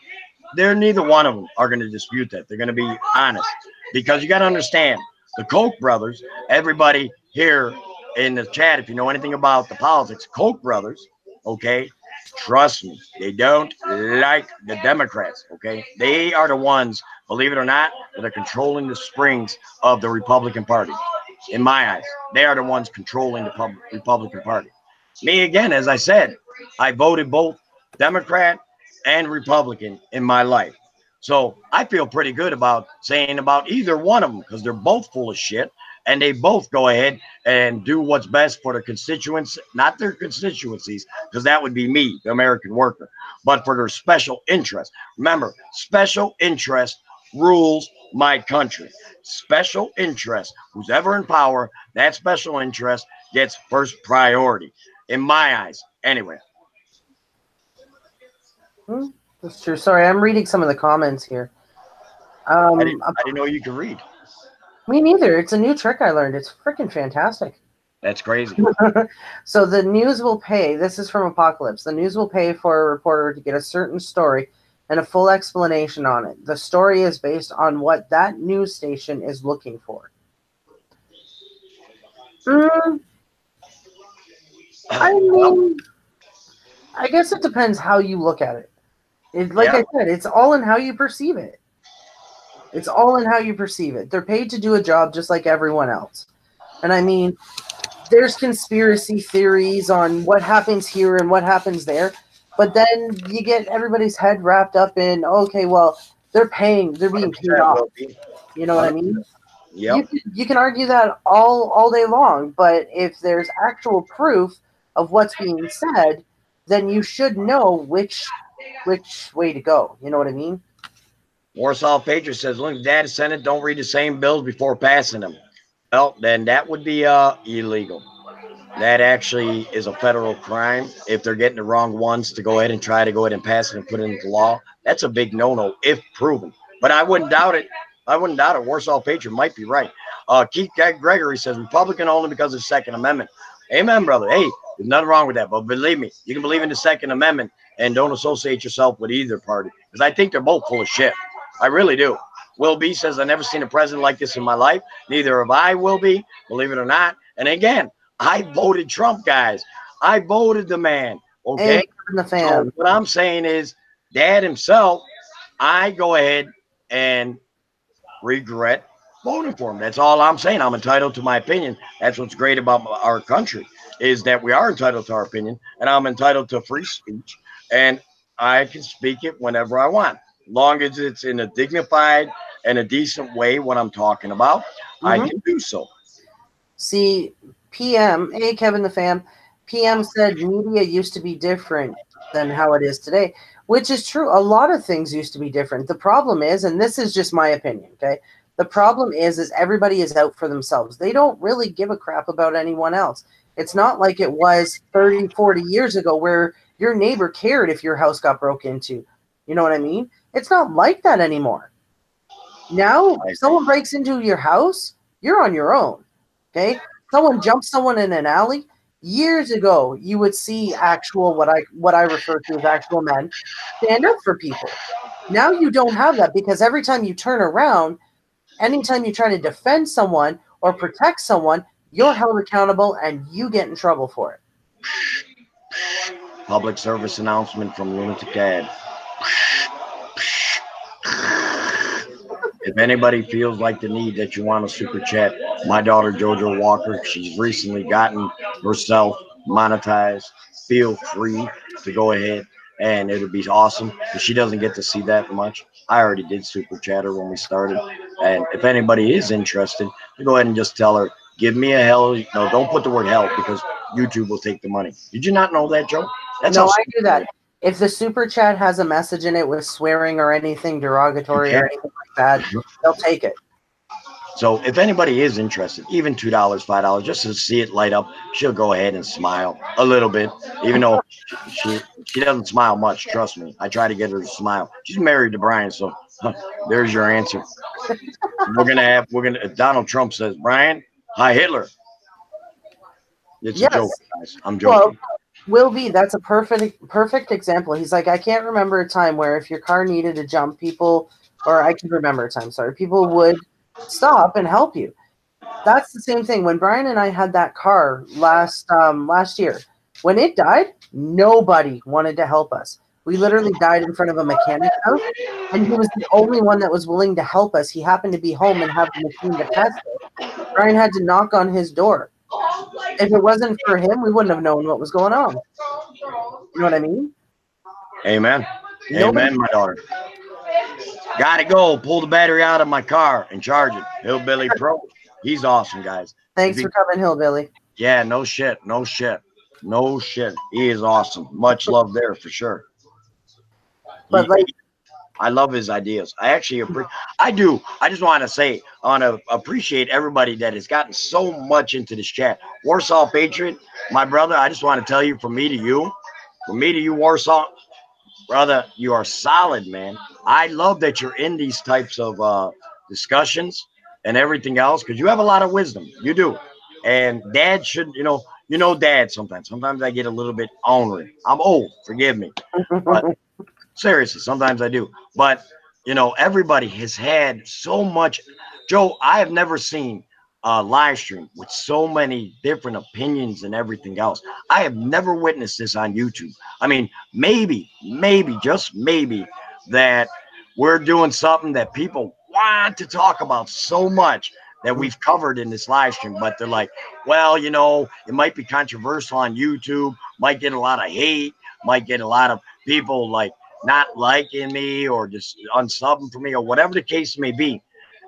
they're neither one of them are going to dispute that. They're going to be honest because you got to understand the Koch brothers. Everybody here in the chat, if you know anything about the politics, Koch brothers, okay, trust me, they don't like the Democrats. Okay, they are the ones, believe it or not, that are controlling the springs of the Republican Party. In my eyes, they are the ones controlling the Republican Party. Me again, as I said, I voted both Democrat and Republican in my life. So I feel pretty good about saying about either one of them because they're both full of shit and they both go ahead and do what's best for their constituents, not their constituencies, because that would be me, the American worker, but for their special interest. Remember, special interest rules my country. Special interest, who's ever in power, that special interest gets first priority in my eyes. Anyway. That's true. Sorry, I'm reading some of the comments here. I didn't know you could read. Me neither. It's a new trick I learned. It's freaking fantastic. That's crazy. So the news will pay. This is from Apocalypse. The news will pay for a reporter to get a certain story and a full explanation on it. The story is based on what that news station is looking for. I mean, I guess it depends how you look at it. Like I said, it's all in how you perceive it. It's all in how you perceive it. They're paid to do a job just like everyone else. And I mean, there's conspiracy theories on what happens here and what happens there. But then you get everybody's head wrapped up in, okay, well, they're being paid off. You know what I mean? Yep. You can argue that all day long, but if there's actual proof of what's being said, then you should know which way to go. You know what I mean? Warsaw Patriot says, look, Data Senate don't read the same bills before passing them. Well, then that would be illegal. That actually is a federal crime if they're getting the wrong ones to go ahead and try to go ahead and pass it and put it into law. That's a big no-no if proven. But I wouldn't doubt it. Warsaw Patriot might be right. Keith Gregory says Republican only because of the Second Amendment. Amen, brother. Hey, there's nothing wrong with that. But believe me, you can believe in the Second Amendment and don't associate yourself with either party. Because I think they're both full of shit. I really do. Will B says, I've never seen a president like this in my life. Neither have I, Will B, believe it or not. And again, I voted Trump, guys. I voted the man. Okay. The fan. So what I'm saying is, Dad himself, I go ahead and regret voting for him. That's all I'm saying. I'm entitled to my opinion. That's what's great about our country, is that we are entitled to our opinion, and I'm entitled to free speech, and I can speak it whenever I want, long as it's in a dignified and a decent way. What I'm talking about, I can do so. See, PM, hey Kevin the Fam, PM said media used to be different than how it is today, which is true. A lot of things used to be different. The problem is, and this is just my opinion, okay? The problem is everybody is out for themselves. They don't really give a crap about anyone else. It's not like it was 30, 40 years ago where your neighbor cared if your house got broke into. You know what I mean? It's not like that anymore. Now, if someone breaks into your house, you're on your own. Okay? Someone jumps someone in an alley. Years ago, you would see actual what I refer to as actual men stand up for people. Now you don't have that, because every time you turn around, anytime you try to defend someone or protect someone, you're held accountable and you get in trouble for it. Public service announcement from Lunatic Ad. If anybody feels like the need that you want a super chat, my daughter Jojo Walker, she's recently gotten herself monetized. Feel free to go ahead, and it'll be awesome. If she doesn't get to see that much, I already did super chat her when we started. And if anybody is interested, go ahead and just tell her, give me a hell. No, don't put the word hell, because YouTube will take the money. Did you not know that, Joe? That's no, I do that. If the super chat has a message in it with swearing or anything derogatory or anything like that, they'll take it. So if anybody is interested, even $2, $5, just to see it light up, she'll go ahead and smile a little bit, even though she doesn't smile much. Trust me, I try to get her to smile. She's married to Brian, so there's your answer. Donald Trump says, Brian, hi Hitler. It's a joke, guys. I'm joking. Well, Will be, that's a perfect example. He's like, I can't remember a time where if your car needed to jump, people, or I can remember a time, sorry, people would stop and help you. That's the same thing. When Brian and I had that car last year, when it died, nobody wanted to help us. We literally died in front of a mechanic's house, and he was the only one that was willing to help us. He happened to be home and have the machine to test it. Brian had to knock on his door. If it wasn't for him, we wouldn't have known what was going on. You know what I mean? Amen. Amen, my daughter. Gotta go. Pull the battery out of my car and charge it. Hillbilly Pro. He's awesome, guys. Thanks for coming, Hillbilly. Yeah, no shit. No shit. No shit. He is awesome. Much love there for sure. But I love his ideas. I do. I just want to say, I want to appreciate everybody that has gotten so much into this chat. Warsaw Patriot, my brother, I just want to tell you, from me to you, Warsaw, brother, you are solid, man. I love that you're in these types of discussions and everything else, because you have a lot of wisdom. You do. And dad should, dad sometimes. Sometimes I get a little bit ornery. I'm old, forgive me. But seriously, sometimes I do. But, everybody has had so much. Joe, I have never seen a live stream with so many different opinions and everything else. I have never witnessed this on YouTube. I mean, maybe, just maybe, that we're doing something that people want to talk about so much that we've covered in this live stream. But they're like, well, it might be controversial on YouTube, might get a lot of hate, might get a lot of people like not liking me or just unsubbing for me or whatever the case may be.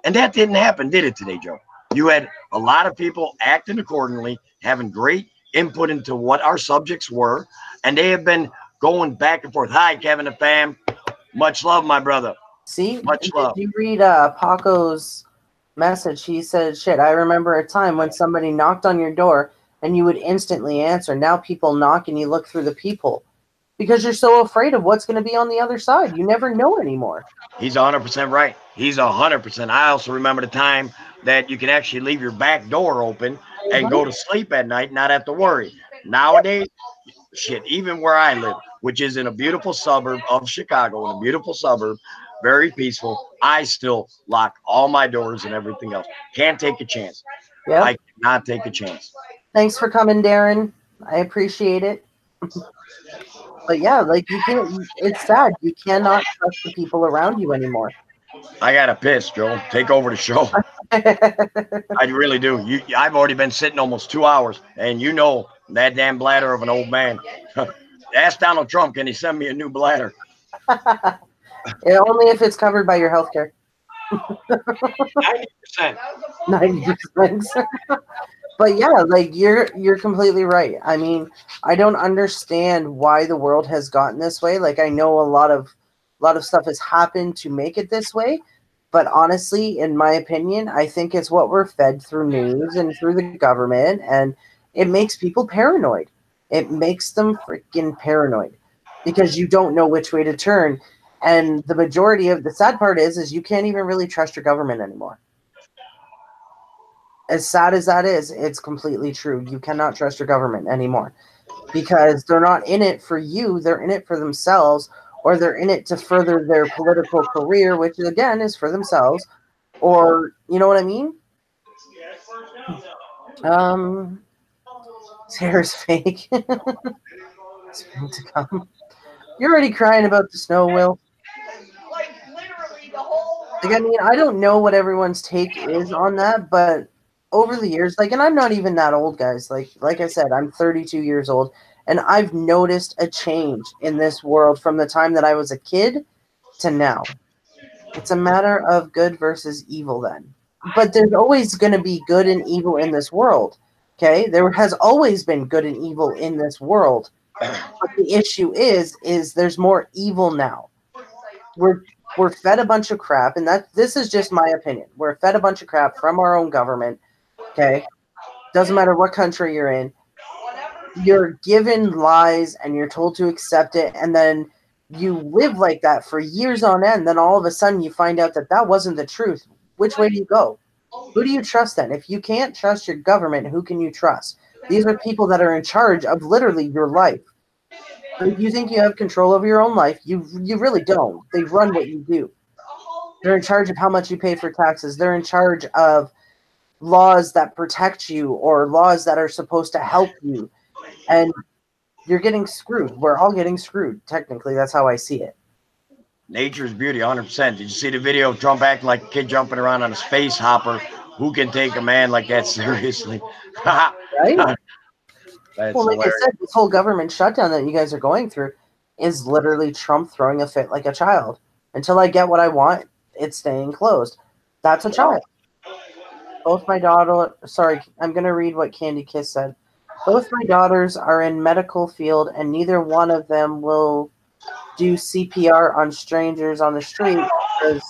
And that didn't happen, did it today, Joe? You had a lot of people acting accordingly, having great input into what our subjects were, and they have been going back and forth. Hi, Kevin and fam. Much love, my brother. See? Much love. Did you read Paco's message? He said, shit, I remember a time when somebody knocked on your door and you would instantly answer. Now people knock and you look through the peephole, because you're so afraid of what's going to be on the other side. You never know anymore. He's 100% right. He's 100%. I also remember the time that you can actually leave your back door open and go to sleep at night, not have to worry. Nowadays, shit, even where I live, which is in a beautiful suburb of Chicago, in a beautiful suburb, very peaceful, I still lock all my doors and everything else. Can't take a chance. Yep. I cannot take a chance. Thanks for coming, Darren. I appreciate it. But yeah, like it's sad. You cannot trust the people around you anymore. I got to piss, Joe. Take over the show. I really do. I've already been sitting almost 2 hours, and you know that damn bladder of an old man. Ask Donald Trump, can he send me a new bladder? Yeah, only if it's covered by your health care. 90%. 90%. But yeah, like you're completely right. I mean, I don't understand why the world has gotten this way. Like I know a lot of stuff has happened to make it this way, but honestly, in my opinion, I think it's what we're fed through news and through the government, and it makes people paranoid. It makes them freaking paranoid because you don't know which way to turn. And the majority of the sad part is you can't even really trust your government anymore. As sad as that is, it's completely true. You cannot trust your government anymore because they're not in it for you. They're in it for themselves, or they're in it to further their political career, which again is for themselves. Or, you know what I mean? His hair is fake. Spring to come. You're already crying about the snow, Will. Like literally the whole. Like, I mean, I don't know what everyone's take is on that, but over the years, like, and I'm not even that old, guys. Like I said, I'm 32 years old, and I've noticed a change in this world from the time that I was a kid to now. It's a matter of good versus evil then. But there's always going to be good and evil in this world. Okay? There has always been good and evil in this world. But the issue is there's more evil now. We're fed a bunch of crap, and this is just my opinion. We're fed a bunch of crap from our own government. Okay? Doesn't matter what country you're in. You're given lies and you're told to accept it, and then you live like that for years on end. Then all of a sudden you find out that wasn't the truth. Which way do you go? Who do you trust then? If you can't trust your government, who can you trust? These are people that are in charge of literally your life. If you think you have control over your own life, you really don't. They run what you do. They're in charge of how much you pay for taxes. They're in charge of laws that protect you or laws that are supposed to help you. And you're getting screwed. We're all getting screwed. Technically, that's how I see it. Nature's beauty, 100%. Did you see the video of Trump acting like a kid jumping around on a space hopper? Who can take a man like that seriously? Right? That's Well, like hilarious. I said, this whole government shutdown that you guys are going through is literally Trump throwing a fit like a child. Until I get what I want, it's staying closed. That's a child. Both my daughter, sorry, I'm going to read what Candy Kiss said. Both my daughters are in medical field, and neither one of them will do CPR on strangers on the street because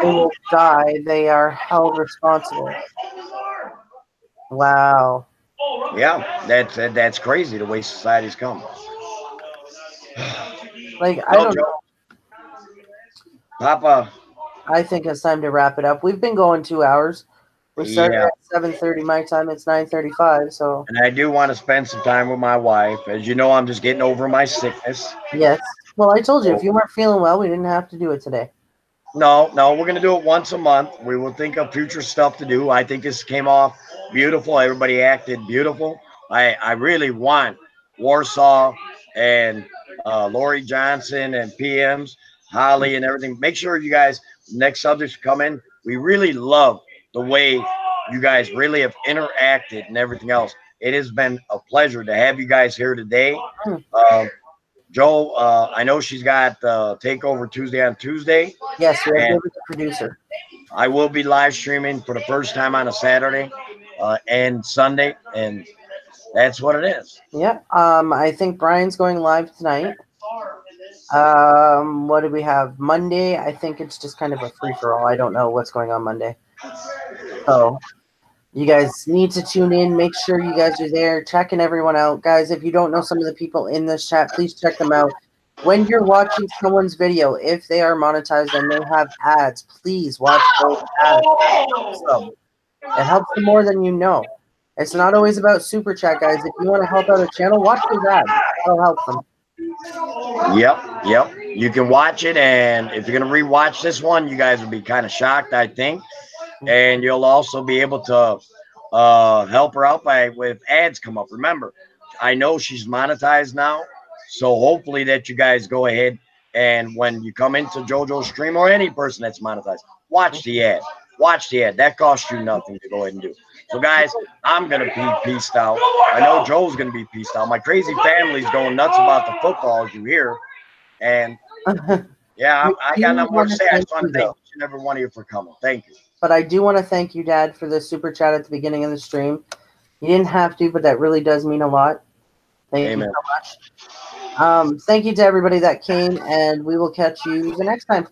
they will die. They are held responsible. Wow. Yeah, that's crazy the way society's come. Like, I don't know. Papa. I think it's time to wrap it up. We've been going 2 hours. We started at 7:30 my time. It's 9:35. So. And I do want to spend some time with my wife. As you know, I'm just getting over my sickness. Yes. Well, I told you, if you weren't feeling well, we didn't have to do it today. No, we're going to do it once a month. We will think of future stuff to do. I think this came off beautiful. Everybody acted beautiful. I really want Warsaw and Lori Johnson and PMs, Holly and everything. Make sure you guys, next subjects come in. We really love the way you guys really have interacted and everything else. It has been a pleasure to have you guys here today. Joe, I know she's got Takeover Tuesday on Tuesday. Yes, we're the producer. I will be live streaming for the first time on a Saturday and Sunday, and that's what it is. Yeah. I think Brian's going live tonight. What do we have? Monday, I think it's just kind of a free-for-all. I don't know what's going on Monday. So you guys need to tune in. Make sure you guys are there, checking everyone out. Guys, if you don't know some of the people in this chat, please check them out. When you're watching someone's video, if they are monetized and they have ads, please watch those ads. It helps them more than you know. It's not always about Super Chat, guys. If you want to help out a channel, watch those ads. That'll help them. Yep. You can watch it, and if you're going to rewatch this one, you guys will be kind of shocked, I think. And you'll also be able to help her out with ads come up. Remember, I know she's monetized now, so hopefully that you guys go ahead and when you come into JoJo's stream or any person that's monetized, watch the ad. watch the ad. That costs you nothing to go ahead and do. So, guys, I'm going to be peaced out. I know Joe's going to be peaced out. My crazy family's going nuts about the football, as you hear. And, yeah, I got nothing more to say. I just want to thank each and every one of you for coming. Thank you. But I do want to thank you, Dad, for the super chat at the beginning of the stream. You didn't have to, but that really does mean a lot. Thank you so much. Thank you to everybody that came, and we will catch you the next time.